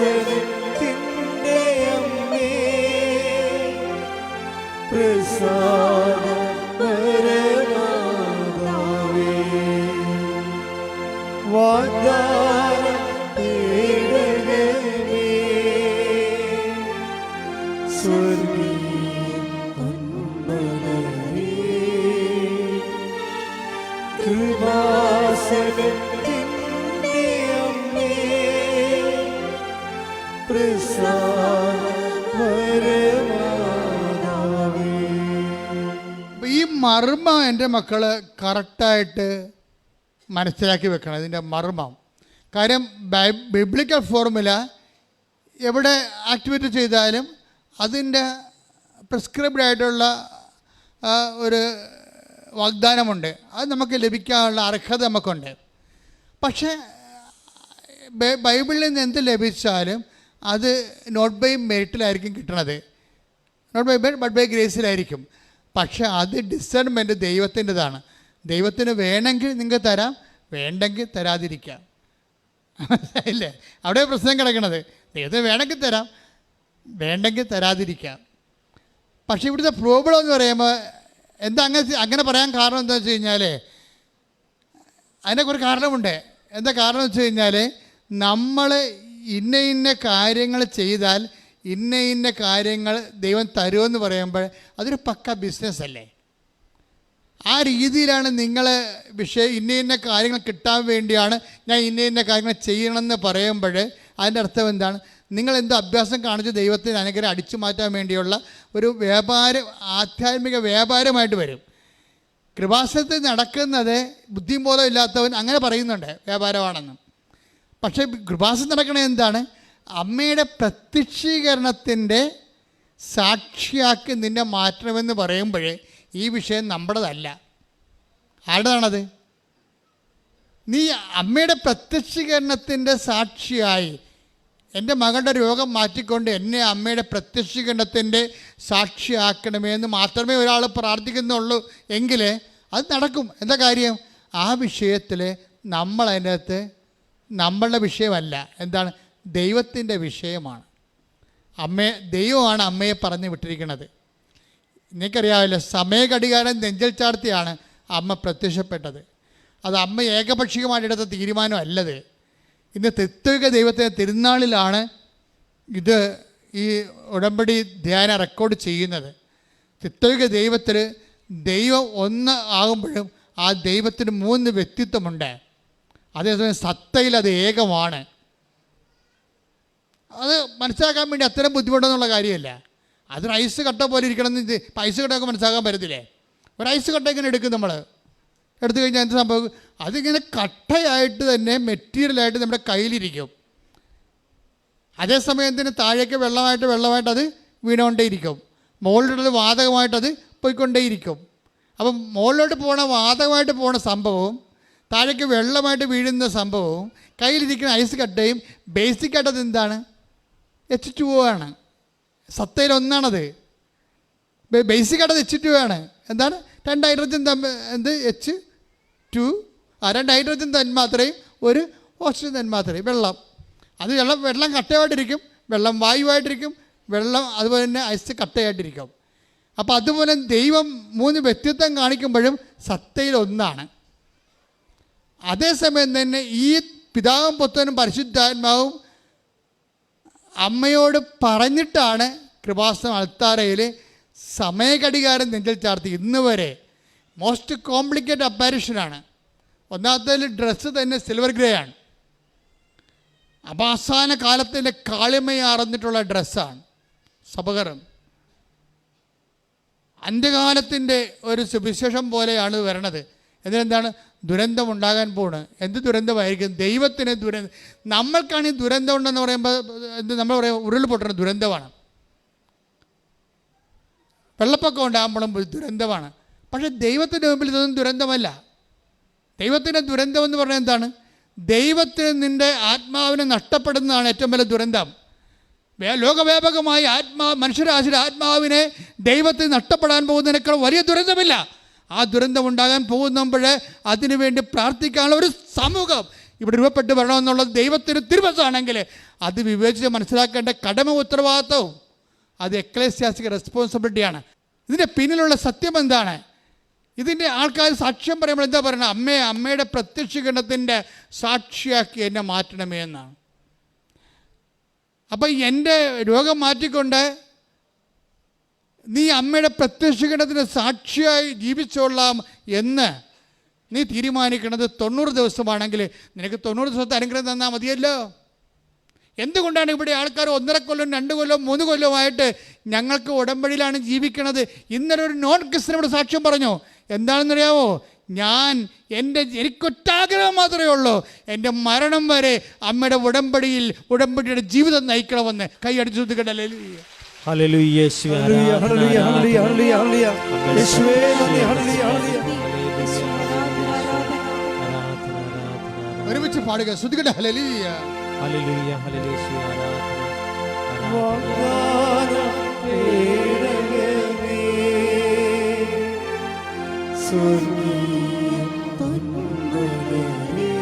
കൃപാസനത്തിൻ്റെ അമ്മേ പ്രസാദപരമാതാവേ വാഗ്ദാന പേടകമേ സ്വർഗീയ പൊന്മലരേ കൃപാസനത്തിൻ്റെ അമ്മേ പ്രസാദപരമാതാവേ. ഈ മർമ്മം എൻ്റെ മക്കൾ കറക്റ്റായിട്ട് മനസ്സിലാക്കി വെക്കണം. ഇതിൻ്റെ മർമ്മം. കാര്യം ബിബ്ലിക്കൽ ഫോർമുല എവിടെ ആക്ടിവേറ്റ് ചെയ്താലും അതിൻ്റെ പ്രിസ്ക്രൈബ്ഡ് ആയിട്ടുള്ള ഒരു വാഗ്ദാനമുണ്ട്. അത് നമുക്ക് ലഭിക്കാനുള്ള അർഹത നമുക്കുണ്ട്. പക്ഷേ ബൈബിളിൽ നിന്ന് എന്ത് ലഭിച്ചാലും അത് നോട്ട് ബൈ മെറിറ്റിലായിരിക്കും കിട്ടണത്, നോട്ട് ബൈ ബട്ട് ബൈ ഗ്രേസിലായിരിക്കും. പക്ഷേ അത് ഡിസേൺമെൻറ്റ് ദൈവത്തിൻ്റെതാണ്. ദൈവത്തിന് വേണമെങ്കിൽ നിങ്ങൾക്ക് തരാം, വേണ്ടെങ്കിൽ തരാതിരിക്കാം. ഇല്ലേ? അവിടെ പ്രശ്നം കിടക്കണത്. ദൈവത്തിന് വേണമെങ്കിൽ തരാം, വേണ്ടെങ്കിൽ തരാതിരിക്കാം. പക്ഷേ ഇവിടുത്തെ പ്രോബ്ലം എന്ന് പറയുമ്പോൾ എന്താ അങ്ങനെ പറയാൻ കാരണം എന്താ വെച്ച് കഴിഞ്ഞാൽ അതിനൊക്കെ ഒരു കാരണമുണ്ട്. എന്താ കാരണം വെച്ച് കഴിഞ്ഞാൽ നമ്മൾ ഇന്ന കാര്യങ്ങൾ ചെയ്താൽ ഇന്ന കാര്യങ്ങൾ ദൈവം തരുമെന്ന് പറയുമ്പോൾ അതൊരു പക്ക ബിസിനസ് അല്ലേ? ആ രീതിയിലാണ് നിങ്ങൾ ഇന്ന കാര്യങ്ങൾ കിട്ടാൻ വേണ്ടിയാണ് ഞാൻ ഇന്ന കാര്യങ്ങൾ ചെയ്യണമെന്ന് പറയുമ്പോൾ അതിൻ്റെ അർത്ഥം എന്താണ്? നിങ്ങളെന്തോ അഭ്യാസം കാണിച്ച് ദൈവത്തിന് അനുഗ്രഹം അടിച്ചു മാറ്റാൻ വേണ്ടിയുള്ള ഒരു ആധ്യാത്മിക വ്യാപാരമായിട്ട് വരും. കൃപാസനത്തിൽ നടക്കുന്നത് ബുദ്ധിബോധം ഇല്ലാത്തവൻ അങ്ങനെ പറയുന്നുണ്ട് വ്യാപാരമാണെന്ന്. പക്ഷേ കൃപാസനം നടക്കണത് എന്താണ്? അമ്മയുടെ പ്രത്യക്ഷീകരണത്തിൻ്റെ സാക്ഷിയാക്കി നിന്നെ മാറ്റണമെന്ന് പറയുമ്പോഴേ ഈ വിഷയം നമ്മുടേതല്ല. ആരുടേതാണത്? നീ അമ്മയുടെ പ്രത്യക്ഷീകരണത്തിൻ്റെ സാക്ഷിയായി എൻ്റെ മകളുടെ രോഗം മാറ്റിക്കൊണ്ട് എന്നെ അമ്മയുടെ പ്രത്യക്ഷീകരണത്തിൻ്റെ സാക്ഷിയാക്കണമേ എന്ന് മാത്രമേ ഒരാൾ പ്രാർത്ഥിക്കുന്നുള്ളൂ എങ്കിൽ അത് നടക്കും. എന്താ കാര്യം? ആ വിഷയത്തിൽ നമ്മളതിനകത്ത് നമ്മളുടെ വിഷയമല്ല. എന്താണ്? ദൈവത്തിൻ്റെ വിഷയമാണ്. ദൈവമാണ് അമ്മയെ പറഞ്ഞു വിട്ടിരിക്കുന്നത്. എനിക്കറിയാമല്ലോ, സമയഘടികാരം നെഞ്ചൽ ചാർത്തിയാണ് അമ്മ പ്രത്യക്ഷപ്പെട്ടത്. അത് അമ്മ ഏകപക്ഷീയമായിട്ടെടുത്ത തീരുമാനമല്ലത്. ഇന്ന് ത്രിത്വിക ദൈവത്തിൻ്റെ തിരുനാളിലാണ് ഇത് ഈ ഉടമ്പടി ധ്യാനം റെക്കോർഡ് ചെയ്യുന്നത്. ത്രിത്വിക ദൈവത്തിൽ ദൈവം ഒന്ന് ആകുമ്പോഴും ആ ദൈവത്തിന് 3 വ്യക്തിത്വമുണ്ട്. അതേസമയം സത്തയിൽ അത് ഏകമാണ്. അത് മനസ്സിലാക്കാൻ വേണ്ടി അത്തരം ബുദ്ധിമുട്ടെന്നുള്ള കാര്യമല്ല. അതൊരു ഐസ് കട്ട പോലെ ഇരിക്കണമെന്ന് ഇപ്പം ഐസ് കട്ടയൊക്കെ മനസ്സിലാക്കാൻ പറ്റത്തില്ലേ? ഒരു ഐസ് കട്ട ഇങ്ങനെ എടുക്കും, നമ്മൾ എടുത്തു കഴിഞ്ഞാൽ എന്ത് സംഭവം? അതിങ്ങനെ കട്ടയായിട്ട് തന്നെ മെറ്റീരിയലായിട്ട് നമ്മുടെ കയ്യിലിരിക്കും. അതേസമയം തന്നെ താഴേക്ക് വെള്ളമായിട്ട് അത് വീണുകൊണ്ടേയിരിക്കും. മുകളിലോട്ടത് വാതകമായിട്ടത് പോയിക്കൊണ്ടേയിരിക്കും. അപ്പം മുകളിലോട്ട് വാതകമായിട്ട് പോണ സംഭവവും താഴേക്ക് വെള്ളമായിട്ട് വീഴുന്ന സംഭവവും കയ്യിലിരിക്കുന്ന ഐസ് കട്ടയും ബേസിക്കായിട്ടത് എന്താണ്? H2O ആണ്. സത്തയിൽ ഒന്നാണത്. ബേസിക്കായിട്ടത് H2O ആണ്. എന്താണ്? 2 ഹൈഡ്രജൻ H2, 2 ഹൈഡ്രജൻ തന്മാത്രയും ഒരു ഓക്സിജൻ തന്മാത്രയും, വെള്ളം. അത് വെള്ളം കട്ടയായിട്ടിരിക്കും, വെള്ളം വായുവായിട്ടിരിക്കും, വെള്ളം അതുപോലെ തന്നെ ഐസ് കട്ടയായിട്ടിരിക്കും. അപ്പോൾ അതുപോലെ ദൈവം 3 വ്യക്തിത്വം കാണിക്കുമ്പോഴും സത്തയിൽ ഒന്നാണ്. അതേസമയം തന്നെ ഈ പിതാവും പുത്രനും പരിശുദ്ധാത്മാവും അമ്മയോട് പറഞ്ഞിട്ടാണ് കൃപാസനം അൾത്താരയിൽ സമയഘടികാരം നെഞ്ചിൽ ചാർത്തി ഇന്ന് വരെ. മോസ്റ്റ് കോംപ്ലിക്കേറ്റഡ് അപ്പാരിഷനാണ്. ഒന്നാമത്തേൽ ഡ്രസ്സ് തന്നെ സിൽവർ ഗ്രേ ആണ്. അവസാന കാലത്തിൻ്റെ കാളിമയാർന്നിട്ടുള്ള ഡ്രസ്സാണ് സബകരം. അന്ത്യകാലത്തിൻ്റെ ഒരു സുവിശേഷം പോലെയാണ് വരണത്. എന്തിനെന്താണ്? ദുരന്തം ഉണ്ടാകാൻ പോണ്. എന്ത് ദുരന്തമായിരിക്കും? ദൈവത്തിന് ദുരന്തം. നമ്മൾക്കാണ് ഈ ദുരന്തം ഉണ്ടെന്ന് പറയുമ്പോൾ നമ്മൾ പറയാം ഉരുൾപൊട്ടുന്ന ദുരന്തമാണ്, വെള്ളപ്പൊക്കം ഉണ്ടാകുമ്പോഴും ദുരന്തമാണ്. പക്ഷേ ദൈവത്തിൻ്റെ മുമ്പിൽ ഇതൊന്നും ദുരന്തമല്ല. ദൈവത്തിൻ്റെ ദുരന്തം എന്ന് പറഞ്ഞാൽ എന്താണ്? ദൈവത്തിന് നിൻ്റെ ആത്മാവിനെ നഷ്ടപ്പെടുന്നതാണ് ഏറ്റവും വലിയ ദുരന്തം. ലോകവ്യാപകമായി മനുഷ്യരാശിയുടെ ആത്മാവിനെ ദൈവത്തിന് നഷ്ടപ്പെടാൻ പോകുന്നതിനേക്കാൾ വലിയ ദുരന്തമില്ല. ആ ദുരന്തം ഉണ്ടാകാൻ പോകുമ്പോഴേ അതിനുവേണ്ടി പ്രാർത്ഥിക്കാനുള്ള ഒരു സമൂഹം ഇവിടെ രൂപപ്പെട്ട് വരണമെന്നുള്ളത് ദൈവത്തിന് തിരുമനസ്സാണെങ്കിൽ അത് വിവേചിച്ച് മനസ്സിലാക്കേണ്ട കടമ ഉത്തരവാദിത്വവും അത് എക്ലേസ്യാസ്റ്റിക് റെസ്പോൺസിബിലിറ്റിയാണ്. ഇതിൻ്റെ പിന്നിലുള്ള സത്യം എന്താണ്? ഇതിൻ്റെ ആൾക്കാർ സാക്ഷ്യം പറയുമ്പോൾ എന്താ പറയുന്നത്? അമ്മയുടെ പ്രത്യക്ഷീകരണത്തിൻ്റെ സാക്ഷിയാക്കി എന്നെ മാറ്റണമേ എന്നാണ്. അപ്പം എൻ്റെ രോഗം മാറ്റിക്കൊണ്ട് നീ അമ്മയുടെ പ്രത്യക്ഷീകരണത്തിന് സാക്ഷിയായി ജീവിച്ചോളാം എന്ന് നീ തീരുമാനിക്കുന്നത് 90 ദിവസമാണെങ്കിൽ നിനക്ക് 90 ദിവസത്തെ അനുഗ്രഹം തന്നാൽ മതിയല്ലോ. എന്തുകൊണ്ടാണ് ഇവിടെ ആൾക്കാർ 1.5 കൊല്ലം 2 കൊല്ലം 3 കൊല്ലമായിട്ട് ഞങ്ങൾക്ക് ഉടമ്പടിയിലാണ് ജീവിക്കണത്? ഇന്നലെ ഒരു നോൺ ക്രിസ്ത്യനോട് സാക്ഷ്യം പറഞ്ഞു. എന്താണെന്നറിയാമോ? എനിക്കൊറ്റാഗ്രഹം മാത്രമേ ഉള്ളൂ, എൻ്റെ മരണം വരെ അമ്മയുടെ ഉടമ്പടിയുടെ ജീവിതം നയിക്കണമെന്ന്. കൈ അടിച്ചു കൊടുക്കട്ടെ. ഹല്ലേലൂയ യേശുവേ ഹല്ലേലൂയ ഹല്ലേലൂയ ഹല്ലേലൂയ ഹല്ലേലൂയ യേശുവേ നന്ദി. ഹല്ലേലൂയ ഹല്ലേലൂയ ഒരുമിച്ച് പാടുക, ശ്രുതികട്ടെ. ഹല്ലേലൂയ ഹല്ലേലൂയ ഹല്ലേലൂയ യേശുവേ ആരാധന. വാഗ്ദാനം കേടകമേ സ്വർഗീയ പൊൻമകനേ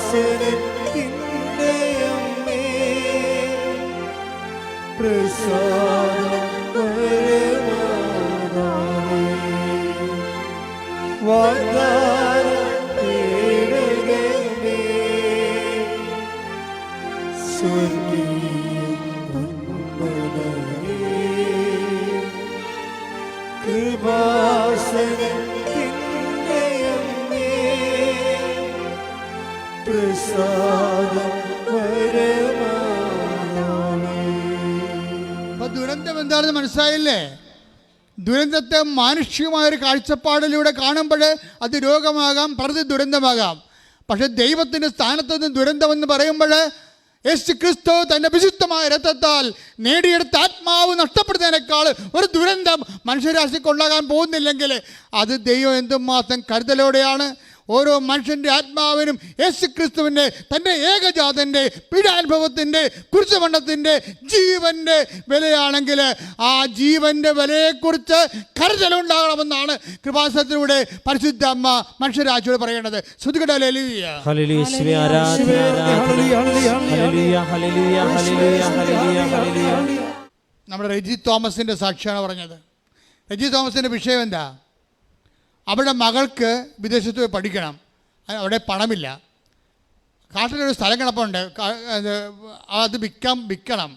കൃപാസനത്തിൻ്റെ അമ്മേ പ്രസാദം പരമാധാമേ വാഗ്ദാനം കേടകമേ സ്വർഗീയ പൊൻമകനേ കൃപാസനത്തിൻ്റെ അമ്മേ പ്രസാദം പരമാധാമേ. അപ്പൊ ദുരന്തം എന്താണെന്ന് മനസ്സിലായില്ലേ? ദുരന്തത്തെ മാനുഷികമായൊരു കാഴ്ചപ്പാടിലൂടെ കാണുമ്പോൾ അത് രോഗമാകാം, പ്രതി ദുരന്തമാകാം. പക്ഷെ ദൈവത്തിൻ്റെ സ്ഥാനത്ത് നിന്ന് ദുരന്തമെന്ന് പറയുമ്പോൾ യേശു ക്രിസ്തു തൻ്റെ വിശുദ്ധമായ രക്തത്താൽ നേടിയെടുത്ത ആത്മാവ് നഷ്ടപ്പെടുന്നതിനേക്കാൾ ഒരു ദുരന്തം മനുഷ്യരാശിക്കുണ്ടാകാൻ പോകുന്നില്ലെങ്കിൽ അത് ദൈവം എന്തുമാത്രം കരുതലോടെയാണ് ഓരോ മനുഷ്യൻ്റെ ആത്മാവിനും യേശു ക്രിസ്തുവിൻ്റെ തൻ്റെ ഏകജാതൻ്റെ പീഡാനുഭവത്തിൻ്റെ കുരിശുമരണത്തിൻ്റെ ജീവൻ്റെ വിലയാണെങ്കിൽ ആ ജീവൻ്റെ വിലയെക്കുറിച്ച് കരുതലുണ്ടാകണമെന്നാണ് കൃപാസനത്തിലൂടെ പരിശുദ്ധ അമ്മ മനുഷ്യരാശിയോട് പറയേണ്ടത്. ശ്രുതികട ഹല്ലേലൂയ ഹല്ലേലൂയ യേശുവേ ആരാധന ആരാധന. ഹല്ലേലൂയ ഹല്ലേലൂയ ഹല്ലേലൂയ ഹല്ലേലൂയ ഹല്ലേലൂയ. നമ്മുടെ റെജി തോമസിൻ്റെ സാക്ഷിയാണ് പറഞ്ഞത്. റെജി തോമസിൻ്റെ വിഷയം എന്താ? അവിടെ മകൾക്ക് വിദേശത്ത് പോയി പഠിക്കണം, അവിടെ പണമില്ല. കാട്ടിലൊരു സ്ഥലം കിടപ്പുണ്ട്, അത് വിൽക്കണം.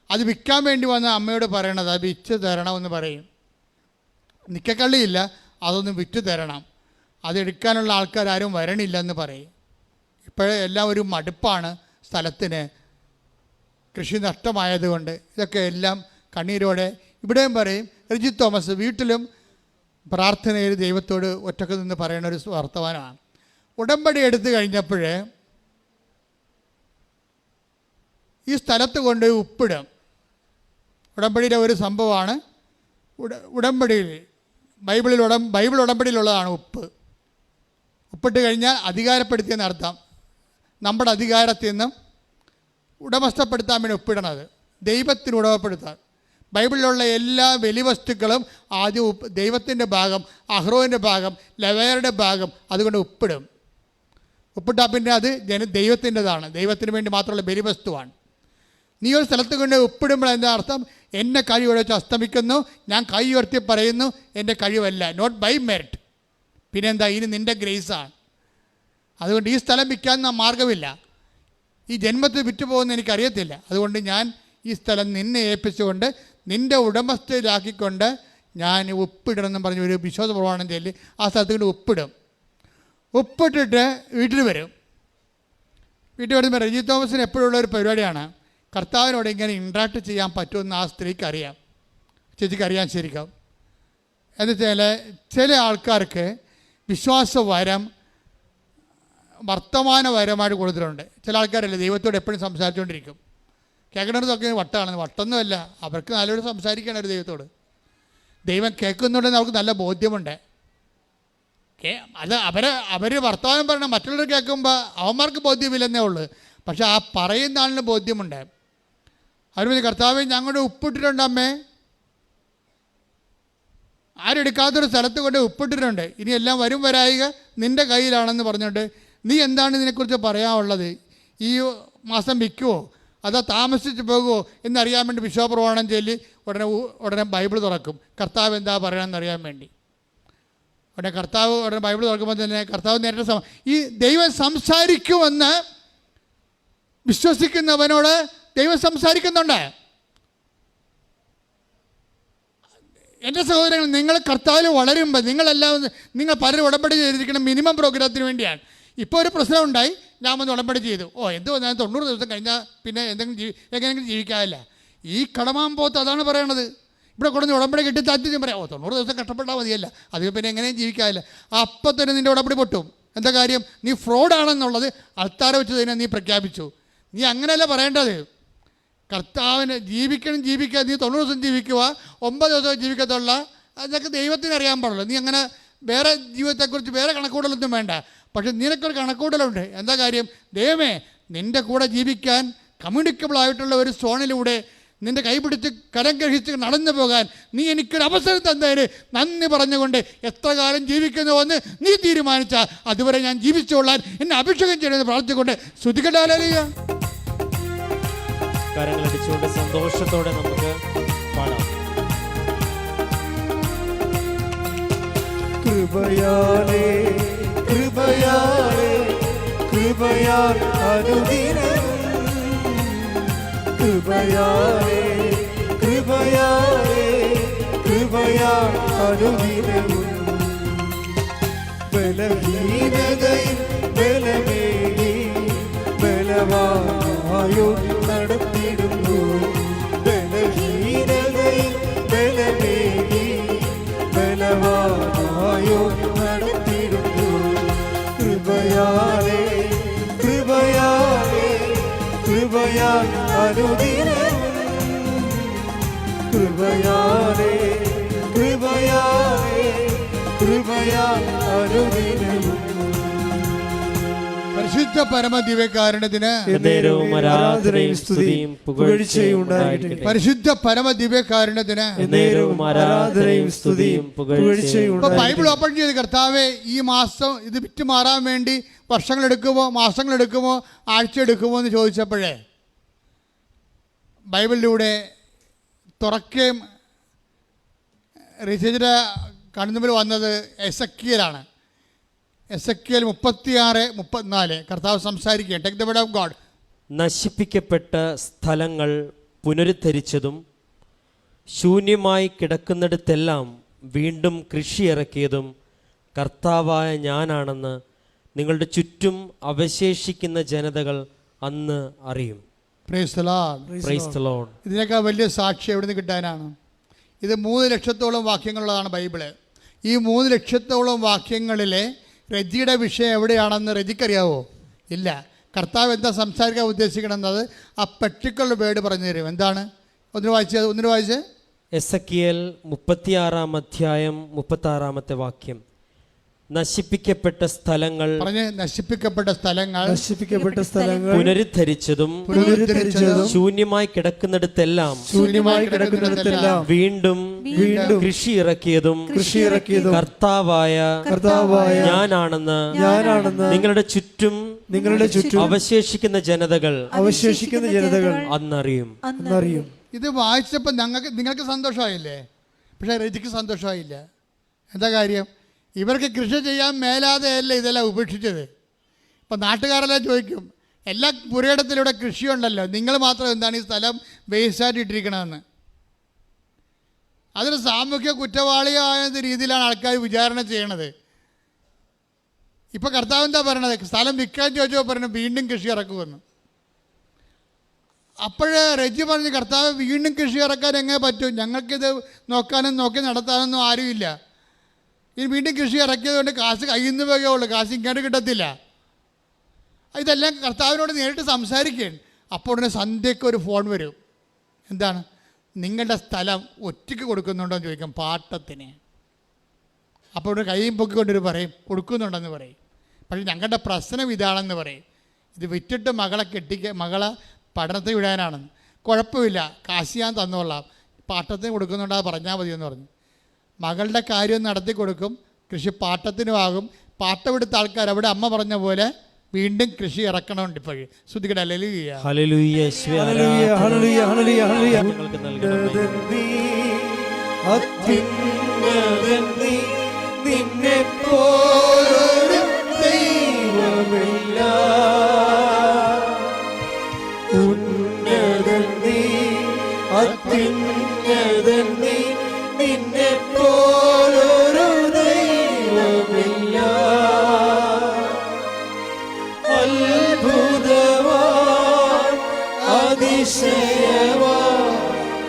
അത് വിൽക്കാൻ വേണ്ടി വന്ന അമ്മയോട് പറയണത് അത് വിറ്റ് തരണമെന്ന് പറയും. നിക്കക്കള്ളിയില്ല, അതൊന്ന് വിറ്റ് തരണം, അതെടുക്കാനുള്ള ആൾക്കാരും വരണില്ലെന്ന് പറയും. ഇപ്പോഴേ എല്ലാം ഒരു മടുപ്പാണ് സ്ഥലത്തിന്, കൃഷി നഷ്ടമായതുകൊണ്ട്. ഇതൊക്കെ എല്ലാം കണ്ണീരോടെ ഇവിടെയും പറയും. റിജി തോമസ് വീട്ടിലും പ്രാർത്ഥനയിൽ ദൈവത്തോട് ഒറ്റക്ക് നിന്ന് പറയുന്ന ഒരു വർത്തമാനമാണ്. ഉടമ്പടി എടുത്തു കഴിഞ്ഞപ്പോൾ ഈ സ്ഥലത്ത് കൊണ്ട് ഉപ്പിടും. ഉടമ്പടിയിലെ ഒരു സംഭവമാണ്. ഉടമ്പടിയിൽ ബൈബിൾ ഉടമ്പടിയിലുള്ളതാണ് ഉപ്പ്. ഉപ്പിട്ട് കഴിഞ്ഞാൽ അധികാരപ്പെടുത്തിയെന്ന് അർത്ഥം. നമ്മുടെ അധികാരത്തിൽ നിന്നും ഉടമസ്ഥപ്പെടുത്താൻ വേണ്ടി ഉപ്പിടണത്, ദൈവത്തിന് ഉടമപ്പെടുത്താൻ. ബൈബിളിലുള്ള എല്ലാ വെലിവസ്തുക്കളും ആദ്യം ദൈവത്തിൻ്റെ ഭാഗം, അഹ്റോൻ്റെ ഭാഗം, ലെവയറുടെ ഭാഗം അതുകൊണ്ട് ഉപ്പിടും. ഉപ്പിട്ടാൽ പിന്നെ അത് ദൈവത്തിൻ്റെതാണ്, ദൈവത്തിന് വേണ്ടി മാത്രമുള്ള ബലിവസ്തുവാണ്. നീ ഒരു സ്ഥലത്ത് കൊണ്ട് ഉപ്പിടുമ്പോൾ എന്താ അർത്ഥം? എൻ്റെ കഴിവ് വെച്ച് അസ്തമിക്കുന്നു, ഞാൻ കൈ ഉയർത്തി പറയുന്നു എൻ്റെ കഴിവല്ല, നോട്ട് ബൈ മെറിറ്റ്. പിന്നെന്താ? ഇനി നിൻ്റെ ഗ്രേസാണ്. അതുകൊണ്ട് ഈ സ്ഥലം വിൽക്കാൻ മാർഗമില്ല, ഈ ജന്മത്തിൽ വിറ്റുപോകുന്ന എനിക്കറിയത്തില്ല. അതുകൊണ്ട് ഞാൻ ഈ സ്ഥലം നിന്നെ ഏൽപ്പിച്ചുകൊണ്ട് നിൻ്റെ ഉടമസ്ഥയിലാക്കിക്കൊണ്ട് ഞാൻ ഉപ്പിടണമെന്ന് പറഞ്ഞ് ഒരു വിശ്വാസ പ്രമാണം ചൊല്ലി ആ സ്ഥലത്ത് കൊണ്ട് ഉപ്പിടും. ഉപ്പിട്ടിട്ട് വീട്ടിൽ വരും. വീട്ടിൽ വരുമ്പോൾ റെജി തോമസിന് എപ്പോഴുള്ള ഒരു പരിപാടിയാണ്, കർത്താവിനോട് ഇങ്ങനെ ഇൻട്രാക്ട് ചെയ്യാൻ പറ്റുമെന്ന് ആ സ്ത്രീക്ക് അറിയാം, ചേച്ചിക്ക് അറിയാൻ ശരിക്കും. എന്നുവെച്ചാൽ ചില ആൾക്കാർക്ക് വിശ്വാസവരം വർത്തമാനപരമായിട്ട് കൊടുത്തിട്ടുണ്ട്. ചില ആൾക്കാരല്ലേ ദൈവത്തോട് എപ്പോഴും സംസാരിച്ചുകൊണ്ടിരിക്കും. കേൾക്കണതൊക്കെ വട്ടമാണ്, വട്ടൊന്നുമല്ല, അവർക്ക് നല്ലൊരു സംസാരിക്കണം ഒരു ദൈവത്തോട്. ദൈവം കേൾക്കുന്നുണ്ടെന്ന് അവർക്ക് നല്ല ബോധ്യമുണ്ട്. അത് അവർ വർത്തമാനം പറയണം, മറ്റുള്ളവർ കേൾക്കുമ്പോൾ അവന്മാർക്ക് ബോധ്യമില്ലെന്നേ ഉള്ളൂ, പക്ഷെ ആ പറയുന്ന ആളിന് ബോധ്യമുണ്ട്. അവർ പറഞ്ഞ്, കർത്താവേ ഞങ്ങളുടെ ഉപ്പിട്ടിട്ടുണ്ട് അമ്മേ, ആരെടുക്കാത്തൊരു സ്ഥലത്ത് കൊണ്ട് ഉപ്പിട്ടിട്ടുണ്ട്, ഇനി എല്ലാം വരും വരായിക നിൻ്റെ കയ്യിലാണെന്ന് പറഞ്ഞിട്ട് നീ എന്താണ് ഇതിനെക്കുറിച്ച് പറയാനുള്ളത്, ഈ മാസം വിൽക്കുമോ അതോ താമസിച്ച് പോകുമോ എന്നറിയാൻ വേണ്ടി വിശ്വാസപ്രമാണം ചൊല്ലി ഉടനെ ബൈബിൾ തുറക്കും, കർത്താവ് എന്താ പറയണമെന്ന് അറിയാൻ വേണ്ടി. ഉടനെ ബൈബിൾ തുറക്കുമ്പോൾ തന്നെ കർത്താവ് നേരിട്ട് ഈ ദൈവം സംസാരിക്കുമെന്ന് വിശ്വസിക്കുന്നവനോട് ദൈവം സംസാരിക്കുന്നുണ്ട്. എൻ്റെ സഹോദരങ്ങൾ, നിങ്ങൾ കർത്താവിൽ വളരുമ്പോൾ നിങ്ങൾ പലരും ഉടമ്പടി ചെയ്തിരിക്കണം മിനിമം പ്രോഗ്രാമത്തിന് വേണ്ടിയാണ്. ഇപ്പോൾ ഒരു പ്രശ്നം ഉണ്ടായി, ഞാൻ വന്ന് ഉടമ്പടി ചെയ്തു, എന്തോ ഞാൻ 90 ദിവസം കഴിഞ്ഞാൽ പിന്നെ എങ്ങനെയെങ്കിലും ജീവിക്കാനില്ല. ഈ കടമാമ്പോത്ത് അതാണ് പറയണത്. ഇവിടെ കൊടുന്ന് ഉടമ്പടി കിട്ടി താല്പര്യം പറയാം, 90 ദിവസം കഷ്ടപ്പെട്ടാൽ മതിയല്ല, അത് പിന്നെ എങ്ങനെയും ജീവിക്കാനില്ല. അപ്പം തന്നെ നിൻ്റെ ഉടമ്പടി പൊട്ടും. എന്താ കാര്യം? നീ ഫ്രോഡാണെന്നുള്ളത് അൾത്താര വെച്ച് തന്നെ നീ പ്രഖ്യാപിച്ചു. നീ അങ്ങനെയല്ല പറയേണ്ടത്. കർത്താവിന് ജീവിക്കുക, നീ 90 ദിവസം ജീവിക്കുക, 9 ദിവസം ജീവിക്കത്തുള്ള, അതൊക്കെ ദൈവത്തിന് അറിയാൻ പാടുള്ളൂ. നീ അങ്ങനെ വേറെ ജീവിതത്തെക്കുറിച്ച് വേറെ കണക്കൂടലൊന്നും വേണ്ട. പക്ഷെ നിനക്കൊരു കണക്കൂടലുണ്ട്. എന്താ കാര്യം? ദൈവമേ, നിൻ്റെ കൂടെ ജീവിക്കാൻ കമ്മ്യൂണിക്കബിൾ ആയിട്ടുള്ള ഒരു സോണിലൂടെ നിൻ്റെ കൈപിടിച്ച് കരം ഗ്രഹിച്ച് നടന്നു പോകാൻ നീ എനിക്കൊരു അവസരം തന്നതിന് നന്ദി പറഞ്ഞുകൊണ്ട് എത്ര കാലം ജീവിക്കുന്നുവെന്ന് നീ തീരുമാനിച്ചാൽ അതുവരെ ഞാൻ ജീവിച്ചോളാൻ എന്നെ അഭിഷേകം ചെയ്യണമെന്ന് പ്രാർത്ഥിച്ചുകൊണ്ട് സ്തുതിക്കട്ടെ. കരങ്ങളടിച്ചുകൊണ്ട് സന്തോഷത്തോടെ നമുക്ക് പാടാം. കൃപയാലേ കൃപയാലേ കൃപയാൽ അനുദിനം, കൃപയാലേ കൃപയാലേ കൃപയാൽ അനുദിനവും, ബലഹീനതയിൽ ബലമേകി ബലവാനായോ നടത്തിടുന്നു, ബലഹീനതയിൽ ബലമേകി ബലവാനായോ നടത്തിടുന്നു, കൃപയാലേ കൃപയാലേ കൃപയാൽ അനുദിനം, കൃപയാലേ കൃപയാലേ കൃപയാൽ അനുദിനവും. പരിശുദ്ധ പരമദിവ്യകാരുണ്യത്തിന് എന്നേരവും ആരാധനയും സ്തുതിയും പുകഴ്ചയും ഉണ്ടായിരിക്കട്ടെ. പരിശുദ്ധ പരമദിവ്യകാരുണ്യത്തിന് എന്നേരവും ആരാധനയും സ്തുതിയും പുകഴ്ചയും ഉണ്ടായിരിക്കട്ടെ. ബൈബിൾ ഓപ്പൺ ചെയ്ത്, കർത്താവേ ഈ മാസം ഇത് വിറ്റ് മാറാൻ വേണ്ടി വർഷങ്ങളെടുക്കുമോ മാസങ്ങളെടുക്കുമോ ആഴ്ച എടുക്കുമോ എന്ന് ചോദിച്ചപ്പോഴേ ബൈബിളിലൂടെ തുറക്കുകയും റിസർച്ചിൻ്റെ കണ്ണുമ്പിൽ വന്നത് എസക്കിയലാണ്. എസക്കിയൽ 36:34 കർത്താവ് സംസാരിക്കുക. Take the word of God. നശിപ്പിക്കപ്പെട്ട സ്ഥലങ്ങൾ പുനരുദ്ധരിച്ചതും ശൂന്യമായി കിടക്കുന്നിടത്തെല്ലാം വീണ്ടും കൃഷി ഇറക്കിയതും കർത്താവായ ഞാനാണെന്ന് നിങ്ങളുടെ ചുറ്റും അവശേഷിക്കുന്ന ജനതകൾ അന്ന് അറിയും. Praise the Lord. Praise the Lord. ഇതിനേക്കാൾ വലിയ സാക്ഷി എവിടെ നിന്ന് കിട്ടാനാണ്? ഇത് 3 ലക്ഷത്തോളം വാക്യങ്ങളുള്ളതാണ് ബൈബിള്. ഈ 3 ലക്ഷത്തോളം വാക്യങ്ങളിലെ രജിയുടെ വിഷയം എവിടെയാണെന്ന് രജിക്കറിയാവോ? ഇല്ല. കർത്താവ് എന്താ സംസാരിക്കാൻ ഉദ്ദേശിക്കണമെന്നത് ആ പെർട്ടിക്കുലർ വേർഡ് പറഞ്ഞു തരും. എന്താണ്? ഒന്നിനു വായിച്ചേ. എസക്കിയേൽ 36-ാം അധ്യായം 36-ാമത്തെ വാക്യം. നശിപ്പിക്കപ്പെട്ട സ്ഥലങ്ങൾ നശിപ്പിക്കപ്പെട്ട സ്ഥലങ്ങൾ പുനരുദ്ധരിച്ചതും ശൂന്യമായി കിടക്കുന്നിടത്തെല്ലാം വീണ്ടും കൃഷി ഇറക്കിയതും കർത്താവായ ഞാനാണെന്ന് നിങ്ങളുടെ ചുറ്റും അവശേഷിക്കുന്ന ജനതകൾ അന്നറിയും. ഇത് വായിച്ചപ്പോൾ നിങ്ങൾക്ക് സന്തോഷമായില്ലേ? പക്ഷേ രജിക്ക് സന്തോഷമായില്ല. എന്താ കാര്യം? ഇവർക്ക് കൃഷി ചെയ്യാൻ മേലാതെയല്ല ഇതെല്ലാം ഉപേക്ഷിച്ചത്. ഇപ്പം നാട്ടുകാരെല്ലാം ചോദിക്കും, എല്ലാ പുരയിടത്തിലൂടെ കൃഷിയുണ്ടല്ലോ, നിങ്ങൾ മാത്രം എന്താണ് ഈ സ്ഥലം വേസ്റ്റായിട്ട് ഇട്ടിരിക്കണമെന്ന്. അതൊരു സാമൂഹ്യ കുറ്റവാളിയായ രീതിയിലാണ് ആൾക്കാർ വിചാരണ ചെയ്യണത്. ഇപ്പം കർത്താവ് എന്താ പറയണത്? സ്ഥലം വിൽക്കാൻ ചോദിച്ചപ്പോൾ പറഞ്ഞു വീണ്ടും കൃഷി ഇറക്കുമെന്ന്. അപ്പോഴേ റെജി പറഞ്ഞു, കർത്താവ് വീണ്ടും കൃഷി ഇറക്കാൻ എങ്ങനെ പറ്റും? ഞങ്ങൾക്കിത് നോക്കാനും നോക്കി നടത്താനൊന്നും ആരുമില്ല. ഇനി വീണ്ടും കൃഷി ഇറക്കിയതുകൊണ്ട് കാശ് കയ്യിൽ നിന്ന് പോകുകയുള്ളൂ, കാശ് ഇങ്ങോട്ട് കിട്ടത്തില്ല. ഇതെല്ലാം കർത്താവിനോട് നേരിട്ട് സംസാരിക്കുകയാണ്. അപ്പോൾ ഉടനെ സന്ധ്യയ്ക്ക് ഒരു ഫോൺ വരും. എന്താണ്? നിങ്ങളുടെ സ്ഥലം ഒറ്റയ്ക്ക് കൊടുക്കുന്നുണ്ടോ എന്ന് ചോദിക്കാം, പാട്ടത്തിന്. അപ്പോൾ ഇവിടെ കൈയും പൊക്കിക്കൊണ്ടൊരു പറയും കൊടുക്കുന്നുണ്ടെന്ന് പറയും. പക്ഷേ ഞങ്ങളുടെ പ്രശ്നം ഇതാണെന്ന് പറയും. ഇത് വിറ്റിട്ട് മകളെ പഠനത്തിന് വിടാനാണെന്ന്. കുഴപ്പമില്ല, കാശ് ഞാൻ തന്നോളാം, പാട്ടത്തിന് കൊടുക്കുന്നുണ്ടോ പറഞ്ഞാൽ മതിയെന്ന് പറഞ്ഞു. മകളുടെ കാര്യം നടത്തി കൊടുക്കും, കൃഷി പാട്ടത്തിനുമാകും. പാട്ടമെടുത്ത ആൾക്കാർ അവിടെ അമ്മ പറഞ്ഞ പോലെ വീണ്ടും കൃഷി ഇറക്കണമുണ്ട്. ഇപ്പോഴും ശ്രുതികട ഹല്ലേലൂയ ഹല്ലേലൂയ യേശുവേ ഹല്ലേലൂയ ഹല്ലേലൂയ ഹല്ലേലൂയ ഹല്ലേലൂയ. ഞങ്ങൾക്ക് നൽകണമേ. അത്യുന്നതനീ, നിന്നെപ്പോലൊരു ദൈവമില്ല. ഉന്നതനീ, അത്യുന്നതനീ, നിന്നെപ്പോലൊരു ദൈവമില്ല. അത്ഭുതവാൻ, അതിശയവാൻ,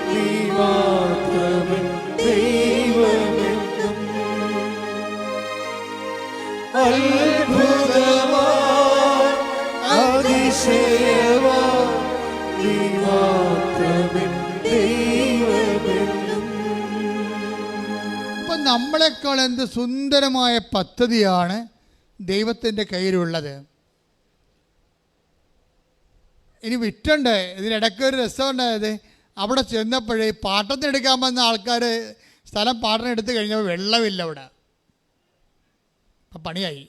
നീ മാത്രമേ ദൈവമെന്നും. അത്ഭുതവാൻ, അതിശയവാൻ, നീ മാത്രമേ ദൈവമെന്നും. അപ്പം നമ്മളെക്കാൾ എന്ത് സുന്ദരമായ പദ്ധതിയാണ് ദൈവത്തിൻ്റെ കയ്യിലുള്ളത്. ഇനി വിറ്റുണ്ട്. ഇതിനിടയ്ക്ക് ഒരു രസമുണ്ടായത്, അവിടെ ചെന്നപ്പോഴേ പാട്ടത്തിനെടുക്കാൻ വന്ന ആൾക്കാർ സ്ഥലം പാട്ടം എടുത്തു കഴിഞ്ഞപ്പോൾ വെള്ളമില്ല അവിടെ. അപ്പം പണിയായി.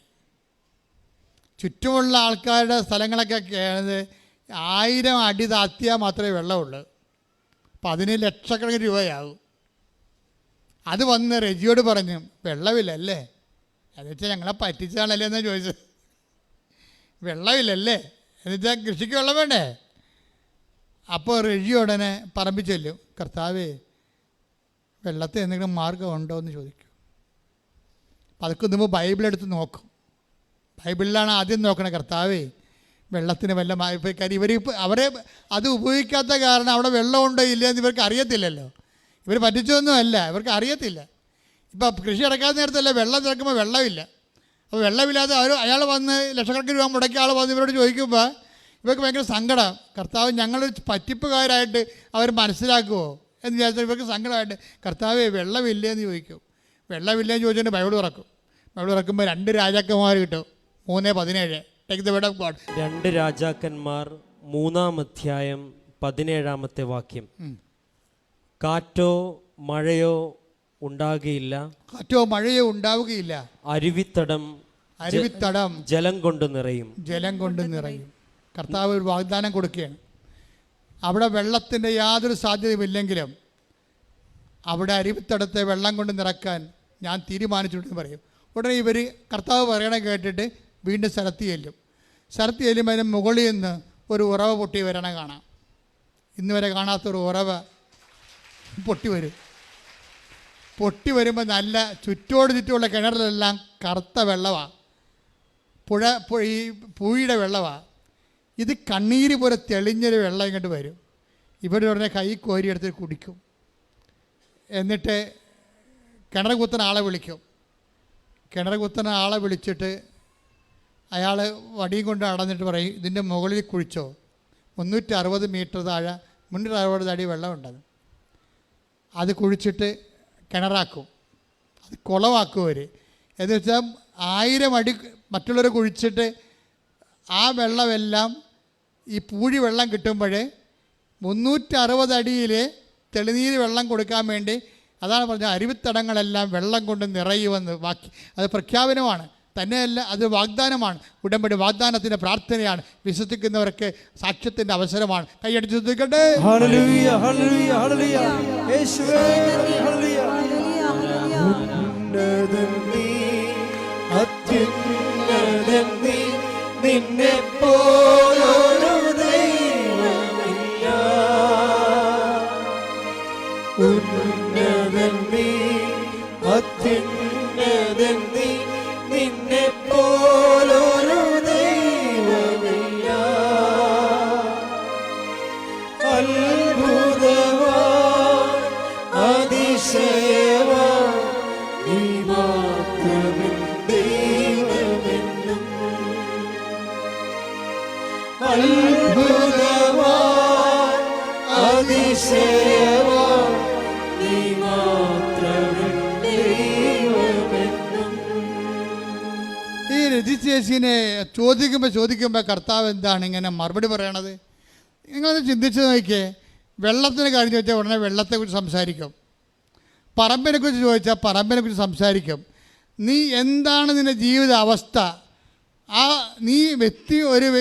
ചുറ്റുമുള്ള ആൾക്കാരുടെ സ്ഥലങ്ങളൊക്കെ 1000 അടി താത്തിയാൽ മാത്രമേ വെള്ളമുള്ളൂ. അപ്പം അതിന് ലക്ഷക്കണക്കിന് രൂപയാകും. അത് വന്ന് റെജിയോട് പറഞ്ഞു, വെള്ളമില്ലല്ലേ? എന്നുവെച്ചാൽ ഞങ്ങളെ പറ്റിച്ചാണല്ലേ എന്നാണ് ചോദിച്ചത്. വെള്ളമില്ലല്ലേ എന്നുവെച്ചാൽ കൃഷിക്ക് വെള്ളം വേണ്ടേ? അപ്പോൾ റെജി ഉടനെ പറമ്പിൽ ചെല്ലും, കർത്താവേ വെള്ളത്തിൽ എന്തെങ്കിലും മാർഗ്ഗമുണ്ടോ എന്ന് ചോദിക്കും. അപ്പം അതൊക്കെ മുമ്പ് ബൈബിളെടുത്ത് നോക്കും. ബൈബിളിലാണ് ആദ്യം നോക്കണേ, കർത്താവേ വെള്ളത്തിന് വല്ല കാര്യം അവരെ അത് ഉപയോഗിക്കാത്ത കാരണം അവിടെ വെള്ളമുണ്ടോ ഇല്ല എന്ന് ഇവർക്ക് അറിയത്തില്ലല്ലോ. ഇവർ പറ്റിച്ചൊന്നും അല്ല, ഇവർക്ക് അറിയത്തില്ല. ഇപ്പം കൃഷി ഇറക്കാത്ത നേരത്തല്ല വെള്ളം തിരക്കുമ്പോൾ വെള്ളമില്ല. അപ്പോൾ വെള്ളമില്ലാതെ അയാൾ വന്ന് ലക്ഷക്കണക്കിന് രൂപ മുടക്കിയ ആൾ വന്ന് ഇവരോട് ചോദിക്കുമ്പോൾ ഇവർക്ക് ഭയങ്കര സങ്കടം. കർത്താവ് ഞങ്ങളൊരു പറ്റിപ്പുകാരായിട്ട് അവർ മനസ്സിലാക്കുമോ എന്ന് വിചാരിച്ചാൽ ഇവർക്ക് സങ്കടമായിട്ട്, കർത്താവേ വെള്ളമില്ല എന്ന് ചോദിക്കും. വെള്ളമില്ലെന്ന് ചോദിച്ചുകൊണ്ട് ബൈബിൾ തുറക്കും. ബൈബിൾ തുറക്കുമ്പോൾ 2 രാജാക്കന്മാർ കിട്ടും. 3:17. Take the word of God. 2 രാജാക്കന്മാർ 3-ാം അധ്യായം 17-ാമത്തെ വാക്യം. കാറ്റോ മഴയോ ഉണ്ടാകുകയില്ല, കാറ്റോ മഴയോ ഉണ്ടാവുകയില്ല. അരുവിത്തടം ജലം കൊണ്ട് നിറയും. ജലം കൊണ്ട് നിറയും. കർത്താവ് ഒരു വാഗ്ദാനം കൊടുക്കുകയാണ്. അവിടെ വെള്ളത്തിൻ്റെ യാതൊരു സാധ്യതയുമില്ലെങ്കിലും അവിടെ അരുവിത്തടത്തെ വെള്ളം കൊണ്ട് നിറക്കാൻ ഞാൻ തീരുമാനിച്ചിട്ടുണ്ടെന്ന് പറയും. ഉടനെ ഇവർ കർത്താവ് പറയണ കേട്ടിട്ട് വീണ്ടും സ്ഥലത്ത് ചെല്ലും. സ്ഥലത്ത് ചെല്ലുമ്പോൾ അതിന് മുകളിൽ നിന്ന് ഒരു ഉറവ പൊട്ടി വരണ കാണാം. ഇന്ന് വരെ കാണാത്തൊരു ഉറവ പൊട്ടി വരും. പൊട്ടി വരുമ്പോൾ നല്ല ചുറ്റുമുള്ള കിണറിലെല്ലാം കറുത്ത വെള്ളമാണ്. ഈ പൂഴിയുടെ വെള്ളമാണ്. ഇത് കണ്ണീര് പോലെ തെളിഞ്ഞൊരു വെള്ളം ഇങ്ങോട്ട് വരും. ഇവർ ഉടനെ കൈ കോരിയെടുത്ത് കുടിക്കും. എന്നിട്ട് കിണർ കുത്തുന്ന ആളെ വിളിക്കും. കിണർ കുത്തുന്ന ആളെ വിളിച്ചിട്ട് അയാൾ വടിയും കൊണ്ട് അടന്നിട്ട് പറയും, ഇതിൻ്റെ മുകളിൽ കുഴിച്ചോ. 360 മീറ്റർ താഴെ 360 അടി വെള്ളമുണ്ടത്. അത് കുഴിച്ചിട്ട് കിണറാക്കും. അത് കുളമാക്കും അവർ. എന്ന് വെച്ചാൽ 1000 അടി മറ്റുള്ളവർ കുഴിച്ചിട്ട് ആ വെള്ളമെല്ലാം ഈ പൂഴി വെള്ളം കിട്ടുമ്പോൾ 360 അടിയിൽ തെളിനീര് വെള്ളം കൊടുക്കാൻ വേണ്ടി, അതാണ് പറഞ്ഞത് അരുവിത്തടങ്ങളെല്ലാം വെള്ളം കൊണ്ട് നിറയുമെന്ന് വാക്യം. അത് പ്രഖ്യാപനമാണ്, തന്നെയല്ല അത് വാഗ്ദാനമാണ്. ഉടമ്പടി വാഗ്ദാനത്തിൻ്റെ പ്രാർത്ഥനയാണ്. വിശ്വസിക്കുന്നവർക്ക് സാക്ഷ്യത്തിൻ്റെ അവസരമാണ്. കൈയടിച്ച് ശ്രദ്ധിക്കട്ടെ. ഹല്ലേലൂയ ഹല്ലേലൂയ ഹല്ലേലൂയ യേശുവേ ഹല്ലേലൂയ. ഉന്നതൻ നീ, അത്യുന്നതൻ നീ, നിന്നെപ്പോലൊരു ദൈവമില്ല. ഉന്നതൻ നീ, അത്യുന്നതൻ നീ, നിന്നെപ്പോലൊരു അതിശയവാൻ നീ മാത്രമെൻ ദൈവമെന്നും. ഈ രജി ചേച്ചിനെ ചോദിക്കുമ്പോൾ കർത്താവ് എന്താണ് ഇങ്ങനെ മറുപടി പറയണത്? നിങ്ങളത് ചിന്തിച്ച് നോക്കിയേ. വെള്ളത്തിന് കാര്യം ചോദിച്ചാൽ ഉടനെ വെള്ളത്തെക്കുറിച്ച് സംസാരിക്കും. പറമ്പിനെക്കുറിച്ച് ചോദിച്ചാൽ പറമ്പിനെക്കുറിച്ച് സംസാരിക്കും. നീ എന്താണ് നിൻ്റെ ജീവിത അവസ്ഥ? നീ വ്യക്തി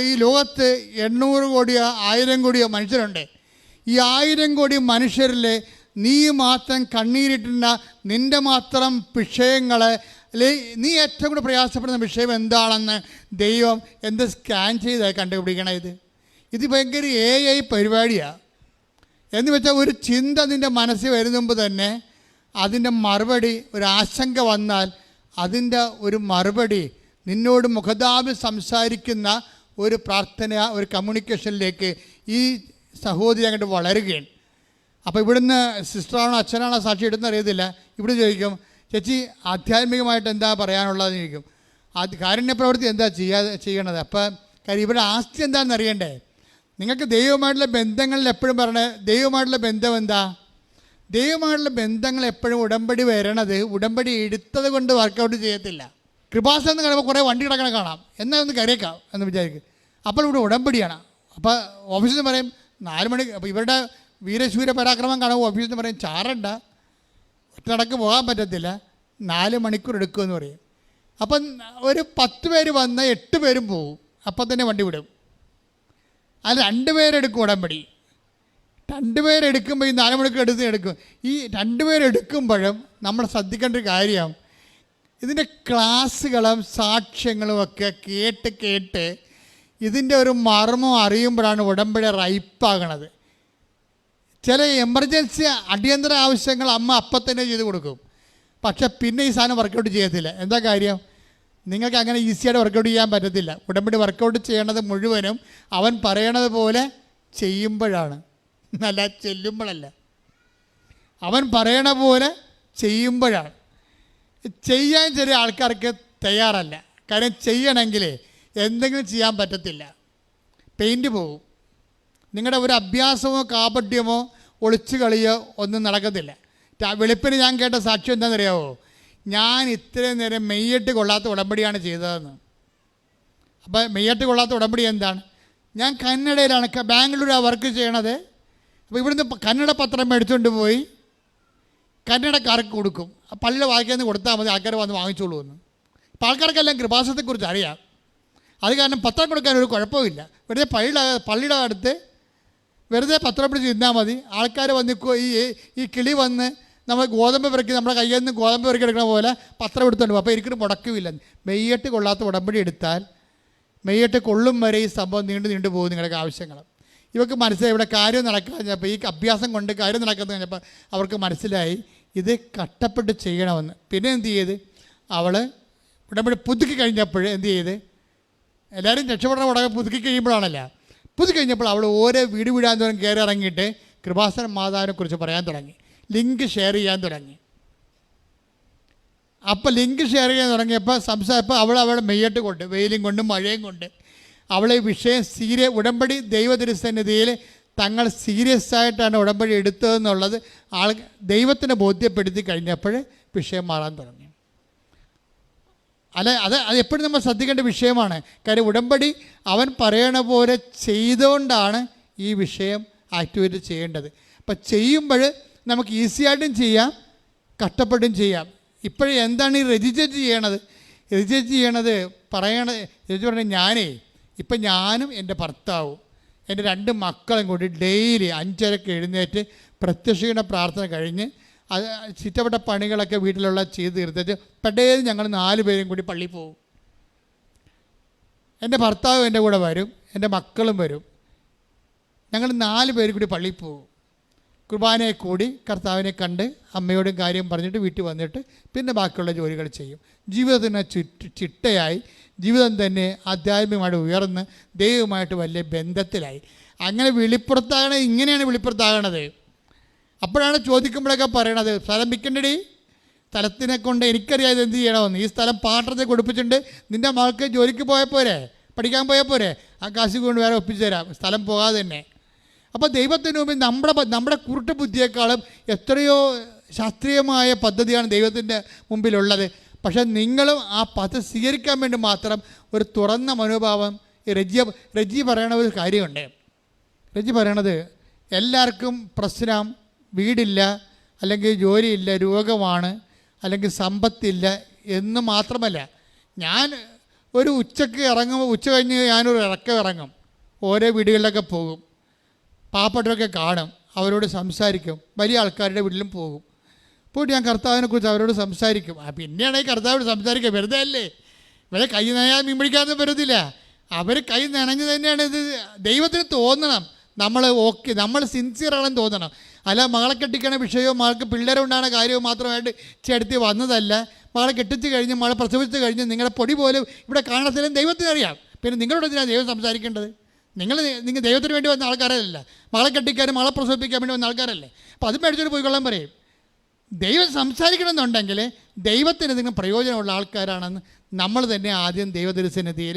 ഈ ലോകത്ത് 800 കോടിയോ 1000 കോടിയോ മനുഷ്യരുണ്ട്. ഈ 1000 കോടി മനുഷ്യരിൽ നീ മാത്രം കണ്ണീരിട്ടുന്ന നിൻ്റെ മാത്രം വിഷയങ്ങൾ, അല്ലെങ്കിൽ നീ ഏറ്റവും കൂടി പ്രയാസപ്പെടുന്ന വിഷയം എന്താണെന്ന് ദൈവം എന്ത് സ്കാൻ ചെയ്താൽ കണ്ടുപിടിക്കണം. ഇത് ഭയങ്കര AI പരിപാടിയാണ്. എന്ന് വെച്ചാൽ ഒരു ചിന്ത നിൻ്റെ മനസ്സിൽ വരുന്ന മുമ്പ് തന്നെ അതിൻ്റെ മറുപടി, ഒരു ആശങ്ക വന്നാൽ അതിൻ്റെ ഒരു മറുപടി നിന്നോട് മുഖതാപി സംസാരിക്കുന്ന ഒരു പ്രാർത്ഥന, ഒരു കമ്മ്യൂണിക്കേഷനിലേക്ക് ഈ സഹോദരി അങ്ങോട്ട് വളരുകയാണ്. അപ്പോൾ ഇവിടുന്ന് സിസ്റ്ററാണോ അച്ഛനാണോ സാക്ഷി ഇടുന്ന അറിയത്തില്ല. ഇവിടെ ചോദിക്കും, ചേച്ചി ആധ്യാത്മികമായിട്ട് എന്താ പറയാനുള്ളതെന്ന് ചോദിക്കും. കാരുണ്യ പ്രവൃത്തി എന്താ ചെയ്യണത്? അപ്പം കാര്യം ഇവിടെ ആസ്തി എന്താണെന്ന് അറിയണ്ടേ? നിങ്ങൾക്ക് ദൈവമായിട്ടുള്ള ബന്ധങ്ങളിൽ എപ്പോഴും പറയണേ, ദൈവമായിട്ടുള്ള ബന്ധം എന്താ? ദൈവമായിട്ടുള്ള ബന്ധങ്ങൾ എപ്പോഴും ഉടമ്പടി വരണത്, ഉടമ്പടി എടുത്തത് കൊണ്ട് വർക്കൗട്ട് ചെയ്യത്തില്ല. കൃപാസനം എന്ന് കാണുമ്പോൾ കുറേ വണ്ടി കിടക്കണ കാണാം, എന്നാൽ ഒന്ന് കരയേക്കാം എന്ന് വിചാരിക്കും. അപ്പോൾ ഇവിടെ ഉടമ്പടിയാണ്. അപ്പോൾ ഓഫീസിൽ നിന്ന് പറയും 4 മണി. അപ്പോൾ ഇവരുടെ വീരശൂര പരാക്രമം കാണുമ്പോൾ ഓഫീസിൽ നിന്ന് പറയും ചാറണ്ട, ഒറ്റടക്ക് പോകാൻ പറ്റത്തില്ല, 4 മണിക്കൂർ എടുക്കുമെന്ന് പറയും. അപ്പം ഒരു 10 പേര് വന്ന് 8 പേരും പോകും. അപ്പം തന്നെ വണ്ടി വിടും. അത് 2 പേരെടുക്കും ഉടമ്പടി. 2 പേരെടുക്കുമ്പോൾ ഈ 4 മണിക്കൂർ എടുക്കും. ഈ 2 പേരെടുക്കുമ്പോഴും നമ്മൾ ശ്രദ്ധിക്കേണ്ട ഒരു കാര്യം, ഇതിൻ്റെ ക്ലാസ്സുകളും സാക്ഷ്യങ്ങളും ഒക്കെ കേട്ട് ഇതിൻ്റെ ഒരു മർമ്മം അറിയുമ്പോഴാണ് ഉടമ്പടി റൈപ്പാകണത്. ചില എമർജൻസി അടിയന്തര ആവശ്യങ്ങൾ അമ്മ അപ്പം തന്നെ ചെയ്ത് കൊടുക്കും. പക്ഷെ പിന്നെ ഈ സാധനം വർക്കൗട്ട് ചെയ്യത്തില്ല. എന്താ കാര്യം? നിങ്ങൾക്ക് അങ്ങനെ ഈസിയായിട്ട് വർക്കൗട്ട് ചെയ്യാൻ പറ്റത്തില്ല. ഉടമ്പടി വർക്കൗട്ട് ചെയ്യണത് മുഴുവനും അവൻ പറയണത് പോലെ ചെയ്യുമ്പോഴാണ്, അല്ല ചെല്ലുമ്പോഴല്ല. അവൻ പറയണ പോലെ ചെയ്യുമ്പോഴാണ്. ചെയ്യാൻ ചെറിയ ആൾക്കാർക്ക് തയ്യാറല്ല. കാര്യം ചെയ്യണമെങ്കിൽ എന്തെങ്കിലും ചെയ്യാൻ പറ്റത്തില്ല, പെയിൻറ്റ് പോകും. നിങ്ങളുടെ ഒരു അഭ്യാസമോ കാപട്യമോ ഒളിച്ചു കളിയോ ഒന്നും നടക്കത്തില്ല. വെളുപ്പിന് ഞാൻ കേട്ട സാക്ഷ്യം എന്താണെന്നറിയാമോ? ഞാൻ ഇത്രയും നേരം മെയ്യട്ട് കൊള്ളാത്ത ഉടമ്പടിയാണ് ചെയ്തതെന്ന്. അപ്പോൾ മെയ്യട്ട് കൊള്ളാത്ത ഉടമ്പടി എന്താണ്? ഞാൻ കന്നഡയിലാണ്, ബാംഗ്ലൂരാണ് വർക്ക് ചെയ്യണത്. അപ്പോൾ ഇവിടുന്ന് കന്നഡ പത്രം മേടിച്ചുകൊണ്ട് പോയി കന്നഡക്കാർക്ക് കൊടുക്കും. പള്ളിയുടെ വായിക്കാന്ന് കൊടുത്താൽ മതി, ആൾക്കാർ വന്ന് വാങ്ങിച്ചോളൂ എന്ന്. അപ്പോൾ ആൾക്കാർക്കെല്ലാം കൃപാസനത്തെക്കുറിച്ച് അറിയാം. അത് കാരണം പത്രം കൊടുക്കാൻ ഒരു കുഴപ്പമില്ല. വെറുതെ പള്ളിയുടെ അടുത്ത് വെറുതെ പത്രം പിടിച്ച് ഇരുന്നാൽ മതി. ആൾക്കാർ വന്ന് ഈ കിളി വന്ന് നമ്മൾ ഗോതമ്പ് പെറുക്കി നമ്മുടെ കയ്യിൽ നിന്ന് ഗോതമ്പ് പെറുക്കി എടുക്കുന്ന പോലെ പത്രം എടുത്തുകൊണ്ട് പോകും. അപ്പോൾ എനിക്കൊരു മുടക്കമില്ല. മെയ്യട്ട് കൊള്ളാത്ത ഉടമ്പടി എടുത്താൽ മെയ്യട്ട് കൊള്ളും വരെ ഈ സംഭവം നീണ്ടു പോകും നിങ്ങളുടെ ആവശ്യങ്ങൾ. ഇവർക്ക് മനസ്സിലായി ഇവിടെ കാര്യം നടക്കാൻ കഴിഞ്ഞപ്പോൾ, ഈ അഭ്യാസം കൊണ്ട് കാര്യം നടക്കുന്നത് കഴിഞ്ഞപ്പോൾ അവർക്ക് മനസ്സിലായി ഇത് കഷ്ടപ്പെട്ട് ചെയ്യണമെന്ന്. പിന്നെ എന്ത് ചെയ്ത് അവൾ ഉടമ്പടി പുതുക്കി കഴിഞ്ഞപ്പോൾ എന്ത് ചെയ്ത്, എല്ലാവരും രക്ഷപ്പെടുന്ന ഉടനെ പുതുക്കി കഴിയുമ്പോഴാണല്ലോ. പുതുക്കി കഴിഞ്ഞപ്പോൾ അവൾ ഓരോ വീട് വീടാൻ തോറും കയറി ഇറങ്ങിയിട്ട് കൃപാസന മാതാവിനെ കുറിച്ച് പറയാൻ തുടങ്ങി, ലിങ്ക് ഷെയർ ചെയ്യാൻ തുടങ്ങി. അപ്പോൾ ലിങ്ക് ഷെയർ ചെയ്യാൻ തുടങ്ങിയപ്പോൾ സംസാരിപ്പോൾ അവളുടെ മെയ്യട്ട് കൊണ്ട്, വെയിലും കൊണ്ട് മഴയും കൊണ്ട് അവളെ വിഷയം ഉടമ്പടി ദൈവതിരുസന്നിധിയിൽ തങ്ങൾ സീരിയസ് ആയിട്ടാണ് ഉടമ്പടി എടുത്തതെന്നുള്ളത് ദൈവത്തിന് ബോധ്യപ്പെടുത്തി കഴിഞ്ഞപ്പോൾ വിഷയം മാറാൻ തുടങ്ങി. അത് എപ്പോഴും നമ്മൾ ശ്രദ്ധിക്കേണ്ട വിഷയമാണ്. കാര്യം ഉടമ്പടി അവൻ പറയണ പോലെ ചെയ്തുകൊണ്ടാണ് ഈ വിഷയം ആക്ടിവേറ്റ് ചെയ്യേണ്ടത്. അപ്പം ചെയ്യുമ്പോൾ നമുക്ക് ഈസിയായിട്ടും ചെയ്യാം, കഷ്ടപ്പെട്ടും ചെയ്യാം. ഇപ്പോഴും എന്താണ് ഈ രജിസ്റ്റർ ചെയ്യണത്? രജിസ്റ്റർ ചെയ്യണത് പറഞ്ഞ ഇപ്പം ഞാനും എൻ്റെ ഭർത്താവും എൻ്റെ 2 മക്കളും കൂടി ഡെയിലി 5:30 എഴുന്നേറ്റ് പ്രത്യക്ഷീണ പ്രാർത്ഥന കഴിഞ്ഞ് അത് ചുറ്റപ്പെട്ട പണികളൊക്കെ വീട്ടിലുള്ള ചെയ്ത് തീർത്തിട്ട് പെട്ടെന്ന് ഞങ്ങൾ 4 പേരും കൂടി പള്ളിയിൽ പോകും. എൻ്റെ ഭർത്താവും എൻ്റെ കൂടെ വരും, എൻ്റെ മക്കളും വരും. ഞങ്ങൾ 4 പേരും കൂടി പള്ളിയിൽ പോകും. കുർബാനയെ കൂടി കർത്താവിനെ കണ്ട് അമ്മയോടും കാര്യം പറഞ്ഞിട്ട് വീട്ടിൽ വന്നിട്ട് പിന്നെ ബാക്കിയുള്ള ജോലികൾ ചെയ്യും. ജീവിതത്തിന് ചിട്ടയായി, ജീവിതം തന്നെ ആധ്യാത്മികമായിട്ട് ഉയർന്ന് ദൈവമായിട്ട് വലിയ ബന്ധത്തിലായി. അങ്ങനെ വെളിപ്പുറത്താകണത് ഇങ്ങനെയാണ് വെളിപ്പുറത്താകണത്. അപ്പോഴാണ് ചോദിക്കുമ്പോഴൊക്കെ പറയണത്, സ്ഥലം വിൽക്കണ്ടടി, സ്ഥലത്തിനെ കൊണ്ട് എനിക്കറിയാതെ എന്ത് ചെയ്യണമെന്ന്. ഈ സ്ഥലം പാട്ടത്തെ കൊടുപ്പിച്ചിട്ടുണ്ട്, നിൻ്റെ മകൾക്ക് ജോലിക്ക് പോയാൽ പോരെ, പഠിക്കാൻ പോയാൽ പോരെ, ആ കാശ് കൊണ്ട് വേറെ ഒപ്പിച്ചു തരാം, സ്ഥലം പോകാതെ തന്നെ. അപ്പോൾ ദൈവത്തിന് മുമ്പിൽ നമ്മുടെ കുരുട്ട് ബുദ്ധിയേക്കാളും എത്രയോ ശാസ്ത്രീയമായ പദ്ധതിയാണ് ദൈവത്തിൻ്റെ മുമ്പിലുള്ളത്. പക്ഷേ നിങ്ങളും ആ പദ്ധതി സ്വീകരിക്കാൻ വേണ്ടി മാത്രം ഒരു തുറന്ന മനോഭാവം. റെജി പറയണ ഒരു കാര്യമുണ്ട്. റെജി പറയണത് എല്ലാവർക്കും പ്രശ്നം വീടില്ല, അല്ലെങ്കിൽ ജോലിയില്ല, രോഗമാണ്, അല്ലെങ്കിൽ സമ്പത്തില്ല എന്ന് മാത്രമല്ല. ഞാൻ ഒരു ഉച്ചയ്ക്ക് ഇറങ്ങുമ്പോൾ ഉച്ച കഴിഞ്ഞ് ഞാനൊരു ഇറങ്ങും, ഓരോ വീടുകളിലൊക്കെ പോകും, പാവപ്പെട്ടവരൊക്കെ കാണും, അവരോട് സംസാരിക്കും, വലിയ ആൾക്കാരുടെ വീട്ടിലും പോകും. പോയിട്ട് ഞാൻ കർത്താവിനെക്കുറിച്ച് അവരോട് സംസാരിക്കും. പിന്നെയാണ് ഈ കർത്താവോട് സംസാരിക്കുക, വെറുതെ അല്ലേ. ഇവരെ കൈ നനയാൻ മീൻ പിടിക്കാതെ വരുന്നില്ല, അവർ കൈ നനഞ്ഞ് തന്നെയാണ്. ഇത് ദൈവത്തിന് തോന്നണം നമ്മൾ സിൻസിയറാണെന്ന് തോന്നണം. അല്ല മകളെ കെട്ടിക്കണ വിഷയവും മകൾക്ക് പിള്ളേരുണ്ടാകുന്ന കാര്യവും മാത്രമായിട്ട് ചേർത്തി വന്നതല്ല. മകളെ കെട്ടിച്ച് കഴിഞ്ഞ് മകളെ പ്രസവിച്ച് കഴിഞ്ഞ് നിങ്ങളുടെ പൊടി പോലും ഇവിടെ കാണത്തില്ലെന്ന് ദൈവത്തിനറിയാം. പിന്നെ നിങ്ങളോട് എന്തിനാണ് ദൈവം സംസാരിക്കേണ്ടത്? നിങ്ങൾ ദൈവത്തിന് വേണ്ടി വന്ന ആൾക്കാരല്ല, മകളെ കെട്ടിക്കാനും മകളെ പ്രസവിപ്പിക്കാൻ വേണ്ടി വന്ന ആൾക്കാരല്ലേ. അപ്പോൾ അത് മേടിച്ചോട്ട് പോയിക്കൊള്ളാൻ പറയും. ദൈവം സംസാരിക്കണമെന്നുണ്ടെങ്കിൽ ദൈവത്തിന് നിങ്ങൾ പ്രയോജനമുള്ള ആൾക്കാരാണെന്ന് നമ്മൾ തന്നെ ആദ്യം ദൈവദർശനത്തിൽ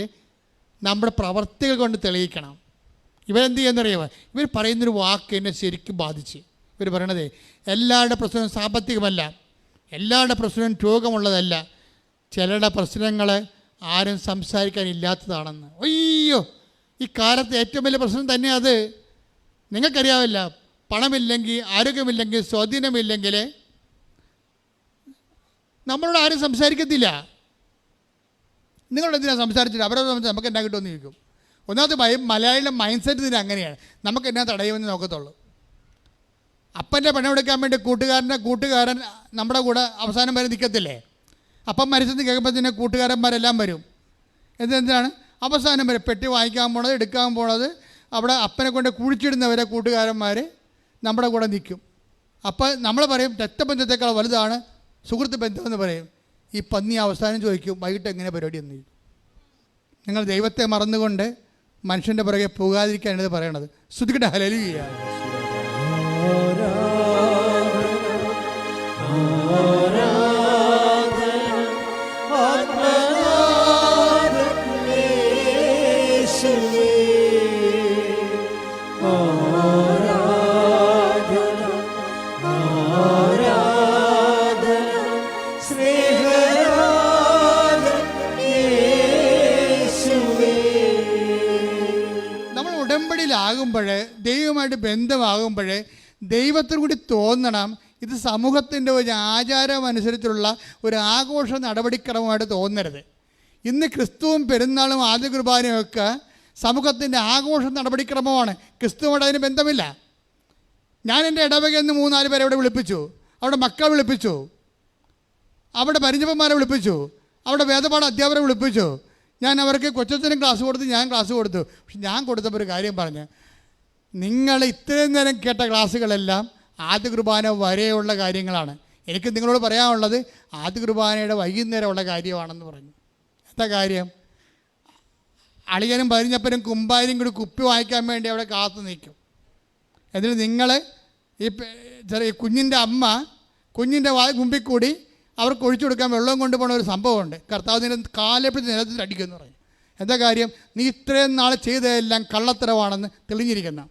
നമ്മുടെ പ്രവർത്തികൾ കൊണ്ട് തെളിയിക്കണം. ഇവരെന്ത് ചെയ്യുന്നറിയാമോ? ഇവർ പറയുന്നൊരു വാക്ക് എന്നെ ശരിക്കും ബാധിച്ച്. ഇവർ പറയണത് എല്ലാവരുടെ പ്രശ്നവും സാമ്പത്തികമല്ല, എല്ലാവരുടെ പ്രശ്നവും രോഗമുള്ളതല്ല, ചിലരുടെ പ്രശ്നങ്ങൾ ആരും സംസാരിക്കാനില്ലാത്തതാണെന്ന്. അയ്യോ, ഈ കാലത്ത് ഏറ്റവും വലിയ പ്രശ്നം തന്നെ അത്. നിങ്ങൾക്കറിയാമല്ല, പണമില്ലെങ്കിൽ, ആരോഗ്യമില്ലെങ്കിൽ, സ്വാധീനമില്ലെങ്കിൽ നമ്മളോട് ആരും സംസാരിക്കത്തില്ല. നിങ്ങളോട് എന്തിനാണ് സംസാരിച്ചിട്ട് അവരോട് സംസാരിച്ച് നമുക്ക് എന്നാ കിട്ടുമെന്ന് ചോദിക്കും. ഒന്നാമത്തെ മലയാളിയുടെ മൈൻഡ് സെറ്റ് ഇതിന് അങ്ങനെയാണ്. നമുക്ക് എന്നാ തടയുമെന്ന് നോക്കത്തുള്ളൂ. അപ്പൻ്റെ പണമെടുക്കാൻ വേണ്ടി കൂട്ടുകാരൻ നമ്മുടെ കൂടെ അവസാനം വരെ നിൽക്കത്തില്ലേ? അപ്പം മരിച്ചെന്ന് കേൾക്കുമ്പോൾ തന്നെ കൂട്ടുകാരന്മാരെല്ലാം വരും. എന്താണ് അവസാനം വരെ പെട്ടി വാങ്ങിക്കാൻ പോണത്, എടുക്കാൻ പോണത്, അവിടെ അപ്പനെ കൊണ്ട് കുഴിച്ചിടുന്നവരെ കൂട്ടുകാരന്മാർ നമ്മുടെ കൂടെ നിൽക്കും. അപ്പോൾ നമ്മൾ പറയും രക്തബന്ധത്തേക്കാൾ വലുതാണ് സുഹൃത്ത് ബന്ധമെന്ന് പറയും. ഈ പന്നി അവസാനം ചോദിക്കും വൈകിട്ട് എങ്ങനെ പരിപാടി എന്ന്. നിങ്ങൾ ദൈവത്തെ മറന്നുകൊണ്ട് മനുഷ്യൻ്റെ പുറകെ പോകാതിരിക്കാനാണ് പറയണത്. ശ്രുതിക്കട്ടെ ഹല്ലേലൂയ. ഉടമ്പടിയിലാകുമ്പോൾ, ദൈവമായിട്ട് ബന്ധമാകുമ്പോൾ ദൈവത്തിന് കൂടി തോന്നണം. ഇത് സമൂഹത്തിൻ്റെ ഒരു ആചാരം അനുസരിച്ചുള്ള ഒരു ആഘോഷ നടപടിക്രമമായിട്ട് തോന്നരുത്. ഇന്ന് ക്രിസ്തുവും പെരുന്നാളും ആദ്യ കുർബാനയും ഒക്കെ സമൂഹത്തിൻ്റെ ആഘോഷ നടപടിക്രമമാണ്. ക്രിസ്തുവുമായിട്ട് അതിന് ബന്ധമില്ല. ഞാൻ എൻ്റെ ഇടവകയിൽ നിന്ന് 3-4 പേരെ അവിടെ വിളിപ്പിച്ചു, അവിടെ മക്കളെ വിളിപ്പിച്ചു, അവിടെ പരിചയന്മാരെ വിളിപ്പിച്ചു, അവിടെ വേദപാഠ അധ്യാപകരെ വിളിപ്പിച്ചു. ഞാൻ അവർക്ക് കൊച്ചച്ഛനും ക്ലാസ് കൊടുത്തു, ഞാൻ ക്ലാസ് കൊടുത്തു. പക്ഷെ ഞാൻ കൊടുത്തപ്പോൾ ഒരു കാര്യം പറഞ്ഞു, നിങ്ങൾ ഇത്രയും നേരം കേട്ട ക്ലാസ്സുകളെല്ലാം ആദ്യ കുർബാന വരെയുള്ള കാര്യങ്ങളാണ്. എനിക്ക് നിങ്ങളോട് പറയാനുള്ളത് ആദ്യ കുർബാനയുടെ വൈകുന്നേരമുള്ള കാര്യമാണെന്ന് പറഞ്ഞു. എന്താ കാര്യം? അളിയനും പരിഞ്ഞപ്പനും കുമ്പാരും കൂടി കുപ്പി വാങ്ങിക്കാൻ വേണ്ടി അവിടെ കാത്തു നിൽക്കും. എന്നിട്ട് നിങ്ങൾ ഈ ചെറിയ കുഞ്ഞിൻ്റെ അമ്മ കുഞ്ഞിൻ്റെ മുമ്പിൽ കൂടി അവർക്ക് ഒഴിച്ചു കൊടുക്കാൻ വെള്ളം കൊണ്ടുപോകുന്ന ഒരു സംഭവമുണ്ട്. കർത്താവ് നിന്നെ കാലെപ്പിടിച്ച് നിലത്തിൽ അടിക്കുമെന്ന് പറയും. എന്താ കാര്യം? നീ ഇത്രയും നാൾ ചെയ്തതെല്ലാം കള്ളത്തരവാണെന്ന് തെളിഞ്ഞിരിക്കുന്ന.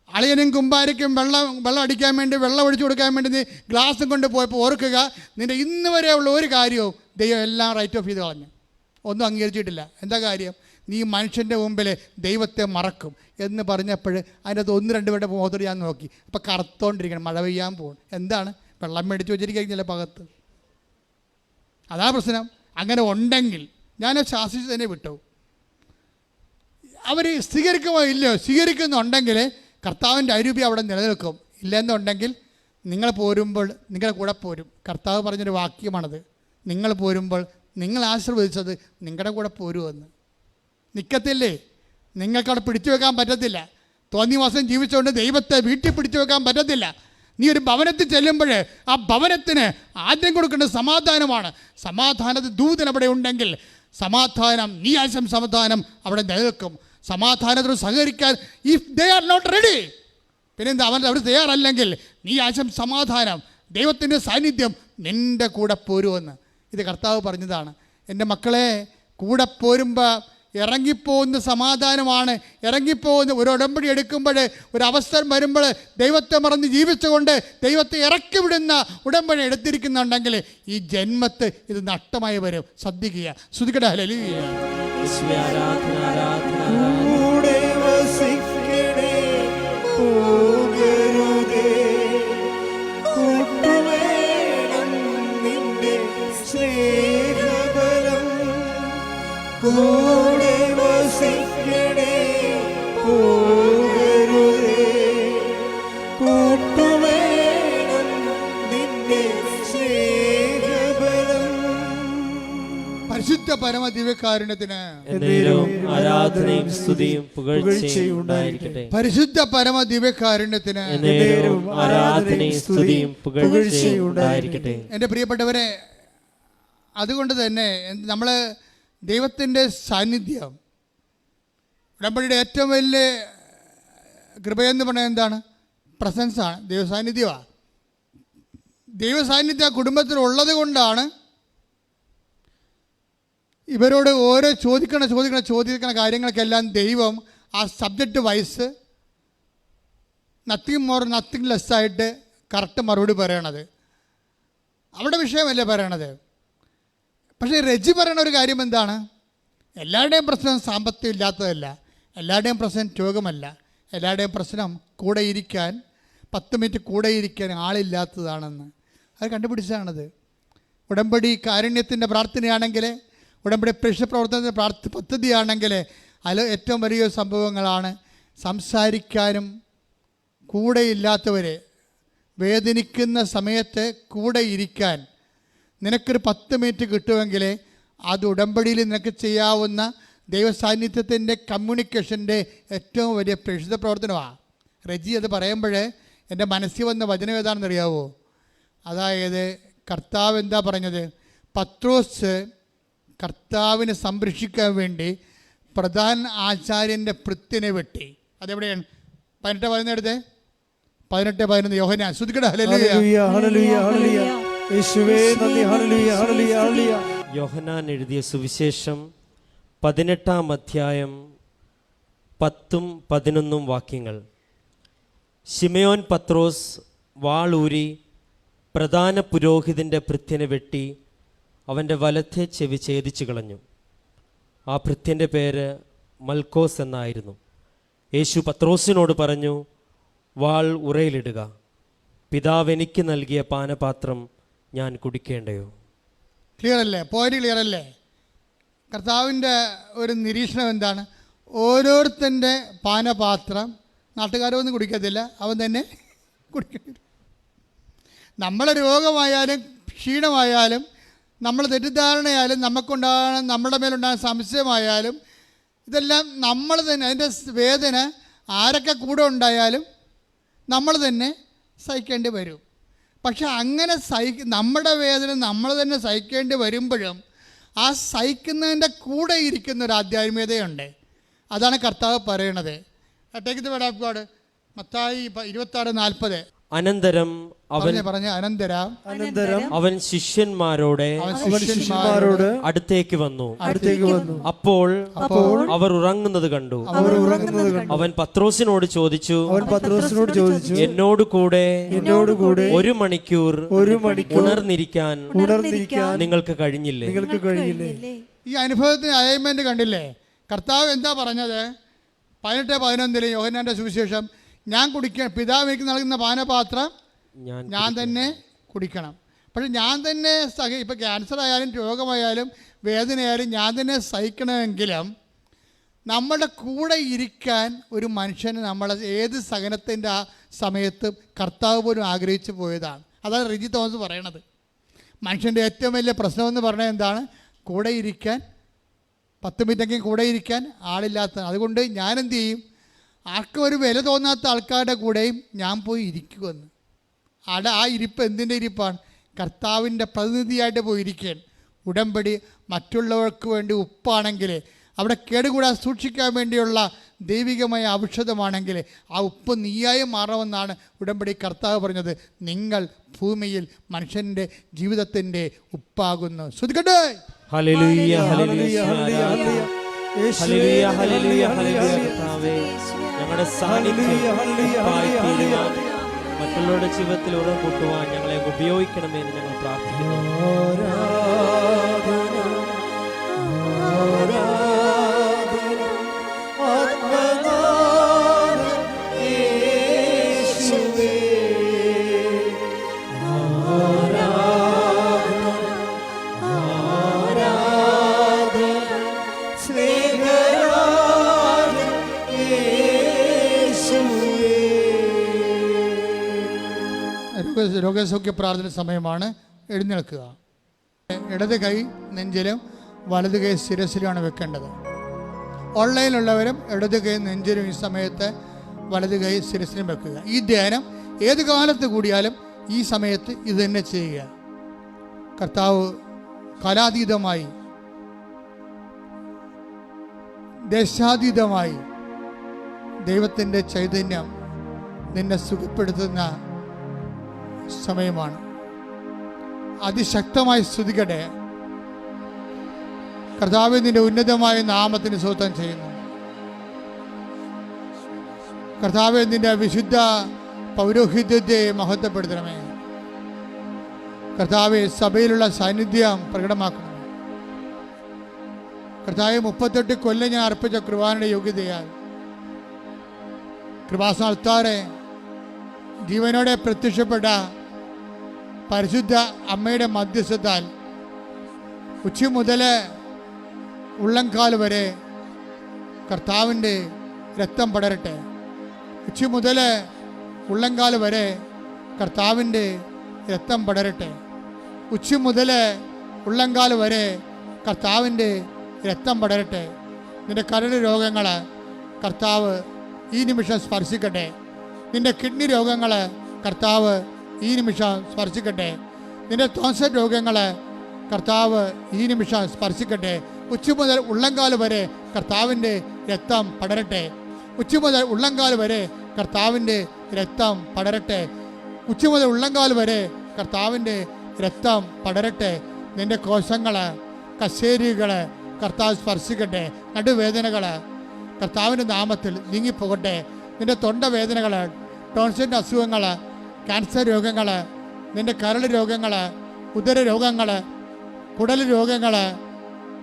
അളിയനും കുമ്പാരിക്കും വെള്ളം അടിക്കാൻ വേണ്ടി, വെള്ളം ഒഴിച്ചു കൊടുക്കാൻ വേണ്ടി നീ ഗ്ലാസും കൊണ്ട് പോയപ്പോൾ ഓർക്കുക, നിൻ്റെ ഇന്ന് വരെയുള്ള ഒരു കാര്യവും ദൈവം എല്ലാം റൈറ്റ് ഓഫ് ചെയ്ത് കളഞ്ഞു, ഒന്നും അംഗീകരിച്ചിട്ടില്ല. എന്താ കാര്യം? നീ മനുഷ്യൻ്റെ മുമ്പിൽ ദൈവത്തെ മറക്കും എന്ന് പറഞ്ഞപ്പോൾ അതിൻ്റെ അകത്ത് 1-2 പേരുടെ മുഖത്തോട് ഞാൻ നോക്കി. അപ്പോൾ കറുത്തോണ്ടിരിക്കണം, മഴ പെയ്യാൻ പോകും. എന്താണ്? വെള്ളം മേടിച്ച് വെച്ചിരിക്കുന്ന പകത്ത്. അതാ പ്രശ്നം. അങ്ങനെ ഉണ്ടെങ്കിൽ ഞാൻ ശാസിച്ച് തന്നെ വിട്ടു. അവർ സ്വീകരിക്കുമോ ഇല്ലയോ? സ്വീകരിക്കുന്നുണ്ടെങ്കിൽ കർത്താവിൻ്റെ അരൂപി അവിടെ നിലനിൽക്കും. ഇല്ലെന്നുണ്ടെങ്കിൽ നിങ്ങൾ പോരുമ്പോൾ നിങ്ങളുടെ കൂടെ പോരും. കർത്താവ് പറഞ്ഞൊരു വാക്യമാണത്. നിങ്ങൾ പോരുമ്പോൾ നിങ്ങൾ ആശീർവദിച്ചത് നിങ്ങളുടെ കൂടെ പോരുമെന്ന്. നിൽക്കത്തില്ലേ? നിങ്ങൾക്കവിടെ പിടിച്ചു വെക്കാൻ പറ്റത്തില്ല. തോന്നിയ മാസം ജീവിച്ചുകൊണ്ട് ദൈവത്തെ വീട്ടിൽ പിടിച്ചു വെക്കാൻ പറ്റത്തില്ല. നീ ഒരു ഭവനത്തിൽ ചെല്ലുമ്പോൾ ആ ഭവനത്തിന് ആദ്യം കൊടുക്കേണ്ട സമാധാനമാണ്. സമാധാനത്തിൽ ദൂതൻ അവിടെ ഉണ്ടെങ്കിൽ സമാധാനം, നീ ആശം സമാധാനം അവിടെ നിലനിൽക്കും. സമാധാനത്തിന് സഹകരിക്കാൻ if they are not ready, പിന്നെന്താ? അവർ തയ്യാറല്ലെങ്കിൽ നീ ആശം സമാധാനം, ദൈവത്തിൻ്റെ സാന്നിധ്യം നിൻ്റെ കൂടെ പോരുമെന്ന് ഇത് കർത്താവ് പറഞ്ഞതാണ്. എൻ്റെ മക്കളെ, കൂടെ പോരുമ്പോൾ ഇറങ്ങിപ്പോകുന്ന സമാധാനമാണ്. ഇറങ്ങിപ്പോകുന്ന ഒരു ഉടമ്പടി എടുക്കുമ്പോൾ, ഒരു അവസരം വരുമ്പോൾ ദൈവത്തെ മറന്ന് ജീവിച്ചുകൊണ്ട് ദൈവത്തെ ഇറക്കി വിടുന്ന ഉടമ്പടി എടുത്തിരിക്കുന്നുണ്ടെങ്കിൽ ഈ ജന്മത്ത് ഇത് നഷ്ടമായി വരും. ശ്രദ്ധിക്കുക. ശ്രുതിക്കട്ടെ. ഹല്ലേലൂയ. യേശുവേ, ആരാധന, ആരാധന, ആരാധന. കൂടെ വസിക്കണേ, പോകരുതേ, കൂട്ടുവേണം നിന്റെ സ്നേഹബലം. കൂടെ വസിക്കണേ, പോകരുതേ, കൂട്ടുവേണം നിന്റെ സ്നേഹബലം. പരിശുദ്ധ പരമ ദിവ്യകാരുണ്യത്തിന് എന്നേരവും ആരാധനയും സ്തുതിയും പുകഴ്ചയും ഉണ്ടായിരിക്കട്ടെ. പരിശുദ്ധ പരമ ദിവ്യകാരുണ്യത്തിന് എന്നേരവും ആരാധനയും സ്തുതിയും പുകഴ്ചയും ഉണ്ടായിരിക്കട്ടെ. എൻ്റെ പ്രിയപ്പെട്ടവരെ, അതുകൊണ്ട് തന്നെ നമ്മൾ ദൈവത്തിൻ്റെ സാന്നിധ്യം, ഉടമ്പടിയുടെ ഏറ്റവും വലിയ കൃപയെന്ന് പറയുന്നത് എന്താണ്? പ്രസൻസാണ്, ദൈവസാന്നിധ്യമാണ്. ദൈവസാന്നിധ്യം ആ കുടുംബത്തിലുള്ളത് കൊണ്ടാണ് ഇവരോട് ഓരോ ചോദിക്കണ കാര്യങ്ങൾക്കെല്ലാം ദൈവം ആ subject vice nothing more nothing less ആയിട്ട് കറക്റ്റ് മറുപടി പറയണത്. അവിടെ വിഷയമല്ലേ പറയണത്. പക്ഷേ റെജി പറയണ ഒരു കാര്യം എന്താണ്? എല്ലാവരുടെയും പ്രശ്നം സാമ്പത്തികം ഇല്ലാത്തതല്ല, എല്ലാവരുടെയും പ്രശ്നം രോഗമല്ല, എല്ലാവരുടെയും പ്രശ്നം കൂടെ ഇരിക്കാൻ 10 മിനിറ്റ് കൂടെ ഇരിക്കാൻ ആളില്ലാത്തതാണെന്ന് അത് കണ്ടുപിടിച്ചതാണത്. ഉടമ്പടി കാരുണ്യത്തിൻ്റെ പ്രാർത്ഥനയാണെങ്കിൽ, ഉടമ്പടി പ്രേക്ഷിത പ്രവർത്തനത്തിൻ്റെ പദ്ധതിയാണെങ്കിൽ അതിൽ ഏറ്റവും വലിയ സംഭവങ്ങളാണ് സംസാരിക്കാനും കൂടെയില്ലാത്തവരെ വേദനിക്കുന്ന സമയത്ത് കൂടെ ഇരിക്കാൻ നിനക്കൊരു 10 മിനിറ്റ് കിട്ടുമെങ്കിൽ അത് ഉടമ്പടിയിൽ നിനക്ക് ചെയ്യാവുന്ന ദൈവസാന്നിധ്യത്തിൻ്റെ കമ്മ്യൂണിക്കേഷൻ്റെ ഏറ്റവും വലിയ പ്രേക്ഷിത പ്രവർത്തനമാണ്. റെജി അത് പറയുമ്പോൾ എൻ്റെ മനസ്സിൽ വന്ന വചനം ഏതാണെന്ന് അറിയാവോ? അതായത് കർത്താവ് എന്താ പറഞ്ഞത്? പത്രോസ് കർത്താവിനെ സംരക്ഷിക്കാൻ വേണ്ടി പ്രധാന ആചാര്യൻ്റെ ഭൃത്യനെ വെട്ടി. അതെവിടെയാണ്? 18:11 18:11 യോഹന്നാൻ. ശ്രുതിക്കട്ടെ. ഹല്ലേലൂയ, ഹല്ലേലൂയ, ഹല്ലേലൂയ. യേശുവേ നന്ദി. ഹല്ലേലൂയ, ഹല്ലേലൂയ, ഹല്ലേലൂയ. യോഹന്നാൻ എഴുതിയ സുവിശേഷം 18-ാം അധ്യായം 10-11 വാക്യങ്ങൾ. ശിമയോൻ പത്രോസ് വാളൂരി പ്രധാന പുരോഹിതൻ്റെ ഭൃത്യനെ വെട്ടി അവൻ്റെ വലത്തെ ചെവി ഛേദിച്ചു കളഞ്ഞു. ആ ഭൃത്യൻ്റെ പേര് മൽക്കോസ് എന്നായിരുന്നു. യേശു പത്രോസിനോട് പറഞ്ഞു, വാൾ ഉറയിലിടുക. പിതാവ് എനിക്ക് നൽകിയ പാനപാത്രം ഞാൻ കുടിക്കേണ്ടയോ? ക്ലിയർ അല്ലേ? പോയിന്റ് ക്ലിയർ അല്ലേ? കർത്താവിൻ്റെ ഒരു നിരീക്ഷണം എന്താണ്? ഓരോരുത്തൻ്റെ പാനപാത്രം നാട്ടുകാരൊന്നും കുടിക്കത്തില്ല, അവൻ തന്നെ കുടിക്കേണ്ടി. നമ്മളെ രോഗമായാലും ക്ഷീണമായാലും നമ്മൾ തെറ്റിദ്ധാരണയായാലും നമ്മുടെ മേലുണ്ടാകുന്ന സംശയമായാലും ഇതെല്ലാം നമ്മൾ തന്നെ, അതിൻ്റെ വേദന ആരൊക്കെ കൂടെ ഉണ്ടായാലും നമ്മൾ തന്നെ സഹിക്കേണ്ടി വരും. പക്ഷെ അങ്ങനെ നമ്മുടെ വേദന നമ്മൾ തന്നെ സഹിക്കേണ്ടി വരുമ്പോഴും ആ സഹിക്കുന്നതിൻ്റെ കൂടെ ഇരിക്കുന്ന ഒരു ആധ്യാത്മികതയുണ്ട്. അതാണ് കർത്താവ് പറയണത്. Take the word of God. Mathai 26:40. അനന്തരം അവൻ ശിഷ്യന്മാരോട് അടുത്തേക്ക് വന്നു. അപ്പോൾ അവർ ഉറങ്ങുന്നത് കണ്ടു. അവൻ പത്രോസിനോട് ചോദിച്ചു, എന്നോട് കൂടെ 1 മണിക്കൂർ ഉണർന്നിരിക്കാൻ നിങ്ങൾക്ക് കഴിഞ്ഞില്ലേ? ഈ അനുഭവത്തിന് അലൈൻമെന്റ് കണ്ടില്ലേ? കർത്താവ് എന്താ പറഞ്ഞത്? 18:11 യോഹന്നാന്റെ സുവിശേഷം, ഞാൻ കുടിക്കണം, പിതാവ് എനിക്ക് നൽകുന്ന പാനപാത്രം ഞാൻ തന്നെ കുടിക്കണം. പക്ഷെ ഞാൻ തന്നെ ഇപ്പം ക്യാൻസർ ആയാലും രോഗമായാലും വേദനയായാലും ഞാൻ തന്നെ സഹിക്കണമെങ്കിലും നമ്മുടെ കൂടെ ഇരിക്കാൻ ഒരു മനുഷ്യന് നമ്മളെ ഏത് സഹനത്തിൻ്റെ ആ സമയത്ത് കർത്താവ് പോലും ആഗ്രഹിച്ചു പോയതാണ്. അതാണ് റിജി തോമസ് പറയണത്. മനുഷ്യൻ്റെ ഏറ്റവും വലിയ പ്രശ്നമെന്ന് പറഞ്ഞാൽ എന്താണ്? കൂടെ ഇരിക്കാൻ 10 മിനിറ്റെങ്കിലും കൂടെ ഇരിക്കാൻ ആളില്ലാത്ത. അതുകൊണ്ട് ഞാൻ എന്തു ചെയ്യും? ആർക്കും ഒരു വില തോന്നാത്ത ആൾക്കാരുടെ കൂടെയും ഞാൻ പോയി ഇരിക്കുമെന്ന്. ആ ഇരിപ്പ് എന്തിൻ്റെ ഇരിപ്പാണ്? കർത്താവിൻ്റെ പ്രതിനിധിയായിട്ട് പോയി ഇരിക്കാൻ. ഉടമ്പടി മറ്റുള്ളവർക്ക് വേണ്ടി ഉപ്പാണെങ്കിൽ, അവിടെ കേടുകൂടാതെ സൂക്ഷിക്കാൻ വേണ്ടിയുള്ള ദൈവികമായ ഔഷധമാണെങ്കിൽ ആ ഉപ്പ് നീയായി മാറണമെന്നാണ് ഉടമ്പടി കർത്താവ് പറഞ്ഞത്. നിങ്ങൾ ഭൂമിയിൽ മനുഷ്യൻ്റെ ജീവിതത്തിൻ്റെ ഉപ്പാകുന്നു. ശ്രദ്ധിക്കട്ടെ. ഹല്ലേലൂയ, ഹല്ലേലൂയ, ഹല്ലേലൂയ. ഹല്ലേലൂയ, ഹല്ലേലൂയ, ഹല്ലേലൂയ. കർത്താവേ, ഞങ്ങളുടെ സാന്നിധ്യം ഉപ്പായി തീരുവാൻ, മറ്റുള്ളവരുടെ ജീവിതത്തിൽ ഉറകൂട്ടുവാൻ ഞങ്ങളെ ഉപയോഗിക്കണമേ എന്ന് ഞങ്ങൾ പ്രാർത്ഥിക്കുന്നു. രോഗസൗഖ്യ പ്രാർത്ഥന സമയമാണ്. എഴുന്നേൽക്കുക. ഇടത് കൈ നെഞ്ചിലും വലത് കൈ ശിരസിലുമാണ് വെക്കേണ്ടത്. ഓൺലൈനിലുള്ളവരും ഇടത് കൈ നെഞ്ചിലും ഈ സമയത്ത് വലത് കൈ ശിരസിലും വെക്കുക. ഈ ധ്യാനം ഏത് കാലത്ത് കൂടിയാലും ഈ സമയത്ത് ഇത് തന്നെ ചെയ്യുക. കർത്താവ് കാലാതീതമായി, ദേശാതീതമായി ദൈവത്തിൻ്റെ ചൈതന്യം നിന്നെ സുഖപ്പെടുത്തുന്ന സമയമാണ്. അതിശക്തമായി സ്തുതിക്കട്ടെ. കർത്താവേ, നിന്റെ ഉന്നതമായ നാമത്തിന് സ്തോത്രം ചെയ്യുന്നു. കർത്താവേ, നിന്റെ വിശുദ്ധ പൗരോഹിത്യത്തെ മഹത്വപ്പെടുത്തണമേ. കർത്താവേ, സഭയിലുള്ള സാന്നിധ്യം പ്രകടമാക്കണമേ. കർത്താവേ, 38 കൊല്ലം ഞാൻ അർപ്പിച്ച കൃപാനയുടെ യോഗ്യതയാൽ കൃപാസനത്താറെ ജീവനോടെ പ്രത്യക്ഷപ്പെട്ട പരിശുദ്ധ അമ്മയുടെ മധ്യസ്ഥത്താൽ ഉച്ച മുതൽ ഉള്ളംകാൽ വരെ കർത്താവിൻ്റെ രക്തം പടരട്ടെ. ഉച്ച മുതൽ ഉള്ളംകാൽ വരെ കർത്താവിൻ്റെ രക്തം പടരട്ടെ. ഉച്ച മുതൽ ഉള്ളംകാൽ വരെ കർത്താവിൻ്റെ രക്തം പടരട്ടെ. നിന്റെ കരൾ രോഗങ്ങൾ കർത്താവ് ഈ നിമിഷം സ്പർശിക്കട്ടെ. നിന്റെ കിഡ്നി രോഗങ്ങൾ കർത്താവ് ഈ നിമിഷം സ്പർശിക്കട്ടെ. നിന്റെ ടോൺസിൽ രോഗങ്ങൾ കർത്താവ് ഈ നിമിഷം സ്പർശിക്കട്ടെ. ഉച്ച മുതൽ ഉള്ളംകാൽ വരെ കർത്താവിൻ്റെ രക്തം പടരട്ടെ. ഉച്ച മുതൽ ഉള്ളംകാൽ വരെ കർത്താവിൻ്റെ രക്തം പടരട്ടെ. ഉച്ച മുതൽ ഉള്ളംകാൽ വരെ കർത്താവിൻ്റെ രക്തം പടരട്ടെ. നിന്റെ കോശങ്ങൾ, കശേരികൾ കർത്താവ് സ്പർശിക്കട്ടെ. നടുവേദനകൾ കർത്താവിൻ്റെ നാമത്തിൽ നീങ്ങിപ്പോകട്ടെ. നിന്റെ തൊണ്ടവേദനകൾ, ടോൺസിൻ്റെ അസുഖങ്ങൾ, ക്യാൻസർ രോഗങ്ങൾ, നിന്റെ കരൾ രോഗങ്ങൾ, ഉദര രോഗങ്ങൾ, കുടൽ രോഗങ്ങൾ,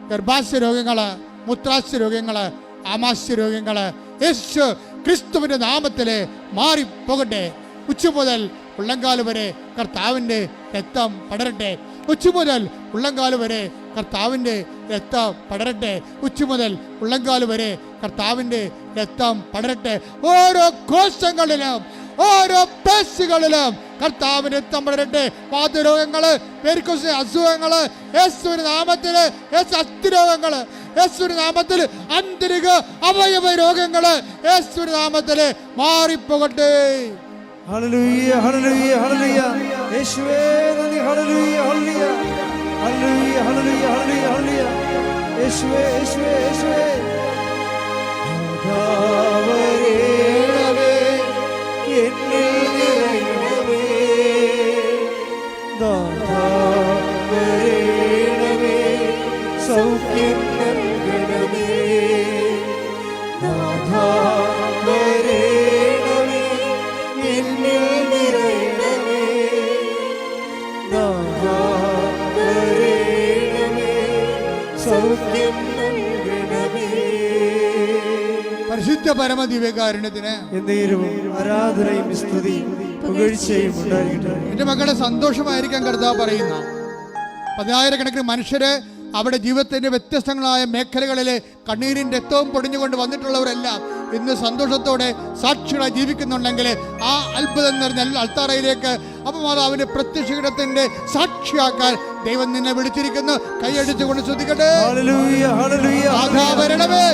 ഗർഭാശയ രോഗങ്ങൾ, മൂത്രാശയ രോഗങ്ങൾ, ആമാശയ രോഗങ്ങൾ യേശു ക്രിസ്തുവിൻ്റെ നാമത്തിൽ മാറിപ്പോകട്ടെ. ഉച്ച മുതൽ ഉള്ളംകാല് വരെ കർത്താവിൻ്റെ രക്തം പടരട്ടെ. ഉച്ച മുതൽ ഉള്ളംകാല് വരെ കർത്താവിൻ്റെ രക്തം പടരട്ടെ. ഉച്ച മുതൽ ഉള്ളംകാല് വരെ കർത്താവിൻ്റെ രക്തം പടരട്ടെ. ഓരോ കോശങ്ങളിലും ഓരോ പേശികളിലും കർത്താവിൻ്റെ രക്തം പടരട്ടെ. വാതരോഗങ്ങള്, വെരിക്കോസ് അസുഖങ്ങള് യേശുവിന്റെ നാമത്തില്, അസ്ഥിരോഗങ്ങള് യേശുവിന്റെ നാമത്തില്, ആന്തരിക അവയവ രോഗങ്ങള് യേശുവിന്റെ നാമത്തില് മാറിപ്പോകട്ടെ. ഹല്ലേലൂയ, ഹല്ലേലൂയ, ഹല്ലേലൂയ. യേശുവേ നന്ദി. ഹല്ലേലൂയ, ഹല്ലേലൂയ, ഹല്ലേലൂയ, ഹല്ലേലൂയ, ഹല്ലേലൂയ, ഹല്ലേലൂയ. യേശുവേ, യേശുവേ, യേശുവേ. നാഥാവരേണമേ, എന്നിൽ നിറയണമേ. നാഥാവരേണമേ, സൗഖ്യം നൽകണമേ. നാഥാവരേണമേ, എന്നിൽ നിറയണമേ. നാഥാവരേണമേ, സൗഖ്യം നൽകണമേ. പരിശുദ്ധ പരമദിവ്യകാരുണ്യത്തിന് എന്നേരവും ആരാധനയും സ്തുതിയും പുകഴ്ചയും ഉണ്ടായിരിക്കട്ടെ. എൻ്റെ മക്കളുടെ സന്തോഷമായിരിക്കാൻ കർത്താവ് പറയുന്ന 10,000-കണക്കിന് മനുഷ്യര് അവിടെ ജീവിതത്തിൻ്റെ വ്യത്യസ്തങ്ങളായ മേഖലകളിൽ കണ്ണീരിൻ്റെ രക്തവും പൊടിഞ്ഞുകൊണ്ട് വന്നിട്ടുള്ളവരെല്ലാം ഇന്ന് സന്തോഷത്തോടെ സാക്ഷികളായി ജീവിക്കുന്നുണ്ടെങ്കിൽ ആ അത്ഭുതം നിറഞ്ഞ അൾത്താറയിലേക്ക് അപ്പമാതാവിന്റെ പ്രത്യക്ഷീകരണത്തിന്റെ സാക്ഷിയാക്കാൻ ദൈവം നിന്നെ വിളിച്ചിരിക്കുന്നു. കൈയടിച്ചുകൊണ്ട് ശ്രദ്ധിക്കട്ടെ. ഹല്ലേലൂയ, ഹല്ലേലൂയ. നാഥാവരണമേ,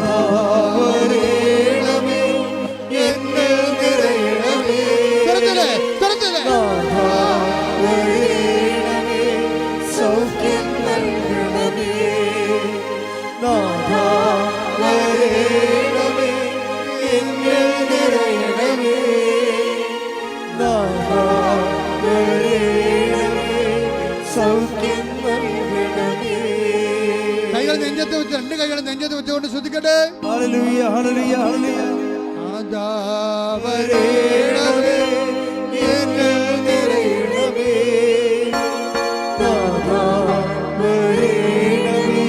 നാഥാവരണമേ, എന്നിൽ നിറയണമേ. തുറന്നില്ലേ, തുറന്നില്ലേ. നാഥാവരണമേ, സൗഖ്യം നൽകണമേ. നാഥാവരണമേ, എന്നിൽ നിറയണമേ. നാഥാവരണമേ, സൗഖ്യം നൽകണമേ. കൈകൾ നെഞ്ചത്ത് വെച്ച്, രണ്ട് കൈകൾ നെഞ്ചത്ത് വെച്ചുകൊണ്ട് ശ്രദ്ധിക്കട്ടെ. ഹല്ലേലൂയ ഹല്ലേലൂയ ഹല്ലേലൂയ. നാഥാ വരേണമേ, എന്നിൽ നിറയണമേ. നാഥാ വരേണമേ,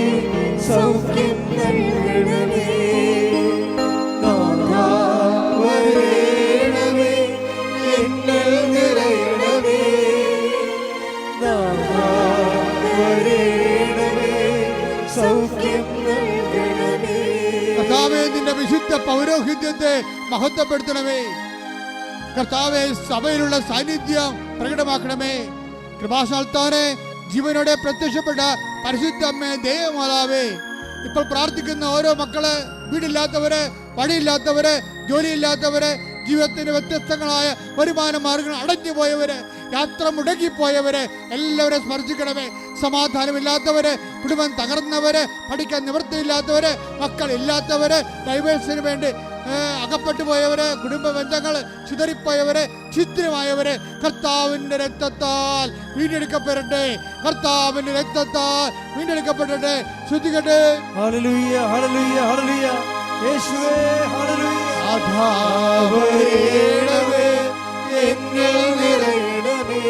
സൗഖ്യം നൽകണമേ. നാഥാ വരേണമേ, എന്നിൽ നിറയണമേ. നാഥാ വരേണമേ, സൗഖ്യം നൽകണമേ. കർത്താവേ, നിന്റെ വിശുദ്ധ പൗരോഹിത്യത്തെ മഹത്വപ്പെടുത്തണമേ. കർത്താവേ, സഭയിലുള്ള സാന്നിധ്യം പ്രകടമാക്കണമേ. കൃപാസാൽത്താനെ ജീവനോടെ പ്രത്യക്ഷപ്പെട്ട പരിശുദ്ധ അമ്മേ, ദൈവമാതാവേ, ഇപ്പോൾ പ്രാർത്ഥിക്കുന്ന ഓരോ മക്കള്, വീടില്ലാത്തവര്, വഴിയില്ലാത്തവര്, ജോലിയില്ലാത്തവര്, ജീവിതത്തിന്റെ വ്യത്യസ്തങ്ങളായ വരുമാന മാർഗങ്ങൾ അടഞ്ഞു പോയവര്, യാത്ര മുടങ്ങിപ്പോയവര് എല്ലാവരെ സ്മരിച്ചിക്കണമേ. സമാധാനമില്ലാത്തവര്, കുടുംബം തകർന്നവര്, പഠിക്കാൻ നിവൃത്തിയില്ലാത്തവര്, മക്കളില്ലാത്തവര്, ഡൈവേഴ്സിന് വേണ്ടി അകപ്പെട്ടു പോയവര്, കുടുംബ ബന്ധങ്ങൾ ചിതറിപ്പോയവര്, ഛിദ്രമായവര്, കർത്താവിന്റെ രക്തത്താൽ വീണ്ടെടുക്കപ്പെടട്ടെ. കർത്താവിന്റെ രക്തത്താൽ വീണ്ടെടുക്കപ്പെടട്ടെ. ശ്രദ്ധിക്കട്ടെ. ഹല്ലേലൂയ ഹല്ലേലൂയ ഹല്ലേലൂയ. യേശുവേ ഹല്ലേലൂയ. നാഥാ വരേണമേ, എന്നിൽ നിറയണമേ.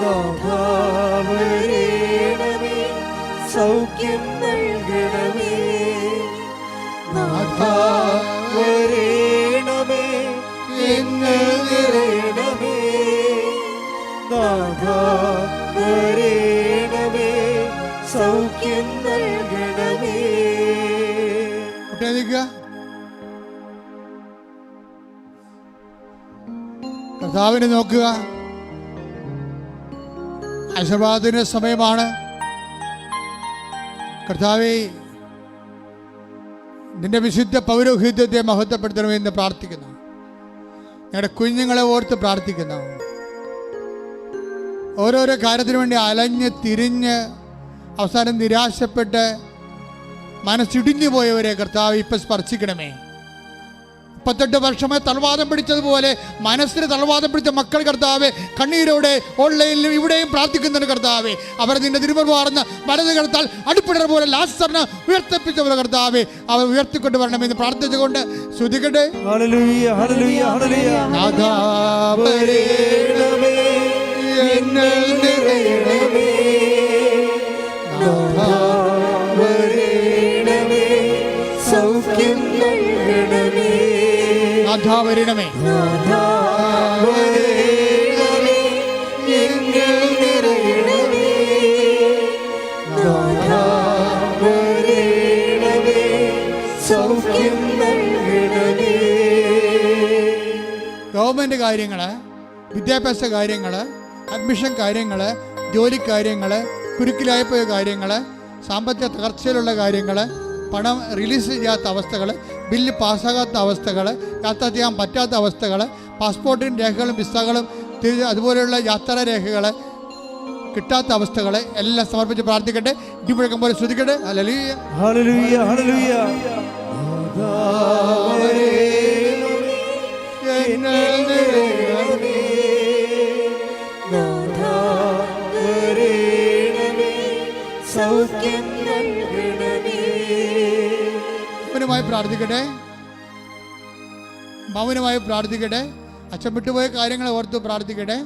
നാഥാ വരേണമേ, സൗഖ്യം നൽകണമേ. നാഥാ വരേണമേ, എന്നിൽ നിറയണമേ. നാഥാ വരേണമേ, സൗഖ്യം നൽകണമേ. കർത്താവിനെ നോക്കുക. ആശീർവാദത്തിന്റെ സമയമാണ്. കർത്താവേ, നിന്റെ വിശുദ്ധ പൗരോഹിത്യത്തെ മഹത്വപ്പെടുത്തണമെന്ന് പ്രാർത്ഥിക്കുന്നു. ഞങ്ങളുടെ കുഞ്ഞുങ്ങളെ ഓർത്ത് പ്രാർത്ഥിക്കുന്നു. ഓരോരോ കാര്യത്തിനു വേണ്ടി അലഞ്ഞ് തിരിഞ്ഞ് അവസാനം നിരാശപ്പെട്ട് മനസ്സിടിഞ്ഞു പോയവരെ കർത്താവ് ഇപ്പം സ്പർശിക്കണമേ. 38 വർഷമായി തളവാദം പിടിച്ചതുപോലെ മനസ്സിന് തളവാദം പിടിച്ച മക്കൾ കർത്താവെ, കണ്ണീരോടെ ഓൺലൈനിലും ഇവിടെയും പ്രാർത്ഥിക്കുന്നുണ്ട് കർത്താവെ. അവർ നിന്റെ തിരുമുറുവാർന്ന് വലത് കർത്താൽ അടുപ്പിടർ പോലെ ലാസറിനെ ഉയർത്തിപ്പിച്ചവരെ കർത്താവെ, അവർ ഉയർത്തിക്കൊണ്ട് വരണമെന്ന് പ്രാർത്ഥിച്ചുകൊണ്ട് ശ്രദ്ധിക്കട്ടെ. ഹല്ലേലൂയ ഹല്ലേലൂയ ഹല്ലേലൂയ. നാഥാ വരേണമേ, എന്നിൽ നിറയണമേ. നാഥാ വരേണമേ, സൗഖ്യം നൽകണമേ. നാഥാ വരണമേ. നാഥാ വരേണമേ, എന്നിൽ നിറയണമേ. നാഥാ വരേണമേ, സൗഖ്യം നൽകണമേ. ഗവൺമെൻറ് കാര്യങ്ങൾ, വിദ്യാഭ്യാസ കാര്യങ്ങൾ, അഡ്മിഷൻ കാര്യങ്ങൾ, ജോലി കാര്യങ്ങൾ, കുരുക്കിലായിപ്പോയ കാര്യങ്ങൾ, സാമ്പത്തിക തകർച്ചയിലുള്ള കാര്യങ്ങൾ, പണം റിലീസ് ചെയ്യാത്ത അവസ്ഥകൾ, ബില്ല് പാസ്സാകാത്ത അവസ്ഥകൾ, യാത്ര ചെയ്യാൻ പറ്റാത്ത അവസ്ഥകൾ, പാസ്പോർട്ടിൻ്റെ രേഖകളും വിസകളും അതുപോലെയുള്ള യാത്രാ രേഖകൾ കിട്ടാത്ത അവസ്ഥകൾ എല്ലാം സമർപ്പിച്ച് പ്രാർത്ഥിക്കട്ടെ. ഇടിമുഴക്കം പോലെ ശ്രദ്ധിക്കട്ടെ. ഹല്ലേലൂയ ഹല്ലേലൂയ ഹല്ലേലൂയ. നാഥാ വരേണമേ, എന്നിൽ നിറയണമേ. നാഥാ വരേണമേ, സൗഖ്യം നൽകണമേ. മൗനമായി പ്രാർത്ഥിക്കട്ടെ. മൗനമായി പ്രാർത്ഥിക്കട്ടെ. അച്ഛൻ വിട്ടുപോയ കാര്യങ്ങൾ ഓർത്ത് പ്രാർത്ഥിക്കട്ടെ.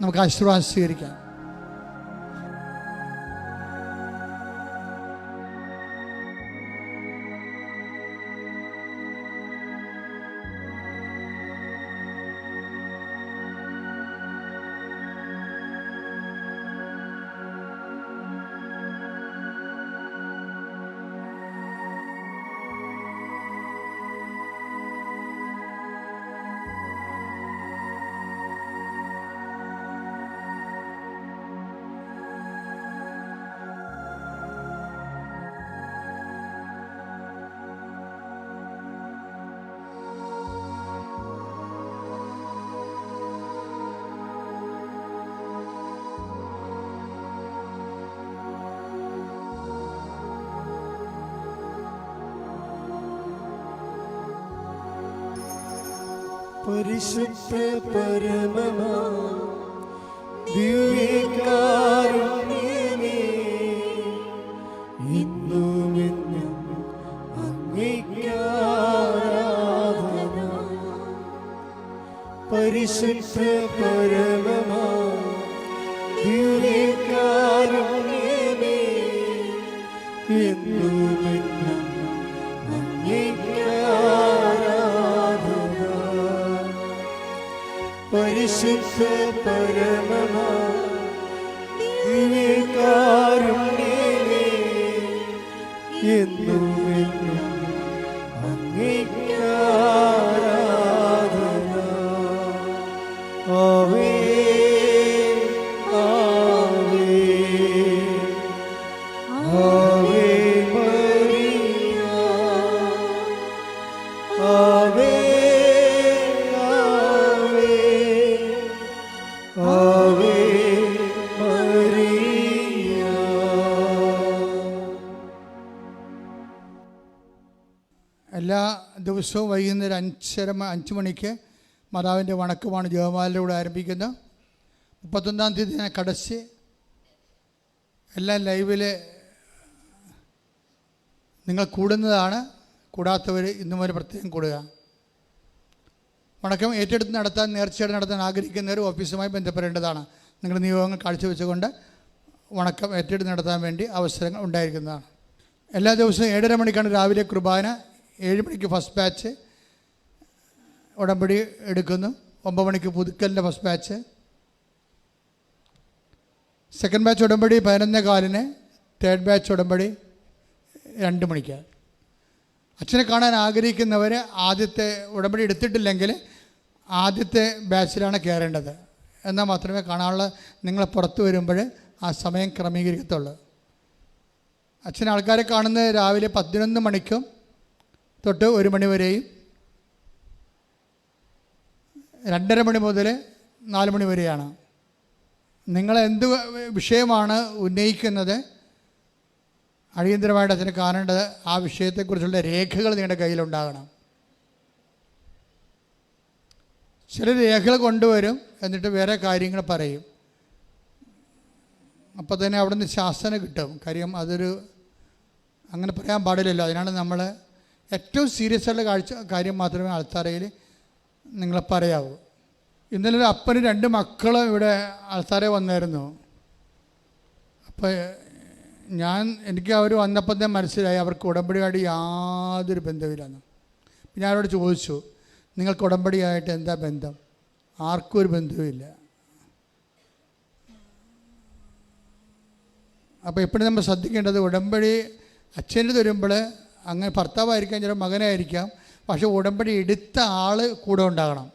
നമുക്ക് ആശീർവാദം സ്വീകരിക്കാം. പരിശുദ്ധ പരമമാ ദിവ്യകാരുണ്യമേ, ഇന്നുമെന്നും അങ്ങേയ്ക്കാരാധന. പരിശുദ്ധ പരമമാ ദിവ്യകാരുണ്യമേ, എന്നുമെന്നും അങ്ങേയ്ക്കാരാധന. പരിശുദ്ധ പരമമാ ദിവ്യകാരുണ്യമേ, എന്നുമെന്നും അങ്ങേയ്ക്കാരാധന. ആവേ ആവേ ആവേ മരിയ, ആവേ ആവേ ആവേ മരിയ. എല്ലാ ദിവസവും വൈകുന്നേരം 5 മണിക്ക് മാതാവിൻ്റെ വണക്കമാണ് ജപമാലയിലൂടെ ആരംഭിക്കുന്നത്. 31-ാം തീയതി ഞാൻ കടച്ച് എല്ലാം ലൈവിൽ നിങ്ങൾ കൂടുന്നതാണ്. കൂടാത്തവർ ഇന്നും വരെ പ്രത്യേകം കൂടുക. വണക്കം ഏറ്റെടുത്ത് നടത്താൻ, നേർച്ചയായിട്ട് നടത്താൻ ആഗ്രഹിക്കുന്നവർ ഓഫീസുമായി ബന്ധപ്പെടേണ്ടതാണ്. നിങ്ങളുടെ നിയോഗങ്ങൾ കാഴ്ചവെച്ചുകൊണ്ട് വണക്കം ഏറ്റെടുത്ത് നടത്താൻ വേണ്ടി അവസരങ്ങൾ ഉണ്ടായിരിക്കുന്നതാണ്. എല്ലാ ദിവസവും 7:30 മണിക്കാണ് രാവിലെ കുർബാന. 7 മണിക്ക് ഫസ്റ്റ് ബാച്ച് ഉടമ്പടി എടുക്കുന്നു. 9 മണിക്ക് പുതുക്കലിൻ്റെ ഫസ്റ്റ് ബാച്ച്. സെക്കൻഡ് ബാച്ച് ഉടമ്പടി 11:15. തേർഡ് ബാച്ച് ഉടമ്പടി 2 മണിക്ക്. അച്ഛനെ കാണാൻ ആഗ്രഹിക്കുന്നവർ ആദ്യത്തെ ഉടമ്പടി എടുത്തിട്ടില്ലെങ്കിൽ ആദ്യത്തെ ബാച്ചിലാണ് കയറേണ്ടത്. എന്നാൽ മാത്രമേ കാണാനുള്ള നിങ്ങൾ പുറത്ത് വരുമ്പോൾ ആ സമയം ക്രമീകരിക്കത്തുള്ളൂ. അച്ഛൻ ആൾക്കാരെ കാണുന്നത് രാവിലെ 11 മണിക്കും തൊട്ട് 1 മണി വരെയും, 2:30 മണി മുതൽ 4 മണി വരെയാണ്. നിങ്ങൾ എന്ത് വിഷയമാണ് ഉന്നയിക്കുന്നത്, അടിയന്തരമായിട്ട് അതിന് കാണേണ്ടത് ആ വിഷയത്തെക്കുറിച്ചുള്ള രേഖകൾ നിങ്ങളുടെ കയ്യിലുണ്ടാകണം. ചില രേഖകൾ കൊണ്ടുവരും, എന്നിട്ട് വേറെ കാര്യങ്ങൾ പറയും. അപ്പോൾ തന്നെ അവിടെ നിന്ന് ശാസന കിട്ടും. കാര്യം അതൊരു അങ്ങനെ പറയാൻ പാടില്ലല്ലോ. അതിനാണ് നമ്മൾ ഏറ്റവും സീരിയസ് ആയിട്ടുള്ള കാര്യം മാത്രമേ ആൾത്താരയിൽ നിങ്ങൾ പറയാവൂ. ഇന്നലെ ഒരു അപ്പനും 2 മക്കളും ഇവിടെ ആൾത്താരെ വന്നായിരുന്നു. അപ്പോൾ എനിക്ക് അവർ വന്നപ്പോൾ തന്നെ മനസ്സിലായി അവർക്ക് ഉടമ്പടിയായിട്ട് യാതൊരു ബന്ധമില്ലെന്ന്. ഞാൻ അവരോട് ചോദിച്ചു, നിങ്ങൾക്ക് ഉടമ്പടിയായിട്ട് എന്താ ബന്ധം? ആർക്കും ഒരു ബന്ധവുമില്ല. അപ്പോൾ എപ്പോഴും നമ്മൾ ശ്രദ്ധിക്കേണ്ടത്, ഉടമ്പടി അച്ഛൻ്റെ തരുമ്പോൾ അങ്ങനെ ഭർത്താവായിരിക്കാം, ചില മകനായിരിക്കാം, പക്ഷേ ഉടമ്പടി എടുത്ത ആൾ കൂടെ ഉണ്ടാകണം.